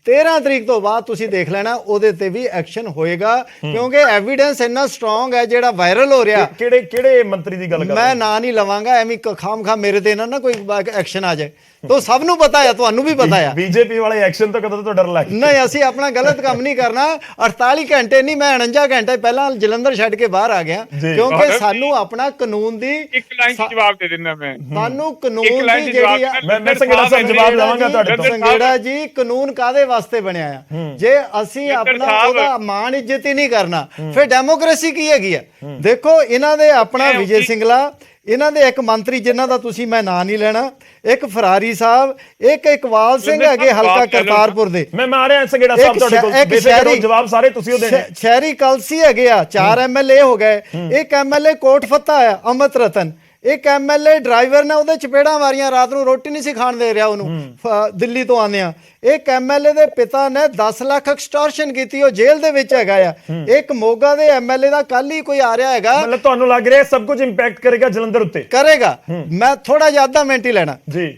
13 ਤਰੀਕ ਤੋਂ ਬਾਅਦ ਤੁਸੀਂ ਦੇਖ ਲੈਣਾ ਉਹਦੇ ਤੇ ਵੀ ਐਕਸ਼ਨ ਹੋਏਗਾ, ਕਿਉਂਕਿ ਐਵੀਡੈਂਸ ਇੰਨਾ ਸਟਰੋਂਗ ਹੈ ਜਿਹੜਾ ਵਾਇਰਲ ਹੋ ਰਿਹਾ। ਕਿਹੜੇ ਮੰਤਰੀ ਦੀ ਗੱਲ ਕਰ ਰਹੇ? ਮੈਂ ਨਾਂ ਨਹੀਂ ਲਵਾਂਗਾ, ਐਵੇਂ ਖਾਮ ਮੇਰੇ ਤੇ ਨਾ ਕੋਈ ਐਕਸ਼ਨ ਆ ਜਾਏ। ਤਾਂ ਸਭ ਨੂੰ ਪਤਾ ਹੈ, ਤੁਹਾਨੂੰ ਵੀ ਪਤਾ ਹੈ। ਬੀਜੇਪੀ ਵਾਲੇ ਐਕਸ਼ਨ ਤੋਂ ਕਦੋਂ ਤੋਂ ਡਰ ਲੱਗ ਗਿਆ? ਨਹੀਂ, ਅਸੀਂ ਆਪਣਾ ਗਲਤ ਕੰਮ ਨਹੀਂ ਕਰਨਾ। 48 ਘੰਟੇ ਨਹੀਂ, ਮੈਂ 49 ਘੰਟੇ ਪਹਿਲਾਂ ਜਲੰਧਰ ਛੱਡ ਕੇ ਬਾਹਰ ਆ ਗਿਆ, ਕਿਉਂਕਿ ਸਾਨੂੰ ਆਪਣਾ ਕਾਨੂੰਨ ਦੀ ਇੱਕ ਲਾਈਨ ਚ ਜਵਾਬ ਦੇ ਦਿੰਦਾ ਮੈਂ। ਸਾਨੂੰ ਕਾਨੂੰਨ ਦੀ ਜਿਹੜੀ ਮੈਂ ਸੰਘੇੜਾ ਸਾਹਿਬ ਜਵਾਬ ਲਵਾਂਗਾ ਤੁਹਾਡੇ ਤੋਂ। ਸੰਘੇੜਾ ਜੀ, ਕਾਨੂੰਨ ਕਾਦੇ ਵਾਸਤੇ ਬਣਿਆ ਆ? ਜੇ ਅਸੀਂ ਆਪਣਾ ਉਹਦਾ ਮਾਣ ਇੱਜ਼ਤ ਹੀ ਨਹੀਂ ਕਰਨਾ, ਫਿਰ ਡੈਮੋਕ੍ਰੇਸੀ ਕੀ ਹੈਗੀ ਆ? ਦੇਖੋ, ਇਹਨਾਂ ਦੇ ਆਪਣਾ ਵਿਜੇ ਸਿੰਗਲਾ, ਇਹਨਾਂ ਦੇ ਇੱਕ ਮੰਤਰੀ ਜਿਨ੍ਹਾਂ ਦਾ ਤੁਸੀਂ ਮੈਂ ਨਾਂ ਨਹੀਂ ਲੈਣਾ, ਇੱਕ ਫਰਾਰੀ ਸਾਹਿਬ, ਇੱਕ ਇਕਬਾਲ ਸਿੰਘ ਹੈਗੇ ਹਲਕਾ ਕਰਤਾਰਪੁਰ ਦੇ। ਮੈਂ ਆ ਰਿਹਾ ਸੰਘੇੜਾ ਸਾਹਿਬ ਤੁਹਾਡੇ ਕੋਲ, ਬੇਸ਼ੱਕ ਜਵਾਬ ਸਾਰੇ ਤੁਸੀਂ ਉਹ ਦੇਣੇ। ਸ਼ਹਿਰੀ ਕਲਸੀ ਹੈਗੇ ਆ, 4 MLA ਹੋ ਗਏ। ਇੱਕ MLA ਕੋਟ ਫੱਤਾ ਆ ਅਮਿਤ ਰਤਨ। ਇੱਕ MLA ਡਰਾਈਵਰ ਨੇ ਉਹਦੇ ਚਪੇੜਾਂ ਮਾਰੀਆਂ, ਰਾਤ ਨੂੰ ਰੋਟੀ ਨਹੀਂ ਸੀ ਖਾਣ ਦੇ ਰਿਹਾ ਉਹਨੂੰ, ਦਿੱਲੀ ਤੋਂ ਆਉਂਦੇ ਆ। ਇੱਕ MLA ਦੇ ਪਿਤਾ ਨੇ 10 ਲੱਖ ਐਕਸਟੋਰਸ਼ਨ ਕੀਤੀ, ਉਹ ਜੇਲ੍ਹ ਦੇ ਵਿੱਚ ਹੈਗਾ ਆ। ਇੱਕ ਮੋਗਾ ਦੇ MLA ਦਾ ਕੱਲ ਹੀ ਕੋਈ ਆ ਰਿਹਾ ਹੈਗਾ। ਮਤਲਬ ਤੁਹਾਨੂੰ ਲੱਗ ਰਿਹਾ ਸਭ ਕੁਝ ਇੰਪੈਕਟ ਕਰੇਗਾ ਜਲੰਧਰ ਉੱਤੇ? ਕਰੇਗਾ। ਮੈਂ ਥੋੜਾ ਜਿਹਾ ਅੱਧਾ ਮਿੰਟ ਹੀ ਲੈਣਾ।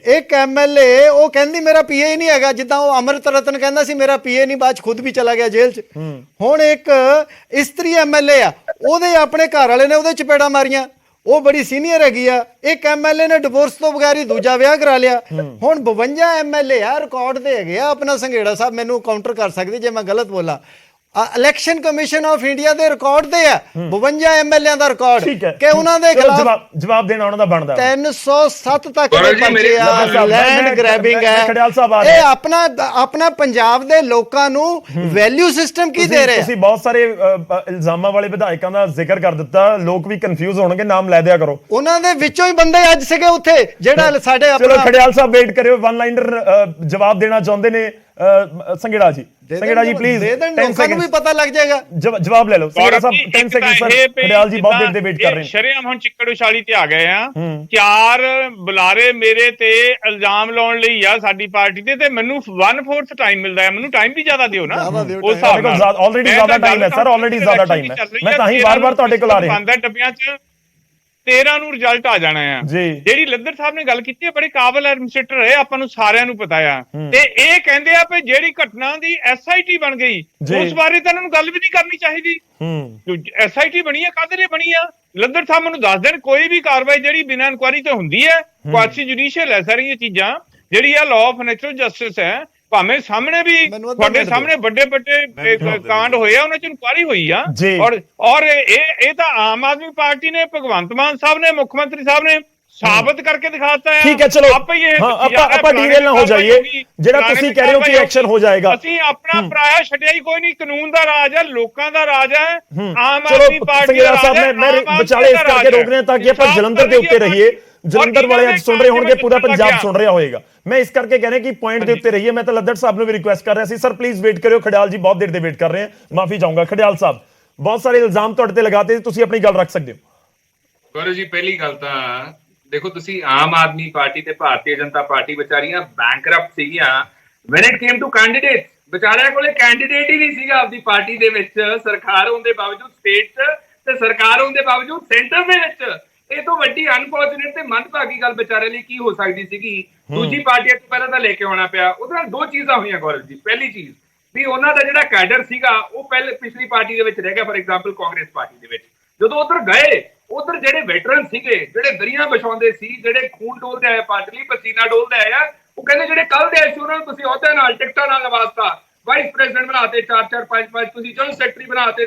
ਇੱਕ MLA ਉਹ ਕਹਿੰਦੀ ਮੇਰਾ PA ਹੀ ਨਹੀਂ ਹੈਗਾ, ਜਿੱਦਾਂ ਉਹ ਅਮਰਿਤ ਰਤਨ ਕਹਿੰਦਾ ਸੀ ਮੇਰਾ PA ਨਹੀਂ, ਬਾਅਦ ਚ ਖੁਦ ਵੀ ਚਲਾ ਗਿਆ ਜੇਲ੍ਹ ਚ। ਹੁਣ ਇੱਕ ਇਸਤਰੀ MLA ਆ, ਉਹਦੇ ਆਪਣੇ ਘਰ ਵਾਲੇ ਨੇ ਉਹਦੇ ਚਪੇੜਾਂ ਮਾਰੀਆਂ, ਉਹ ਬੜੀ ਸੀਨੀਅਰ ਹੈਗੀ ਆ। ਇੱਕ MLA ਨੇ ਡਿਵੋਰਸ ਤੋਂ ਬਗੈਰ ਹੀ ਦੂਜਾ ਵਿਆਹ ਕਰਾ ਲਿਆ। ਹੁਣ 52 MLA ਆ, ਰਿਕਾਰਡ ਤੇ ਹੈਗੇ ਆ। ਆਪਣਾ ਸੰਘੇੜਾ ਸਾਹਿਬ ਮੈਨੂੰ ਕਾਊਂਟਰ ਕਰ ਸਕਦੇ ਜੇ ਮੈਂ ਗਲਤ ਬੋਲਾਂ। ਇਲੈਕਸ਼ਨ ਕਮਿਸ਼ਨ ਆਫ ਇੰਡੀਆ ਦੇ ਰਿਕਾਰਡ ਦੇ ਆ 52 ਐਮਐਲਏ ਦਾ ਰਿਕਾਰਡ ਠੀਕ ਹੈ ਕਿ ਉਹਨਾਂ ਦੇ ਚਲੋ ਖਿਲਾਫ ਜਵਾਬ ਦੇਣਾ ਉਹਨਾਂ ਦਾ ਬਣਦਾ 307 ਤੱਕ ਗੌਰਵ ਦੇ ਜੀ, ਪਰਚੇ ਆ, ਮੈਂ- ਲੈਂਡ ਗ੍ਰੈਬਿੰਗ ਹੈ। ਖੜਿਆਲ ਸਾਹਿਬ ਆ ਰਹੇ ਇਹ ਆਪਣਾ ਪੰਜਾਬ ਦੇ ਲੋਕਾਂ ਨੂੰ ਵੈਲਿਊ ਸਿਸਟਮ ਕੀ ਦੇ ਰਿਹਾ? ਤੁਸੀਂ ਬਹੁਤ ਸਾਰੇ ਇਲਜ਼ਾਮਾਂ ਵਾਲੇ ਵਿਧਾਇਕਾਂ ਦਾ ਜ਼ਿਕਰ ਕਰ ਦਿੱਤਾ, ਲੋਕ ਵੀ ਕਨਫਿਊਜ਼ ਹੋਣਗੇ, ਨਾਮ ਲੈ ਦਿਆ ਕਰੋ। ਉਹਨਾਂ ਦੇ ਵਿੱਚੋਂ ਹੀ ਬੰਦੇ ਅੱਜ ਸੀਗੇ ਉੱਥੇ ਜਿਹੜਾ ਸਾਡੇ ਚਲੋ ਆਪਣਾ ਖੜਿਆਲ ਸਾਹਿਬ ਵੇਟ ਕਰਿਓ, ਵਨ ਲਾਈਨਰ ਜਵਾਬ ਦੇਣਾ ਚਾਹੁੰਦੇ ਨੇ ਸੰਘੇੜਾ ਜੀ। ਸੰਘੇੜਾ ਜੀ ਪਲੀਜ਼ ਦੇ ਦੇਣ, ਲੋਕਾਂ ਨੂੰ ਵੀ ਪਤਾ ਲੱਗ ਜਾਏਗਾ। ਜਵਾਬ ਲੈ ਲਓ ਸੰਘੇੜਾ ਸਾਹਿਬ, 10 ਸੈਕਿੰਡ ਸਰ। ਖੜਿਆਲ ਜੀ ਬਹੁਤ ਦੇਰ ਦੇ ਵੇਟ ਕਰ ਰਹੇ ਨੇ। ਸ਼ਰੇਆਮ ਹੁਣ ਚਿੱਕੜ ਉਛਾਲੀ ਤੇ ਆ ਗਏ ਆ, 4 ਬੁਲਾਰੇ ਮੇਰੇ ਤੇ ਇਲਜ਼ਾਮ ਲਾਉਣ ਲਈ ਆ ਸਾਡੀ ਪਾਰਟੀ ਤੇ ਮੈਨੂੰ 1/4 ਟਾਈਮ ਮਿਲਦਾ ਹੈ, ਮੈਨੂੰ ਟਾਈਮ ਵੀ ਜ਼ਿਆਦਾ ਦਿਓ ਨਾ। ਉਸ ਹਿਸਾਬ ਨਾਲ ਆਲਰੇਡੀ ਜ਼ਿਆਦਾ ਟਾਈਮ ਹੈ ਸਰ, ਆਲਰੇਡੀ ਜ਼ਿਆਦਾ ਟਾਈਮ ਹੈ, ਮੈਂ ਤਾਂ ਹੀ ਵਾਰ-ਵਾਰ ਤੁਹਾਡੇ ਕੋਲ ਆ ਰਿਹਾ। 15 ਡੱਬਿਆਂ 'ਚ 13 ਨੂੰ ਰਿਜ਼ਲਟ ਆ ਜਾਣਾ ਆ। ਜਿਹੜੀ ਲੱਦਰ ਸਾਹਿਬ ਨੇ ਗੱਲ ਕੀਤੀ ਹੈ, ਬੜੇ ਕਾਬਲ ਐਡਮਿਨਿਸਟ੍ਰੇਟਰ ਹੈ, ਆਪਾਂ ਨੂੰ ਸਾਰਿਆਂ ਨੂੰ ਪਤਾ ਆ। ਤੇ ਇਹ ਕਹਿੰਦੇ ਆ ਵੀ ਜਿਹੜੀ ਘਟਨਾ ਦੀ SIT ਬਣ ਗਈ, ਉਸ ਬਾਰੇ ਤਾਂ ਇਹਨਾਂ ਨੂੰ ਗੱਲ ਵੀ ਨਹੀਂ ਕਰਨੀ ਚਾਹੀਦੀ। SIT ਬਣੀ ਹੈ, ਕਾਹਦੇ ਲਈ ਬਣੀ ਆ? ਲੱਦਰ ਸਾਹਿਬ ਮੈਨੂੰ ਦੱਸ ਦੇਣ, ਕੋਈ ਵੀ ਕਾਰਵਾਈ ਜਿਹੜੀ ਬਿਨਾਂ ਇਨਕੁਆਇਰੀ ਤੇ ਹੁੰਦੀ ਹੈ, ਕੁਆਸੀ ਜੁਡੀਸ਼ੀਅਲ ਹੈ ਸਾਰੀਆਂ ਚੀਜ਼ਾਂ, ਜਿਹੜੀ ਆ ਲਾਅ ਆਫ ਨੈਚੁਰਲ ਜਸਟਿਸ ਹੈ। ਭਾਵੇਂ ਸਾਹਮਣੇ ਵੀ ਤੁਹਾਡੇ ਸਾਹਮਣੇ ਵੱਡੇ ਕਾਂਡ ਹੋਏ ਆ, ਉਹਨਾਂ ਚ ਇਨਕੁਆਇਰੀ ਹੋਈ ਆ। ਔਰ ਇਹ ਤਾਂ ਆਮ ਆਦਮੀ ਪਾਰਟੀ ਨੇ, ਭਗਵੰਤ ਮਾਨ ਸਾਹਿਬ ਨੇ, ਮੁੱਖ ਮੰਤਰੀ ਸਾਹਿਬ ਨੇ ਸਾਬਤ ਕਰਕੇ ਦਿਖਾਤਾ ਹੈ। ਠੀਕ ਹੈ, ਚਲੋ ਆਪਾਂ ਡੀਰੇਲ ਨਾ ਹੋ ਜਾਈਏ। ਜਿਹੜਾ ਤੁਸੀਂ ਕਹਿ ਰਹੇ ਹੋ ਕਿ ਐਕਸ਼ਨ ਹੋ ਜਾਏਗਾ, ਅਸੀਂ ਆਪਣਾ ਪਰਾਇਆ ਛੱਡਿਆ ਹੀ ਕੋਈ ਨਹੀਂ। ਕਾਨੂੰਨ ਦਾ ਰਾਜ ਹੈ, ਲੋਕਾਂ ਦਾ ਰਾਜ ਹੈ, ਆਮ ਆਦਮੀ ਪਾਰਟੀ ਦਾ ਰਾਜ ਹੈ। ਮੈਂ ਵਿਚਾਲੇ ਇਸ ਕਰਕੇ ਰੋਕ ਰਿਹਾ ਤਾਂ ਕਿ ਆਪਾਂ ਜਲੰਧਰ ਦੇ ਉੱਤੇ ਰਹੀਏ। ਜਲੰਧਰ ਵਾਲੇ ਅੱਜ ਸੁਣ ਰਹੇ ਹੋਣਗੇ, ਪੂਰਾ ਪੰਜਾਬ ਸੁਣ ਰਿਹਾ ਹੋਏਗਾ। ਮੈਂ ਇਸ ਕਰਕੇ ਕਹਿ ਰਿਹਾ ਕਿ ਪੁਆਇੰਟ ਦੇ ਉੱਤੇ ਰਹੀਏ। ਮੈਂ ਤਾਂ ਲੱਦੜ ਸਾਹਿਬ ਨੂੰ ਵੀ ਰਿਕੁਐਸਟ ਕਰ ਰਿਹਾ ਸੀ, ਸਰ ਪਲੀਜ਼ ਵੇਟ ਕਰਿਓ। ਖੜਿਆਲ ਜੀ ਬਹੁਤ ਦੇਰ ਦੇ ਵੇਟ ਕਰ ਰਹੇ ਹਨ, ਮਾਫੀ ਚਾਹੂੰਗਾ। ਖੜਿਆਲ ਸਾਹਿਬ, ਬਹੁਤ ਸਾਰੇ ਇਲਜ਼ਾਮ ਤੁਹਾਡੇ ਤੇ ਲਗਾਤੇ, ਤੁਸੀਂ ਆਪਣੀ ਗੱਲ ਰੱਖ ਸਕਦੇ ਹੋ। ਗੌਰਵ ਜੀ, ਪਹਿਲੀ ਗੱਲ ਤਾਂ ਦੇਖੋ, ਤੁਸੀਂ ਆਮ ਆਦਮੀ ਪਾਰਟੀ ਤੇ ਭਾਰਤੀ ਜਨਤਾ ਪਾਰਟੀ ਵਿਚਾਰੀਆਂ ਬੈਂਕਰਪਟ ਸੀਗੀਆਂ when it came to candidates। ਵਿਚਾਰਿਆਂ ਕੋਲੇ ਕੈਂਡੀਡੇਟ ਹੀ ਨਹੀਂ ਸੀਗਾ ਆਪਦੀ ਪਾਰਟੀ ਦੇ ਵਿੱਚ, ਸਰਕਾਰ ਹੋਣ ਦੇ ਬਾਵਜੂਦ ਸਟੇਟ ਤੇ ਸਰਕਾਰ ਹੋਣ ਦੇ ਬਾਵਜੂਦ ਸੈਂਟਰ ਦੇ ਵਿੱਚ। ਇਹ ਤੋਂ ਵੱਡੀ ਅਨਫੋਰਚੂਨੇਟ ਤੇ ਮੰਦਭਾਗੀ ਗੱਲ ਵਿਚਾਰੇ ਲਈ ਕੀ ਹੋ ਸਕਦੀ ਸੀਗੀ। ਦੂਜੀ ਪਾਰਟੀਆਂ ਤੋਂ ਪਹਿਲਾਂ ਤਾਂ ਲੈ ਕੇ ਆਉਣਾ ਪਿਆ। ਉਹਦੇ ਨਾਲ 2 ਚੀਜ਼ਾਂ ਹੋਈਆਂ ਗੌਰਵ ਜੀ। ਪਹਿਲੀ ਚੀਜ਼ ਵੀ ਉਹਨਾਂ ਦਾ ਜਿਹੜਾ ਕੈਡਰ ਸੀਗਾ ਉਹ ਪਹਿਲੇ ਪਿਛਲੀ ਪਾਰਟੀ ਦੇ ਵਿੱਚ ਰਹਿ ਗਿਆ। ਫॉर ਐਗਜ਼ਾਮਪਲ ਕਾਂਗਰਸ ਪਾਰਟੀ ਦੇ ਵਿੱਚ ਜਦੋਂ ਉਧਰ ਗਏ, ਉਧਰ ਜਿਹੜੇ ਵੈਟਰਨ ਸੀਗੇ, ਜਿਹੜੇ ਦਰੀਆਂ ਵਿਛਾਉਂਦੇ ਸੀ, ਜਿਹੜੇ ਖੂਨ ਡੋਲਦੇ ਆਏ ਪਾਰਟੀ ਲਈ, ਪਸੀਨਾ ਡੋਲਦੇ ਆਏ, ਉਹ ਕਹਿੰਦੇ ਜਿਹੜੇ ਕੱਲ ਦੇ ਆਏ ਸੀ ਉਹਨਾਂ ਨੂੰ ਤੁਸੀਂ ਅਹੁਦੇ ਨਾਲ, ਟਿਕਟਾਂ ਨਾਲ ਨਵਾਜ਼ਤਾ, ਵਾਈਸ ਪ੍ਰੈਜ਼ੀਡੈਂਟ ਬਣਾਤੇ 4-4 5-5, ਤੁਸੀਂ ਜਨਰਲ ਸੈਕਟਰੀ ਬਣਾਤੇ,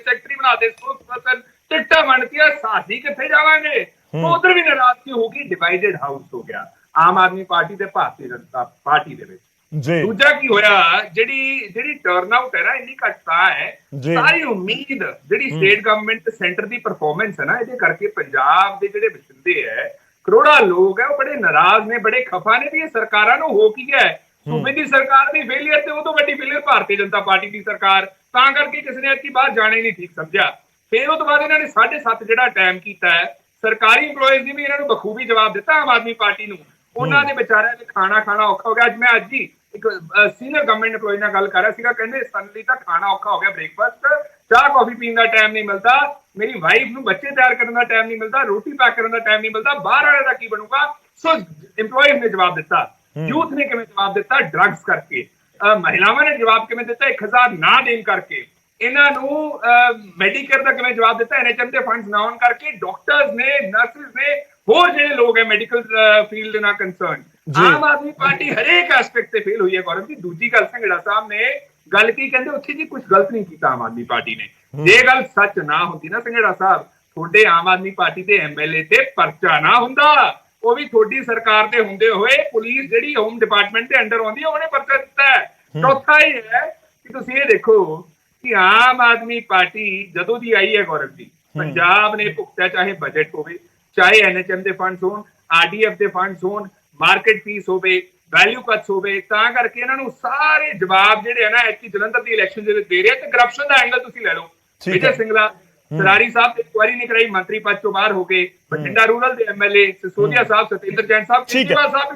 ਸਪੋਕਸਪਰਸਨ, ਟਿਕਟਾਂ ਬਣਤੀਆਂ, ਸਾਡੀ ਕਿੱਥੇ ਜਾਵਾਂਗੇ? ਉਧਰ ਵੀ ਨਾਰਾਜ਼ਗੀ ਹੋ ਗਈ, ਡਿਵਾਈਡਡ ਹਾਊਸ ਹੋ ਗਿਆ ਆਮ ਆਦਮੀ ਪਾਰਟੀ ਤੇ ਭਾਰਤੀ ਜਨਤਾ ਪਾਰਟੀ ਦੇ ਵਿੱਚ। ਦੂਜਾ ਕੀ ਹੋਇਆ, ਜਿਹੜੀ ਟਰਨ ਆਊਟ ਹੈ ਨਾ, ਇੰਨੀ ਘੱਟ ਤਾਂ ਹੈ। ਸਾਰੀ ਉਮੀਦ ਜਿਹੜੀ ਸਟੇਟ ਗਵਰਨਮੈਂਟ ਤੇ ਸੈਂਟਰ ਦੀ ਪਰਫਾਰਮੈਂਸ ਹੈ ਨਾ, ਇਹਦੇ ਕਰਕੇ ਪੰਜਾਬ ਦੇ ਜਿਹੜੇ ਵਸਿੰਦੇ ਹੈ, ਕਰੋੜਾਂ ਲੋਕ ਹੈ, ਉਹ ਬੜੇ ਨਾਰਾਜ਼ ਨੇ, ਬੜੇ ਖਫਾ ਨੇ ਵੀ ਇਹ ਸਰਕਾਰਾਂ ਨੂੰ ਹੋ ਕੀ ਗਿਆ। ਸੂਬੇ ਦੀ ਸਰਕਾਰ ਦੀ ਫੇਲੀਅਰ ਤੇ ਉਹ ਤੋਂ ਵੱਡੀ ਫੇਲੀਅਰ ਭਾਰਤੀ ਜਨਤਾ ਪਾਰਟੀ ਦੀ ਸਰਕਾਰ। ਤਾਂ ਕਰਕੇ ਕਿਸੇ ਨੇ ਅੱਗੇ ਬਾਹਰ ਜਾਣਾ ਹੀ ਨਹੀਂ ਠੀਕ ਸਮਝਿਆ। ਫਿਰ ਉਹ ਤੋਂ ਬਾਅਦ ਇਹਨਾਂ ਨੇ 7.5 ਜਿਹੜਾ ਟਾਈਮ ਕੀਤਾ ਹੈ, ਸਰਕਾਰੀ ਇੰਪਲੋਈਜ਼ ਦੀ ਵੀ ਇਹਨਾਂ ਨੂੰ ਬਖੂਬੀ ਜਵਾਬ ਦਿੱਤਾ ਆਮ ਆਦਮੀ ਪਾਰਟੀ ਨੂੰ। ਉਹਨਾਂ ਦੇ ਵਿਚਾਰਿਆਂ ਦੇ ਖਾਣਾ ਔਖਾ ਹੋ ਗਿਆ। ਅੱਜ ਹੀ ਇੱਕ ਸੀਨੀਅਰ ਗਵਰਨਮੈਂਟ ਇੰਪਲੋਈ ਨਾਲ ਗੱਲ ਕਰ ਰਿਹਾ ਸੀਗਾ, ਕਹਿੰਦੇ ਸਾਨੂੰ ਲਈ ਤਾਂ ਖਾਣਾ ਔਖਾ ਹੋ ਗਿਆ, ਬ੍ਰੇਕਫਾਸਟ, ਚਾਹ ਕੌਫੀ ਪੀਣ ਦਾ ਟਾਈਮ ਨਹੀਂ ਮਿਲਦਾ, ਮੇਰੀ ਵਾਈਫ ਨੂੰ ਬੱਚੇ ਤਿਆਰ ਕਰਨ ਦਾ ਟਾਈਮ ਨਹੀਂ ਮਿਲਦਾ, ਰੋਟੀ ਪੈਕ ਕਰਨ ਦਾ ਟਾਈਮ ਨਹੀਂ ਮਿਲਦਾ, ਬਾਹਰ ਵਾਲੇ ਦਾ ਕੀ ਬਣੂਗਾ? ਸੋ ਇੰਪਲੋਈਜ਼ ਨੇ ਜਵਾਬ ਦਿੱਤਾ। ਯੂਥ ਨੇ ਕਿਵੇਂ ਜਵਾਬ ਦਿੱਤਾ? ਡਰੱਗਸ ਕਰਕੇ। ਮਹਿਲਾਵਾਂ ਨੇ ਜਵਾਬ ਕਿਵੇਂ ਦਿੱਤਾ? 1000 ਨਾ ਦੇਣ ਕਰਕੇ। ਇਹਨਾਂ ਨੂੰ ਮੈਡੀਕੇਅਰ ਦਾ ਕਿਵੇਂ ਜਵਾਬ ਦਿੱਤਾ? NHM ਦੇ ਫੰਡਸ ਨਾ ਹੋਣ ਕਰਕੇ। ਡਾਕਟਰਸ ਨੇ, ਨਰਸਿਸ ਨੇ, ਹੋਰ ਜਿਹੜੇ ਲੋਕ ਹੈ ਮੈਡੀਕਲ ਫੀਲਡ ਨਾਲ ਕੰਸਰਨ। ਆਮ ਆਦਮੀ ਪਾਰਟੀ ਹਰੇਕ ਐਸਪੈਕਟ ਤੇ ਫੇਲ ਹੋਈ ਹੈ ਗੌਰਵ ਜੀ। ਦੂਜੀ ਗੱਲ, ਸੰਘੇੜਾ ਸਾਹਿਬ ਨੇ ਗੱਲ ਕੀ ਕਹਿੰਦੇ, ਉੱਥੇ ਜੀ ਕੁਝ ਗਲਤ ਨਹੀਂ ਕੀਤਾ ਆਮ ਆਦਮੀ ਪਾਰਟੀ ਨੇ। ਜੇ ਗੱਲ ਸੱਚ ਨਾ ਹੁੰਦੀ ਨਾ ਸੰਘੇੜਾ ਸਾਹਿਬ, ਤੁਹਾਡੇ ਆਮ ਆਦਮੀ ਪਾਰਟੀ ਦੇ MLA ਤੇ ਪਰਚਾ ਨਾ ਹੁੰਦਾ, ਉਹ ਵੀ ਤੁਹਾਡੀ ਸਰਕਾਰ ਦੇ ਹੁੰਦੇ ਹੋਏ ਪੁਲਿਸ ਜਿਹੜੀ ਹੋਮ ਡਿਪਾਰਟਮੈਂਟ ਦੇ ਅੰਡਰ ਆਉਂਦੀ ਹੈ, ਉਹਨੇ ਪਰਚਾ ਦਿੱਤਾ ਹੈ। ਚੌਥਾ ਇਹ ਹੈ ਕਿ ਤੁਸੀਂ ਇਹ ਦੇਖੋ ਕਿ ਆਮ ਆਦਮੀ ਪਾਰਟੀ ਜਦੋਂ ਦੀ ਆਈ ਹੈ ਗੌਰਵ ਜੀ, ਪੰਜਾਬ ਨੇ ਭੁਗਤਿਆ, ਚਾਹੇ ਬਜਟ ਹੋਵੇ, ਚਾਹੇ NHM ਦੇ ਫੰਡਸ ਹੋਣ, RDF ਦੇ ਫੰਡਸ ਹੋਣ, ਮਾਰਕੀਟ ਫੀਸ ਹੋਵੇ, ਵੈਲਿਊ ਕੱਟਸ ਹੋਵੇ। ਤਾਂ ਕਰਕੇ ਇਹਨਾਂ ਨੂੰ ਸਾਰੇ ਜਵਾਬ ਜਿਹੜੇ ਹੈ ਨਾ ਐਤਕੀ ਜਲੰਧਰ ਦੀ ਇਲੈਕਸ਼ਨ ਦੇ ਵਿੱਚ ਦੇ ਰਹੇ। ਤੇ ਕਰਪਸ਼ਨ ਦਾ ਐਂਗਲ ਤੁਸੀਂ ਲੈ ਲਓ, ਵਿਜੇ ਸਿੰਗਲਾ ਸਰਾਰੀ ਸਾਹਿਬ ਤੇ ਇਨਕੁਆਇਰੀ ਨਹੀਂ ਕਰਾਈ, ਮੰਤਰੀ ਪਦ ਤੋਂ ਬਾਹਰ ਹੋ ਗਏ। ਬਠਿੰਡਾ ਰੂਰਲ ਦੇ MLA ਸਿਸੋਦੀਆ ਸਾਹਿਬ, ਸਤਿੰਦਰ ਜੈਨ ਸਾਹਿਬ, Kejriwal Sahib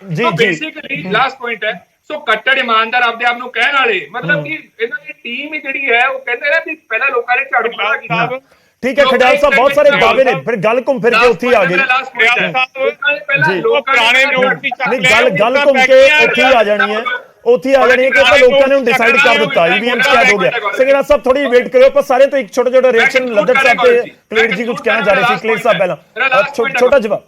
ji. Basically last point ਹੈ, ਸੋ ਕੱਟੜ ਇਮਾਨਦਾਰ ਆਪਦੇ ਆਪ ਨੂੰ ਕਹਿਣ ਵਾਲੇ, ਮਤਲਬ ਕਿ ਇਹਨਾਂ ਦੀ ਟੀਮ ਹੀ ਜਿਹੜੀ ਹੈ, ਉਹ ਕਹਿੰਦੇ ਨੇ ਵੀ ਪਹਿਲਾਂ ਲੋਕਾਂ ਨੇ ਝਾੜੂ ਮਾਰਾ ਕੀਤਾ। ਠੀਕ ਹੈ ਖੜਿਆਲ ਸਾਹਿਬ, ਬਹੁਤ ਸਾਰੇ ਦਾਅਵੇ ਨੇ, ਫਿਰ ਗੱਲ ਘੁੰਮ ਫਿਰ ਕੇ ਉੱਥੇ ਹੀ ਆ ਗਈ। ਗੱਲ ਘੁੰਮ ਕੇ ਉੱਥੇ ਹੀ ਆ ਜਾਣੀ ਹੈ, ਉੱਥੇ ਆ ਜਾਣੀ ਹੈ ਕਿ ਆਪਾਂ ਲੋਕਾਂ ਨੇ ਹੁਣ ਡਿਸਾਈਡ ਕਰ ਦਿੱਤਾ EVM ਸਟਾਰਟ ਹੋ ਗਿਆ। ਸੰਘੇੜਾ ਸਾਹਿਬ ਥੋੜੀ ਵੇਟ ਕਰਿਓ, ਆਪਾਂ ਸਾਰਿਆਂ ਤੋਂ ਇੱਕ ਛੋਟਾ ਰਿਐਕਸ਼ਨ ਲੱਦੜ ਸਾਹਿਬ ਤੇ ਕਲੇਰ ਜੀ ਕੁਝ ਕਹਿਣਾ ਜਾ ਰਹੇ ਸੀ। ਕਲੇਰ ਸਾਹਿਬ ਪਹਿਲਾਂ ਛੋਟਾ ਜਵਾਬ।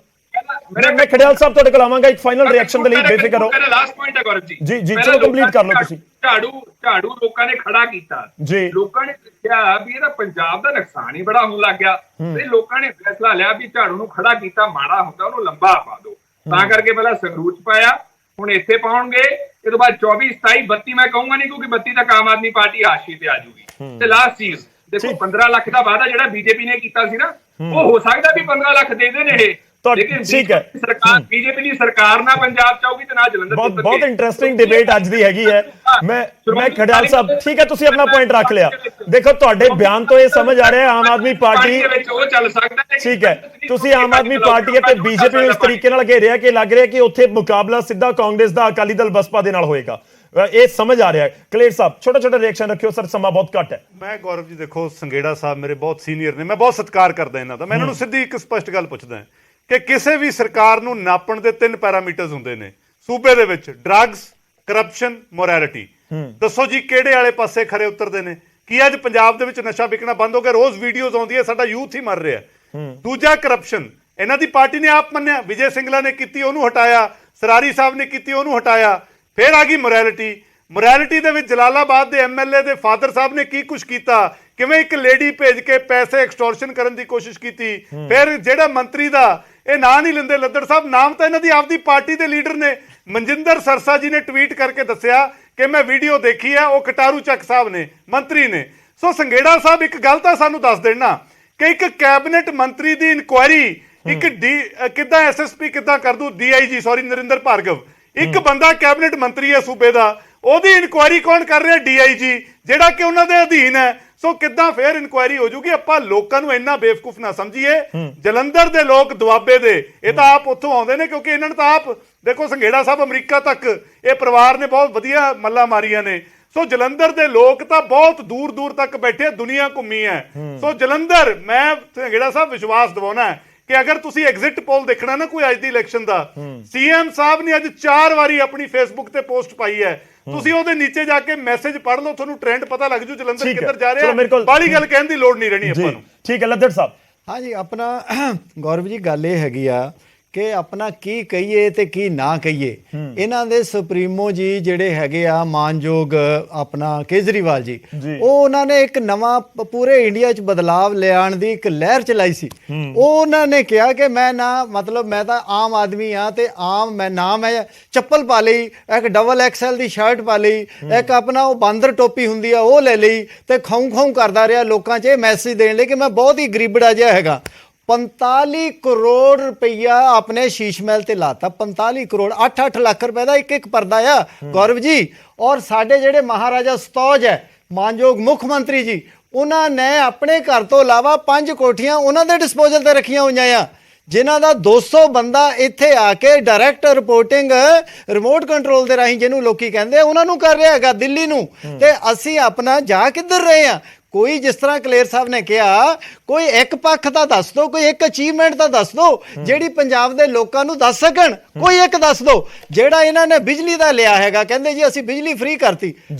ਮੈਂ ਖੜਿਆਲ ਸਾਹਿਬ ਤੁਹਾਡੇ ਕੋਲ ਆਵਾਂਗਾ ਇੱਕ ਫਾਈਨਲ ਰਿਐਕਸ਼ਨ ਦੇ ਲਈ, ਬੇਫਿਕਰ ਹੋ। ਲਾਸਟ ਪੁਆਇੰਟ ਹੈ ਗੌਰਵ ਜੀ। ਜੀ ਚਲੋ ਕੰਪਲੀਟ ਕਰ ਲਓ ਤੁਸੀਂ। ਝਾੜੂ ਲੋਕਾਂ ਨੇ ਖੜਾ ਕੀਤਾ ਜੀ। ਲੋਕਾਂ ਨੇ ਦੇਖਿਆ ਵੀ ਇਹਦਾ ਪੰਜਾਬ ਦਾ ਨੁਕਸਾਨ ਹੀ ਬੜਾ ਹੋਣ ਲੱਗ ਗਿਆ ਤੇ ਲੋਕਾਂ ਨੇ ਫੈਸਲਾ ਲਿਆ ਵੀ ਝਾੜੂ ਨੂੰ ਖੜਾ ਕੀਤਾ ਮਾੜਾ ਹੁੰਦਾ ਉਹਨੂੰ ਲੰਬਾ ਪਾ ਦਿਓ। ਤਾਂ ਕਰਕੇ ਪਹਿਲਾਂ ਸੰਗਰੂਰ ਚ ਪਾਇਆ, ਹੁਣ ਇੱਥੇ ਪਾਉਣਗੇ। ਇਹ ਤੋਂ ਬਾਅਦ 24 27 32 ਮੈਂ ਕਹੂੰਗਾ ਨਹੀਂ, ਕਿਉਂਕਿ 32 ਤੱਕ ਆਮ ਆਦਮੀ ਪਾਰਟੀ ਹਾਸ਼ੀ ਤੇ ਆ ਜੂਗੀ। ਤੇ ਲਾਸਟ ਚੀਜ਼ ਦੇਖੋ, 15 ਲੱਖ ਦਾ ਵਾਅਦਾ ਜਿਹੜਾ ਬੀਜੇਪੀ ਨੇ ਕੀਤਾ ਸੀ ਨਾ, ਉਹ ਹੋ ਸਕਦਾ ਵੀ 15 ਲੱਖ ਦੇ ਦੇਣ ਇਹ, ਲੇਕਿਨ ਠੀਕ ਹੈ, ਸਰਕਾਰ ਬੀਜੇਪੀ ਦੀ ਸਰਕਾਰ ਨਾ ਪੰਜਾਬ ਚ ਆਊਗੀ ਤੇ ਨਾ ਜਲੰਧਰ। ਬਹੁਤ ਇੰਟਰਸਟਿੰਗ ਡਿਬੇਟ ਅੱਜ ਦੀ ਹੈਗੀ ਹੈ। ਮੈਂ ਖੜਿਆਲ ਸਾਹਿਬ, ਠੀਕ ਹੈ, ਤੁਸੀਂ ਆਪਣਾ ਪੁਆਇੰਟ ਰੱਖ ਲਿਆ। ਦੇਖੋ, ਤੁਹਾਡੇ ਬਿਆਨ ਤੋਂ ਇਹ ਸਮਝ ਆ ਰਿਹਾ ਆਮ ਆਦਮੀ ਪਾਰਟੀ ਉਹ ਚੱਲ ਸਕਦਾ, ਠੀਕ ਹੈ, ਤੁਸੀਂ ਆਮ ਆਦਮੀ ਪਾਰਟੀ ਅਤੇ ਬੀਜੇਪੀ ਨੂੰ ਇਸ ਤਰੀਕੇ ਨਾਲ ਘੇਰਿਆ ਕਿ ਲੱਗ ਰਿਹਾ ਕਿ ਉੱਥੇ ਮੁਕਾਬਲਾ ਸਿੱਧਾ ਕਾਂਗਰਸ ਦਾ ਅਕਾਲੀ ਦਲ ਬਸਪਾ ਦੇ ਨਾਲ ਹੋਏਗਾ। ਇਹ ਸਮਝ ਆ ਰਿਹਾ ਹੈ। ਕਲੇਰ ਸਾਹਿਬ, ਛੋਟਾ ਛੋਟਾ ਰਿਐਕਸ਼ਨ ਰੱਖਿਓ ਸਰ, ਸਮਾਂ ਬਹੁਤ ਘੱਟ ਹੈ। ਮੈਂ ਗੌਰਵ ਜੀ, ਦੇਖੋ ਸੰਘੇੜਾ ਸਾਹਿਬ ਮੇਰੇ ਬਹੁਤ ਸੀਨੀਅਰ ਨੇ, ਮੈਂ ਬਹੁਤ ਸਤਿਕਾਰ ਕਰਦਾ ਇਹਨਾਂ ਦਾ। ਮੈਂ ਇਹਨਾਂ ਨੂੰ ਸਿੱਧੀ ਇੱਕ ਸਪਸ਼ਟ ਗੱਲ ਪੁੱਛਦਾ ਕਿ ਕਿਸੇ ਵੀ ਸਰਕਾਰ ਨੂੰ ਨਾਪਣ ਦੇ 3 ਪੈਰਾਮੀਟਰਸ ਹੁੰਦੇ ਨੇ ਸੂਬੇ ਦੇ ਵਿੱਚ: ਡਰੱਗਸ, ਕਰਪਸ਼ਨ, ਮੋਰੈਲਿਟੀ। ਦੱਸੋ ਜੀ ਕਿਹੜੇ ਵਾਲੇ ਪਾਸੇ ਖਰੇ ਉਤਰਦੇ ਨੇ? ਕੀ ਅੱਜ ਪੰਜਾਬ ਦੇ ਵਿੱਚ ਨਸ਼ਾ ਵਿਕਣਾ ਬੰਦ ਹੋ ਗਿਆ? ਰੋਜ਼ ਵੀਡੀਓਜ਼ ਆਉਂਦੀ ਹੈ, ਸਾਡਾ ਯੂਥ ਹੀ ਮਰ ਰਿਹਾ। ਦੂਜਾ ਕਰਪਸ਼ਨ, ਇਹਨਾਂ ਦੀ ਪਾਰਟੀ ਨੇ ਆਪ ਮੰਨਿਆ, ਵਿਜੇ ਸਿੰਗਲਾ ਨੇ ਕੀਤੀ, ਉਹਨੂੰ ਹਟਾਇਆ। ਸਰਾਰੀ ਸਾਹਿਬ ਨੇ ਕੀਤੀ, ਉਹਨੂੰ ਹਟਾਇਆ। ਫਿਰ ਆ ਗਈ ਮੋਰੈਲਿਟੀ ਦੇ ਵਿੱਚ ਜਲਾਲਾਬਾਦ ਦੇ ਐਮਐਲਏ ਦੇ ਫਾਦਰ ਸਾਹਿਬ ਨੇ ਕੀ ਕੁਝ ਕੀਤਾ, ਕਿਵੇਂ ਇੱਕ ਲੇਡੀ ਭੇਜ ਕੇ ਪੈਸੇ ਐਕਸਟੋਰਸ਼ਨ ਕਰਨ ਦੀ ਕੋਸ਼ਿਸ਼ ਕੀਤੀ। ਫਿਰ ਜਿਹੜਾ ਮੰਤਰੀ ਦਾ ਇਹ ਨਾਂ ਨਹੀਂ ਲੈਂਦੇ, ਲੱਦੜ ਸਾਹਿਬ, ਨਾਮ ਤਾਂ ਇਹਨਾਂ ਦੀ ਆਪਦੀ ਪਾਰਟੀ ਦੇ ਲੀਡਰ ਨੇ। ਮਨਜਿੰਦਰ ਸਰਸਾ ਜੀ ਨੇ ਟਵੀਟ ਕਰਕੇ ਦੱਸਿਆ ਕਿ ਮੈਂ ਵੀਡੀਓ ਦੇਖੀ ਹੈ, ਉਹ ਕਟਾਰੂ ਚੱਕ ਸਾਹਿਬ ਨੇ, ਮੰਤਰੀ ਨੇ। ਸੋ ਸੰਘੇੜਾ ਸਾਹਿਬ, ਇੱਕ ਗੱਲ ਤਾਂ ਸਾਨੂੰ ਦੱਸ ਦੇਣਾ ਕਿ ਇੱਕ ਕੈਬਨਿਟ ਮੰਤਰੀ ਦੀ ਇਨਕੁਆਇਰੀ ਇੱਕ ਕਿੱਦਾਂ ਐਸਐਸਪੀ ਕਿੱਦਾਂ ਕਰ ਦੂ, ਡੀਆਈਜੀ ਸੌਰੀ ਨਰਿੰਦਰ ਭਾਰਗਵ, ਇੱਕ ਬੰਦਾ ਕੈਬਨਿਟ ਮੰਤਰੀ ਹੈ ਸੂਬੇ ਦਾ, ਉਹਦੀ ਇਨਕੁਆਇਰੀ ਕੌਣ ਕਰ ਰਿਹਾ? ਡੀਆਈਜੀ, ਜਿਹੜਾ ਕਿ ਉਹਨਾਂ ਦੇ ਅਧੀਨ ਹੈ। ਸੋ ਕਿੱਦਾਂ ਫੇਰ ਇਨਕੁਆਇਰੀ ਹੋ ਜੂਗੀ? ਆਪਾਂ ਲੋਕਾਂ ਨੂੰ ਇੰਨਾ ਬੇਵਕੂਫ ਨਾ ਸਮਝੀਏ। ਜਲੰਧਰ ਦੇ ਲੋਕ ਦੁਆਬੇ ਦੇ, ਇਹ ਤਾਂ ਆਪ ਉੱਥੋਂ ਆਉਂਦੇ ਨੇ, ਕਿਉਂਕਿ ਇਹਨਾਂ ਨੇ ਤਾਂ ਆਪ ਦੇਖੋ ਸੰਘੇੜਾ ਸਾਹਿਬ ਅਮਰੀਕਾ ਤੱਕ ਇਹ ਪਰਿਵਾਰ ਨੇ ਬਹੁਤ ਵਧੀਆ ਮੱਲਾਂ ਮਾਰੀਆਂ ਨੇ। ਸੋ ਜਲੰਧਰ ਦੇ ਲੋਕ ਤਾਂ ਬਹੁਤ ਦੂਰ ਦੂਰ ਤੱਕ ਬੈਠੇ, ਦੁਨੀਆ ਘੁੰਮੀ ਹੈ। ਸੋ ਜਲੰਧਰ, ਮੈਂ ਸੰਘੇੜਾ ਸਾਹਿਬ ਵਿਸ਼ਵਾਸ ਦਿਵਾਉਣਾ ਕਿ ਅਗਰ ਤੁਸੀਂ ਐਗਜ਼ਿਟ ਪੋਲ ਦੇਖਣਾ ਨਾ ਕੋਈ ਅੱਜ ਦੀ ਇਲੈਕਸ਼ਨ ਦਾ, ਸੀਐਮ ਸਾਹਿਬ ਨੇ ਅੱਜ 4 ਵਾਰੀ ਆਪਣੀ ਫੇਸਬੁੱਕ ਤੇ ਪੋਸਟ ਪਾਈ ਹੈ। ਤੁਸੀਂ ਉਹਦੇ ਨੀਚੇ ਜਾ ਕੇ ਮੈਸੇਜ ਪੜ੍ਹ ਲਓ, ਤੁਹਾਨੂੰ ਟ੍ਰੈਂਡ ਪਤਾ ਲੱਗ ਜੂ ਜਲੰਧਰ ਕਿੱਧਰ ਜਾ ਰਿਹਾ। ਬਾਲੀ ਗੱਲ ਕਹਿਣ ਦੀ ਲੋੜ ਨਹੀਂ ਰਹਿਣੀ ਆਪਾਂ ਨੂੰ। ਠੀਕ ਹੈ ਲੱਦੜ ਸਾਹਿਬ। ਹਾਂਜੀ, ਆਪਣਾ ਗੌਰਵ ਜੀ ਗੱਲ ਇਹ ਹੈਗੀ ਆ ਕਿ ਆਪਣਾ ਕੀ ਕਹੀਏ ਤੇ ਕੀ ਨਾ ਕਹੀਏ। ਇਹਨਾਂ ਦੇ ਸੁਪਰੀਮੋ ਜੀ ਜਿਹੜੇ ਹੈਗੇ ਆ ਮਾਨਯੋਗ ਆਪਣਾ ਕੇਜਰੀਵਾਲ ਜੀ, ਉਹ ਉਹਨਾਂ ਨੇ ਇੱਕ ਨਵਾਂ ਪੂਰੇ ਇੰਡੀਆ 'ਚ ਬਦਲਾਵ ਲਿਆਉਣ ਦੀ ਇੱਕ ਲਹਿਰ ਚਲਾਈ ਸੀ। ਉਹ ਉਹਨਾਂ ਨੇ ਕਿਹਾ ਕਿ ਮੈਂ ਨਾ ਮਤਲਬ ਮੈਂ ਤਾਂ ਆਮ ਆਦਮੀ ਆ ਤੇ ਮੈਂ ਚੱਪਲ ਪਾ ਲਈ, ਇੱਕ ਡਬਲ ਐਕਸਐਲ ਦੀ ਸ਼ਰਟ ਪਾ ਲਈ, ਇੱਕ ਆਪਣਾ ਉਹ ਬਾਂਦਰ ਟੋਪੀ ਹੁੰਦੀ ਆ ਉਹ ਲੈ ਲਈ ਤੇ ਖਾਉਂ ਕਰਦਾ ਰਿਹਾ ਲੋਕਾਂ 'ਚ ਇਹ ਮੈਸੇਜ ਦੇਣ ਲਈ ਕਿ ਮੈਂ ਬਹੁਤ ਹੀ ਗਰੀਬੜਾ ਜਿਹਾ ਹੈਗਾ। 45 ਕਰੋੜ ਰੁਪਈਆ ਆਪਣੇ ਸ਼ੀਸ਼ ਮਹਿਲ ਤੇ ਲਾਤਾ। 45 ਕਰੋੜ, 8-8 ਲੱਖ ਰੁਪਏ ਦਾ ਇੱਕ ਪਰਦਾ ਆ ਗੌਰਵ ਜੀ। ਔਰ ਸਾਡੇ ਜਿਹੜੇ ਮਹਾਰਾਜਾ ਸਤੌਜ ਹੈ, ਮਾਨਯੋਗ ਮੁੱਖ ਮੰਤਰੀ ਜੀ, ਉਹਨਾਂ ਨੇ ਆਪਣੇ ਘਰ ਤੋਂ ਇਲਾਵਾ 5 ਕੋਠੀਆਂ ਉਹਨਾਂ ਦੇ ਡਿਸਪੋਜ਼ਲ ਤੇ ਰੱਖੀਆਂ ਹੋਈਆਂ ਆ, ਜਿਨ੍ਹਾਂ ਦਾ 200 ਬੰਦਾ ਇੱਥੇ ਆ ਕੇ ਡਾਇਰੈਕਟ ਰਿਪੋਰਟਿੰਗ ਰਿਮੋਟ ਕੰਟਰੋਲ ਦੇ ਰਾਹੀਂ, ਜਿਹਨੂੰ ਲੋਕੀ ਕਹਿੰਦੇ ਉਹਨਾਂ ਨੂੰ ਕਰ ਰਿਹਾ ਹੈਗਾ ਦਿੱਲੀ ਨੂੰ। ਤੇ ਅਸੀਂ ਆਪਣਾ ਜਾ ਕਿੱਧਰ ਰਹੇ ਆ? ਕੋਈ ਜਿਸ ਤਰ੍ਹਾਂ ਕਲੇਰ ਸਾਹਿਬ ਨੇ ਕਿਹਾ, ਕੋਈ ਇੱਕ ਪੱਖ ਤਾਂ ਦੱਸ ਦਿਓ, ਕੋਈ ਇੱਕ ਅਚੀਵਮੈਂਟ ਤਾਂ ਦੱਸ ਦਿਓ ਜਿਹੜੀ ਪੰਜਾਬ ਦੇ ਲੋਕਾਂ ਨੂੰ ਦੱਸ ਸਕਣ। ਕੋਈ ਇੱਕ ਦੱਸ ਦਿਓ। ਜਿਹੜਾ ਇਹਨਾਂ ਨੇ ਬਿਜਲੀ ਦਾ ਲਿਆ ਹੈਗਾ, ਕਹਿੰਦੇ ਜੀ ਅਸੀਂ ਬਿਜਲੀ ਫ੍ਰੀ ਕਰਤੀ,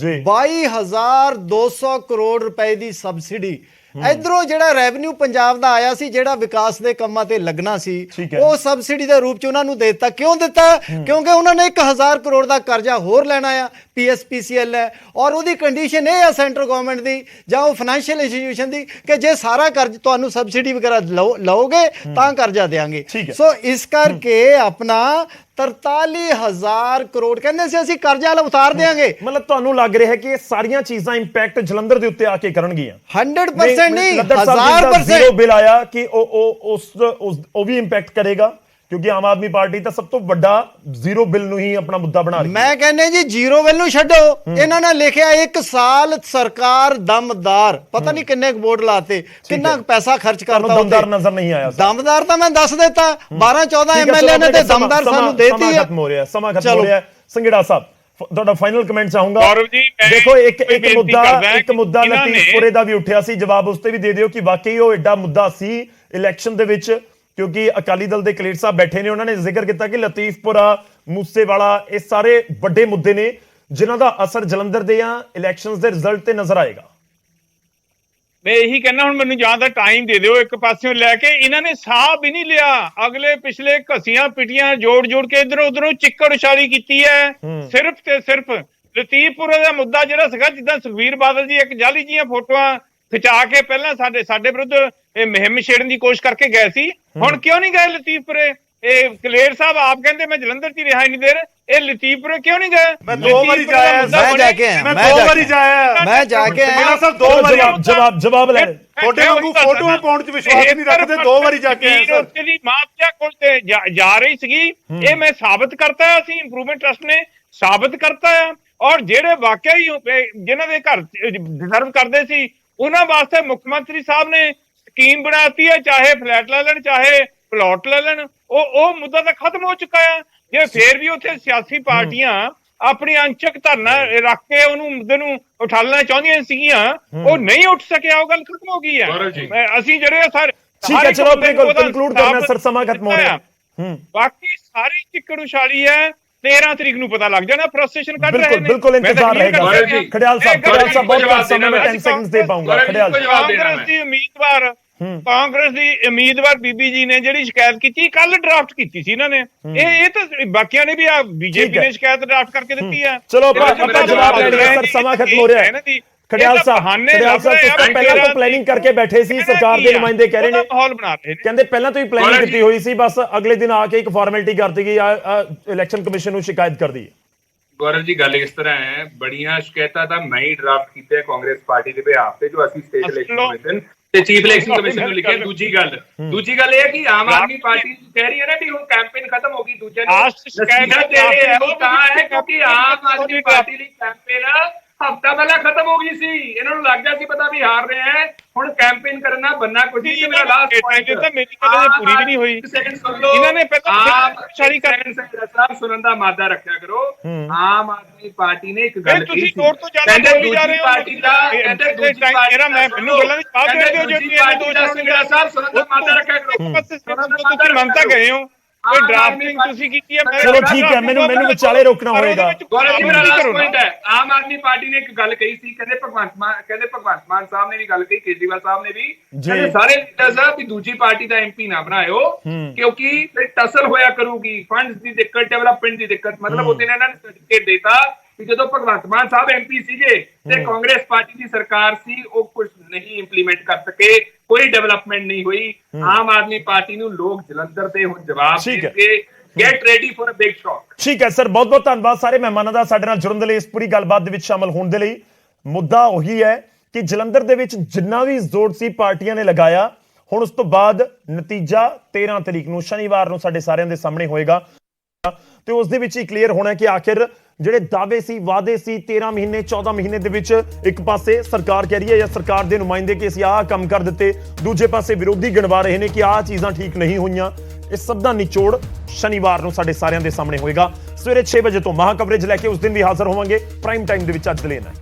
22,200 ਕਰੋੜ ਰੁਪਏ ਦੀ ਸਬਸਿਡੀ। ਇਧਰੋਂ ਜਿਹੜਾ ਰੈਵਨਿਊ ਪੰਜਾਬ ਦਾ ਆਇਆ ਸੀ, ਜਿਹੜਾ ਵਿਕਾਸ ਦੇ ਕੰਮਾਂ ਤੇ ਲੱਗਣਾ ਸੀ, ਉਹ ਸਬਸਿਡੀ ਦੇ ਰੂਪ ਚ ਉਹਨਾਂ ਨੂੰ ਦੇ ਦਿੱਤਾ। ਕਿਉਂ ਦਿੱਤਾ? ਕਿਉਂਕਿ ਉਹਨਾਂ ਨੇ 1,000 ਕਰੋੜ ਦਾ ਕਰਜ਼ਾ ਹੋਰ ਲੈਣਾ ਆ, PSPCL ਹੈ, ਔਰ ਉਹਦੀ ਕੰਡੀਸ਼ਨ ਇਹ ਆ ਸੈਂਟਰਲ ਗਵਰਨਮੈਂਟ ਦੀ ਜਾਂ ਉਹ ਫਾਈਨੈਂਸ਼ੀਅਲ ਇੰਸਟੀਟਿਊਸ਼ਨ ਦੀ ਕਿ ਜੇ ਸਾਰਾ ਕਰਜ਼ ਤੁਹਾਨੂੰ ਸਬਸਿਡੀ ਵਗੈਰਾ ਲਓਗੇ ਤਾਂ ਕਰਜ਼ਾ ਦੇਾਂਗੇ। ਸੋ ਇਸ ਕਰਕੇ ਆਪਣਾ 43,000 ਕਰੋੜ ਕਹਿੰਦੇ ਸੀ ਅਸੀਂ ਕਰਜ਼ਾ ਉਤਾਰ ਦੇਾਂਗੇ। ਮਤਲਬ ਤੁਹਾਨੂੰ ਲੱਗ ਰਿਹਾ ਹੈ ਕਿ ਇਹ ਸਾਰੀਆਂ ਚੀਜ਼ਾਂ ਇੰਪੈਕਟ ਜਲੰਧਰ ਦੇ ਉੱਤੇ ਆ ਕੇ ਕਰਨਗੀਆਂ? 100% ਨਹੀਂ, 1000% ਜ਼ੀਰੋ ਬਿੱਲ ਆਇਆ ਕਿ ਉਹ ਵੀ ਇੰਪੈਕਟ ਕਰੇਗਾ, ਕਿਉਂਕਿ ਆਮ ਆਦਮੀ ਪਾਰਟੀ ਤਾਂ ਸਭ ਤੋਂ ਵੱਡਾ ਜ਼ੀਰੋ ਬਿੱਲ ਨੂੰ ਹੀ ਆਪਣਾ ਮੁੱਦਾ ਬਣਾ ਰਹੀ ਹੈ। ਮੈਂ ਕਹਿੰਦੇ ਜੀ ਜ਼ੀਰੋ ਬਿੱਲ ਨੂੰ ਛੱਡੋ, ਇਹਨਾਂ ਨੇ ਲਿਖਿਆ 1 ਸਾਲ ਸਰਕਾਰ ਦਮਦਾਰ, ਪਤਾ ਨਹੀਂ ਕਿੰਨੇ ਬੋਰਡ ਲਾਤੇ, ਕਿੰਨਾ ਪੈਸਾ ਖਰਚ ਕਰਤਾ। ਦਮਦਾਰ ਨਜ਼ਰ ਨਹੀਂ ਆਇਆ? ਦਮਦਾਰ ਤਾਂ ਮੈਂ ਦੱਸ ਦਿੱਤਾ, 12-14 ਐਮਐਲਏ ਨੇ ਤੇ ਦਮਦਾਰ ਸਾਨੂੰ ਦੇਤੀ ਹੈ। ਖਤਮ ਹੋ ਰਿਹਾ, ਸਮਾਂ ਖਤਮ ਹੋ ਰਿਹਾ। ਸੰਘੇੜਾ ਸਾਹਿਬ, ਤੁਹਾਡਾ ਫਾਈਨਲ ਕਮੈਂਟ ਚਾਹੂੰਗਾ। ਗੌਰਵ ਜੀ, ਦੇਖੋ ਇੱਕ ਮੁੱਦਾ ਲਤੀਫਪੁਰੇ ਦਾ ਵੀ ਉੱਠਿਆ ਸੀ, ਜਵਾਬ ਉਸ ਤੇ ਵੀ ਦੇ ਦਿਓ ਕਿ ਵਾਕਈ ਉਹ ਐਡਾ ਮੁੱਦਾ ਸੀ ਇਲੈਕਸ਼ਨ ਦੇ ਵਿੱਚ, ਕਿਉਂਕਿ ਅਕਾਲੀ ਦਲ ਦੇ ਕਲੀਰ ਸਾਹਿਬ ਬੈਠੇ ਨੇ, ਉਹਨਾਂ ਨੇ ਜ਼ਿਕਰ ਕੀਤਾ ਕਿ ਲਤੀਫਪੁਰਾ, ਮੂਸੇਵਾਲਾ, ਇਹ ਸਾਰੇ ਵੱਡੇ ਮੁੱਦੇ ਨੇ ਜਿਨ੍ਹਾਂ ਦਾ ਅਸਰ ਜਲੰਧਰ ਦੇ ਜਾਂ ਇਲੈਕਸ਼ਨਸ ਦੇ ਰਿਜ਼ਲਟ ਤੇ ਨਜ਼ਰ ਆਏਗਾ। ਮੈਂ ਇਹੀ ਕਹਿੰਦਾ, ਹੁਣ ਮੈਨੂੰ ਜਾਂ ਤਾਂ ਟਾਈਮ ਦੇ ਦਿਓ। ਇੱਕ ਪਾਸਿਓਂ ਲੈ ਕੇ ਇਹਨਾਂ ਨੇ ਸਾਹ ਵੀ ਨਹੀਂ ਲਿਆ, ਅਗਲੇ ਪਿਛਲੇ ਘਸੀਆਂ ਪਿਟੀਆਂ ਜੋੜ ਕੇ ਇਧਰੋਂ ਉਧਰੋਂ ਚਿੱਕੜ ਉਛਾਲੀ ਕੀਤੀ ਹੈ, ਸਿਰਫ ਤੇ ਸਿਰਫ ਲਤੀਫਪੁਰੇ ਦਾ ਮੁੱਦਾ ਜਿਹੜਾ ਸੀਗਾ, ਜਿੱਦਾਂ ਸੁਖਬੀਰ ਬਾਦਲ ਜੀ ਇੱਕ ਜਾਲੀ ਜੀਆਂ ਫੋਟੋਆਂ ਖਿਚਾ ਕੇ ਪਹਿਲਾਂ ਸਾਡੇ ਵਿਰੁੱਧ ਇਹ ਮੁਹਿੰਮ ਛੇੜਨ ਦੀ ਕੋਸ਼ਿਸ਼ ਕਰਕੇ ਗਏ ਸੀ। ਹੁਣ ਕਿਉਂ ਨਹੀਂ ਗਏ ਲਤੀਫਪੁਰੇ? ਇਹ ਕਲੇਰ ਸਾਹਿਬ ਆਪ ਕਹਿੰਦੇ ਮੈਂ ਜਲੰਧਰ 'ਚ ਹੀ ਰਿਹਾ ਨਹੀਂ ਦੇਰ, ਇਹ ਲਤੀਫਪੁਰੇ ਕਿਉਂ ਨਹੀਂ ਗਏ? ਮੈਂ 2 ਵਾਰੀ ਜਾਇਆ, ਮੈਂ ਜਾ ਕੇ ਆਇਆ, ਮੈਂ 2 ਵਾਰੀ ਜਾਇਆ, ਮੈਂ ਜਾ ਕੇ ਆਇਆ। ਮੇਰਾ ਸਾਹਿਬ 2 ਵਾਰੀ ਜਵਾਬ ਲੈ। ਤੁਹਾਡੇ ਵਾਂਗੂ ਫੋਟੋਆਂ ਪਾਉਣ 'ਚ ਵਿਸ਼ਵਾਸ ਨਹੀਂ ਰੱਖਦੇ, 2 ਵਾਰੀ ਜਾ ਕੇ ਆਏ ਸਰ। ਉੱਥੇ ਦੀ ਮਾਪਿਆ ਕੋਲ ਤੇ ਜਾ ਰਹੀ ਸੀਗੀ, ਇਹ ਮੈਂ ਸਾਬਤ ਕਰਤਾ, ਅਸੀਂ ਇੰਪਰੂਵਮੈਂਟ ਟਰਸਟ ਨੇ ਸਾਬਤ ਕਰਤਾ ਆ। ਔਰ ਜਿਹੜੇ ਵਾਕਿਆ ਹੀ ਜਿਨ੍ਹਾਂ ਦੇ ਘਰ ਡਿਜ਼ਰਵ ਕਰਦੇ ਸੀ ਉਹਨਾਂ ਵਾਸਤੇ ਮੁੱਖ ਮੰਤਰੀ ਸਾਹਿਬ ਨੇ ਸਕੀਮ ਬਣਾਤੀ ਹੈ, ਚਾਹੇ ਫਲੈਟ ਲੈ ਲੈਣ ਚਾਹੇ ਪਲਾਟ ਲੈ ਲੈਣ, ਉਹ ਮੁੱਦਾ ਤਾਂ ਖਤਮ ਹੋ ਚੁੱਕਾ ਆ। ਜੇ ਫੇਰ ਵੀ ਉੱਥੇ ਸਿਆਸੀ ਪਾਰਟੀਆਂ ਆਪਣੀ ਅੰਚਕ ਧਰਨਾ ਰੱਖ ਕੇ ਉਹਨੂੰ ਮੁੱਦੇ ਨੂੰ ਉਠਾਲਣਾ ਚਾਹੁੰਦੀਆਂ ਸੀਗੀਆਂ, ਉਹ ਨਹੀਂ ਉੱਠ ਸਕਿਆ, ਉਹ ਗੱਲ ਖਤਮ ਹੋ ਗਈ ਹੈ। ਅਸੀਂ ਜਿਹੜੇ ਸਾਰੇ ਠੀਕ ਹੈ, ਚਲੋ ਬਿਲਕੁਲ ਕੰਕਲੂਡ ਕਰਨਾ ਸਰ, ਸਮਾਂ ਖਤਮ ਹੋ ਰਿਹਾ। ਬਾਕੀ ਸਾਰੀ ਚਿੱਕੜ ਉਛਾਲੀ ਹੈ, 13 ਤਰੀਕ ਨੂੰ ਪਤਾ ਲੱਗ ਜਾਣਾ, ਫਰਸਟ੍ਰੇਸ਼ਨ ਕੱਢ ਰਹੇ ਨੇ। ਬਿਲਕੁਲ ਇੰਤਜ਼ਾਰ ਰਹੇਗਾ। ਖੜਿਆਲ ਸਾਹਿਬ ਬਹੁਤ ਘੱਟ ਸਮੇਂ ਵਿੱਚ 10 ਸੈਕਿੰਡਸ ਦੇ ਪਾਉਂਗਾ। ਖੜਿਆਲ ਕਾਂਗਰਸ ਦੀ ਉਮੀਦਵਾਰ ਬੀਬੀ ਜੀ ਨੇ ਜਿਹੜੀ ਸ਼ਿਕਾਇਤ ਕੀਤੀ, ਕੱਲ ਡਰਾਫਟ ਕੀਤੀ ਸੀ ਇਹਨਾਂ ਨੇ, ਇਹ ਤਾਂ ਬਾਕੀਆਂ ਨੇ ਵੀ ਬੀਜੇਪੀ ਨੇ ਸ਼ਿਕਾਇਤ ਡਰਾਫਟ ਕਰਕੇ ਦਿੱਤੀ ਹੈ। ਚਲੋ ਆਪਾਂ ਜਵਾਬ ਲੈਣੇ ਸਰ, ਸਮਾਂ ਖਤਮ ਹੋ ਰਿਹਾ ਹੈ। ਖੜਿਆਲ ਸਾਹਿਬ ਪਹਿਲਾਂ ਤੋਂ ਪਲੈਨਿੰਗ ਕਰਕੇ ਬੈਠੇ ਸੀ, ਸਰਕਾਰ ਦੇ ਨੁਮਾਇੰਦੇ ਕਹਿ ਰਹੇ ਨੇ ਮਾਹੌਲ ਬਣਾ ਰਹੇ ਨੇ, ਕਹਿੰਦੇ ਪਹਿਲਾਂ ਤੋਂ ਹੀ ਪਲੈਨਿੰਗ ਕੀਤੀ ਹੋਈ ਸੀ, ਬਸ ਅਗਲੇ ਦਿਨ ਆ ਕੇ ਇੱਕ ਫਾਰਮੈਲਿਟੀ ਕਰ ਦਿੱਤੀ ਗਈ, ਇਲੈਕਸ਼ਨ ਕਮਿਸ਼ਨ ਨੂੰ ਸ਼ਿਕਾਇਤ ਕਰ ਦੀ। ਗੌਰਵ ਜੀ ਗੱਲ ਇਸ ਤਰ੍ਹਾਂ ਹੈ, ਬੜੀਆਂ ਸ਼ਿਕਾਇਤਾਂ ਤਾਂ ਮੈਂ ਹੀ ਡਰਾਫਟ ਕੀਤੇ ਕਾਂਗਰਸ ਪਾਰਟੀ ਦੇ ਬਿਹਾਫ ਤੇ, ਜੋ ਅਸੀਂ ਸਟੇਟ ਇਲੈਕਸ਼ਨ ਕਮਿਸ਼ਨ ਤੇ ਚੀਫ ਇਲੈਕਸ਼ਨ ਕਮਿਸ਼ਨ ਨੂੰ ਲਿਖਿਆ। ਦੂਜੀ ਗੱਲ ਇਹ ਹੈ ਕਿ ਆਮ ਆਦਮੀ ਪਾਰਟੀ ਕਹਿ ਰਹੀ ਹੈ ਨਾ ਕਿ ਹੁਣ ਕੈਂਪੇਨ ਖਤਮ ਹੋ ਗਈ, ਦੂਜੇ ਨਸੀਹਤ ਦੇ ਰਹੇ ਹੈ, ਉਹ ਤਾਂ ਹੈ ਕਿਉਂਕਿ ਆਮ ਆਦਮੀ ਪਾਰਟੀ ਦੀ ਕੈਂਪੇਨ ਹਫਤਾ ਪਹਿਲਾਂ ਖਤਮ ਹੋ ਗਈ ਸੀ। ਇਹਨਾਂ ਨੂੰ ਲੱਗ ਗਿਆ ਸੀ ਪਤਾ ਵੀ ਹਾਰ ਰਹੇ ਹੈ, ਹੁਣ ਕੈਂਪੇਨ ਕਰਨਾ ਬੰਨਾ ਕੁਝ ਨਹੀਂ। ਮੇਰਾ ਲਾਸਟ ਪੁਆਇੰਟ ਤਾਂ ਮੇਰੀ ਕਦੇ ਪੂਰੀ ਵੀ ਨਹੀਂ ਹੋਈ, ਇਹਨਾਂ ਨੇ ਪਹਿਲਾਂ ਸਾਰੀ ਸਾਹਿਬ ਸੁਣਨ ਦਾ ਮਾਦਾ ਰੱਖਿਆ ਕਰੋ। ਆਮ ਆਦਮੀ ਪਾਰਟੀ ਨੇ ਇੱਕ ਗੱਲ ਤੁਸੀਂ ਕੋਰ ਤੋਂ ਜ਼ਿਆਦਾ ਬੋਲੀ ਜਾ ਰਹੇ ਹੋ। ਪਾਰਟੀ ਦਾ ਮੈਨੂੰ ਗੱਲਾਂ ਦੀ ਜਵਾਬ ਦੇ ਦਿਓ, ਜੋ ਸਾਹਿਬ ਸੁਣਨ ਦਾ ਮਾਦਾ ਰੱਖਿਆ ਕਰੋ। ਤੁਸੀਂ ਮੰਨਤਾ ਗਏ ਹੋ ਕੋਈ ਡਰਾਫਟਿੰਗ ਤੁਸੀਂ ਕੀਤੀ ਹੈ। ਚਲੋ ਠੀਕ ਹੈ, ਮੈਨੂੰ ਵਿਚਾਲੇ ਰੋਕਣਾ ਹੋਏਗਾ। ਆਮ ਆਦਮੀ ਪਾਰਟੀ ਨੇ ਇੱਕ ਗੱਲ ਕਹੀ ਸੀ, ਕਹਿੰਦੇ ਭਗਵੰਤ ਮਾਨ ਸਾਹਿਬ ਨੇ ਵੀ ਗੱਲ ਕਹੀ, ਕੇਜਰੀਵਾਲ ਸਾਹਿਬ ਨੇ ਵੀ, ਕਹਿੰਦੇ ਸਾਰੇ ਲੀਡਰ ਸਾਹਿਬ ਵੀ ਦੂਜੀ ਪਾਰਟੀ ਦਾ ਐਮਪੀ ਨਾ ਬਣਾਇਓ ਕਿਉਂਕਿ ਟਸਲ ਹੋਇਆ ਕਰੂਗੀ, ਫੰਡਸ ਦੀ ਦਿੱਕਤ, ਡਿਵੈਲਪਮੈਂਟ ਦੀ ਦਿੱਕਤ। ਮਤਲਬ ਉਹਦੇ ਇਹਨਾਂ ਨੇ ਸਰਟੀਫਿਕੇਟ ਦੇਤਾ ਕਿ ਜਦੋਂ ਭਗਵੰਤ ਮਾਨ ਸਾਹਿਬ ਐਮਪੀ ਸੀਗੇ ਤੇ ਕਾਂਗਰਸ ਪਾਰਟੀ ਦੀ ਸਰਕਾਰ ਸੀ, ਉਹ ਕੁਝ ਨਹੀਂ ਇੰਪਲੀਮੈਂਟ ਕਰ ਸਕੇ, ਕੋਈ ਡਿਵੈਲਪਮੈਂਟ ਨਹੀਂ ਹੋਈ। ਆਮ ਆਦਮੀ ਪਾਰਟੀ ਨੂੰ ਲੋਕ ਜਲੰਧਰ ਤੇ ਹੁਣ ਜਵਾਬ ਦੇਣਗੇ। Get ready for a big shock. ਠੀਕ ਹੈ ਸਰ, ਬਹੁਤ ਬਹੁਤ ਧੰਨਵਾਦ ਸਾਰੇ ਮਹਿਮਾਨਾਂ ਦਾ ਸਾਡੇ ਨਾਲ ਜੁੜਨ ਦੇ ਲਈ, ਇਸ ਪੂਰੀ ਗੱਲਬਾਤ ਦੇ ਵਿੱਚ ਸ਼ਾਮਲ ਹੋਣ ਦੇ ਲਈ। ਮੁੱਦਾ ਉਹੀ ਹੈ ਕਿ ਜਲੰਧਰ ਦੇ ਵਿੱਚ ਜਿੰਨਾ ਵੀ ਜ਼ੋਰ ਸੀ ਪਾਰਟੀਆਂ ਨੇ ਲਗਾਇਆ, ਹੁਣ ਉਸ ਤੋਂ ਬਾਅਦ ਨਤੀਜਾ 13 ਤਰੀਕ ਨੂੰ ਸ਼ਨੀਵਾਰ ਨੂੰ ਸਾਡੇ ਸਾਰਿਆਂ ਦੇ ਸਾਹਮਣੇ ਹੋਏਗਾ ਤੇ ਉਸ ਦੇ ਵਿੱਚ ਹੀ ਕਲੀਅਰ ਹੋਣਾ ਕਿ ਆਖਿਰ ਜਿਹੜੇ ਦਾਅਵੇ ਸੀ, ਵਾਅਦੇ ਸੀ 13 ਮਹੀਨੇ 14 ਮਹੀਨੇ ਦੇ ਵਿੱਚ, ਇੱਕ ਪਾਸੇ ਸਰਕਾਰ ਕਹਿ ਰਹੀ ਹੈ ਜਾਂ ਸਰਕਾਰ ਦੇ ਨੁਮਾਇੰਦੇ ਕਿ ਅਸੀਂ ਆਹ ਕੰਮ ਕਰ ਦਿੱਤੇ, ਦੂਜੇ ਪਾਸੇ ਵਿਰੋਧੀ ਗਿਣਵਾ ਰਹੇ ਨੇ ਕਿ ਆਹ ਚੀਜ਼ਾਂ ਠੀਕ ਨਹੀਂ ਹੋਈਆਂ। ਇਸ ਸਭ ਦਾ ਨਿਚੋੜ ਸ਼ਨੀਵਾਰ ਨੂੰ ਸਾਡੇ ਸਾਰਿਆਂ ਦੇ ਸਾਹਮਣੇ ਹੋਏਗਾ। ਸਵੇਰੇ 6 ਵਜੇ ਤੋਂ ਮਹਾ ਕਵਰੇਜ ਲੈ ਕੇ ਉਸ ਦਿਨ ਵੀ ਹਾਜ਼ਰ ਹੋਵਾਂਗੇ ਪ੍ਰਾਈਮ ਟਾਈਮ ਦੇ ਵਿੱਚ। ਅੱਜ ਲਈ ਇੰਨਾ।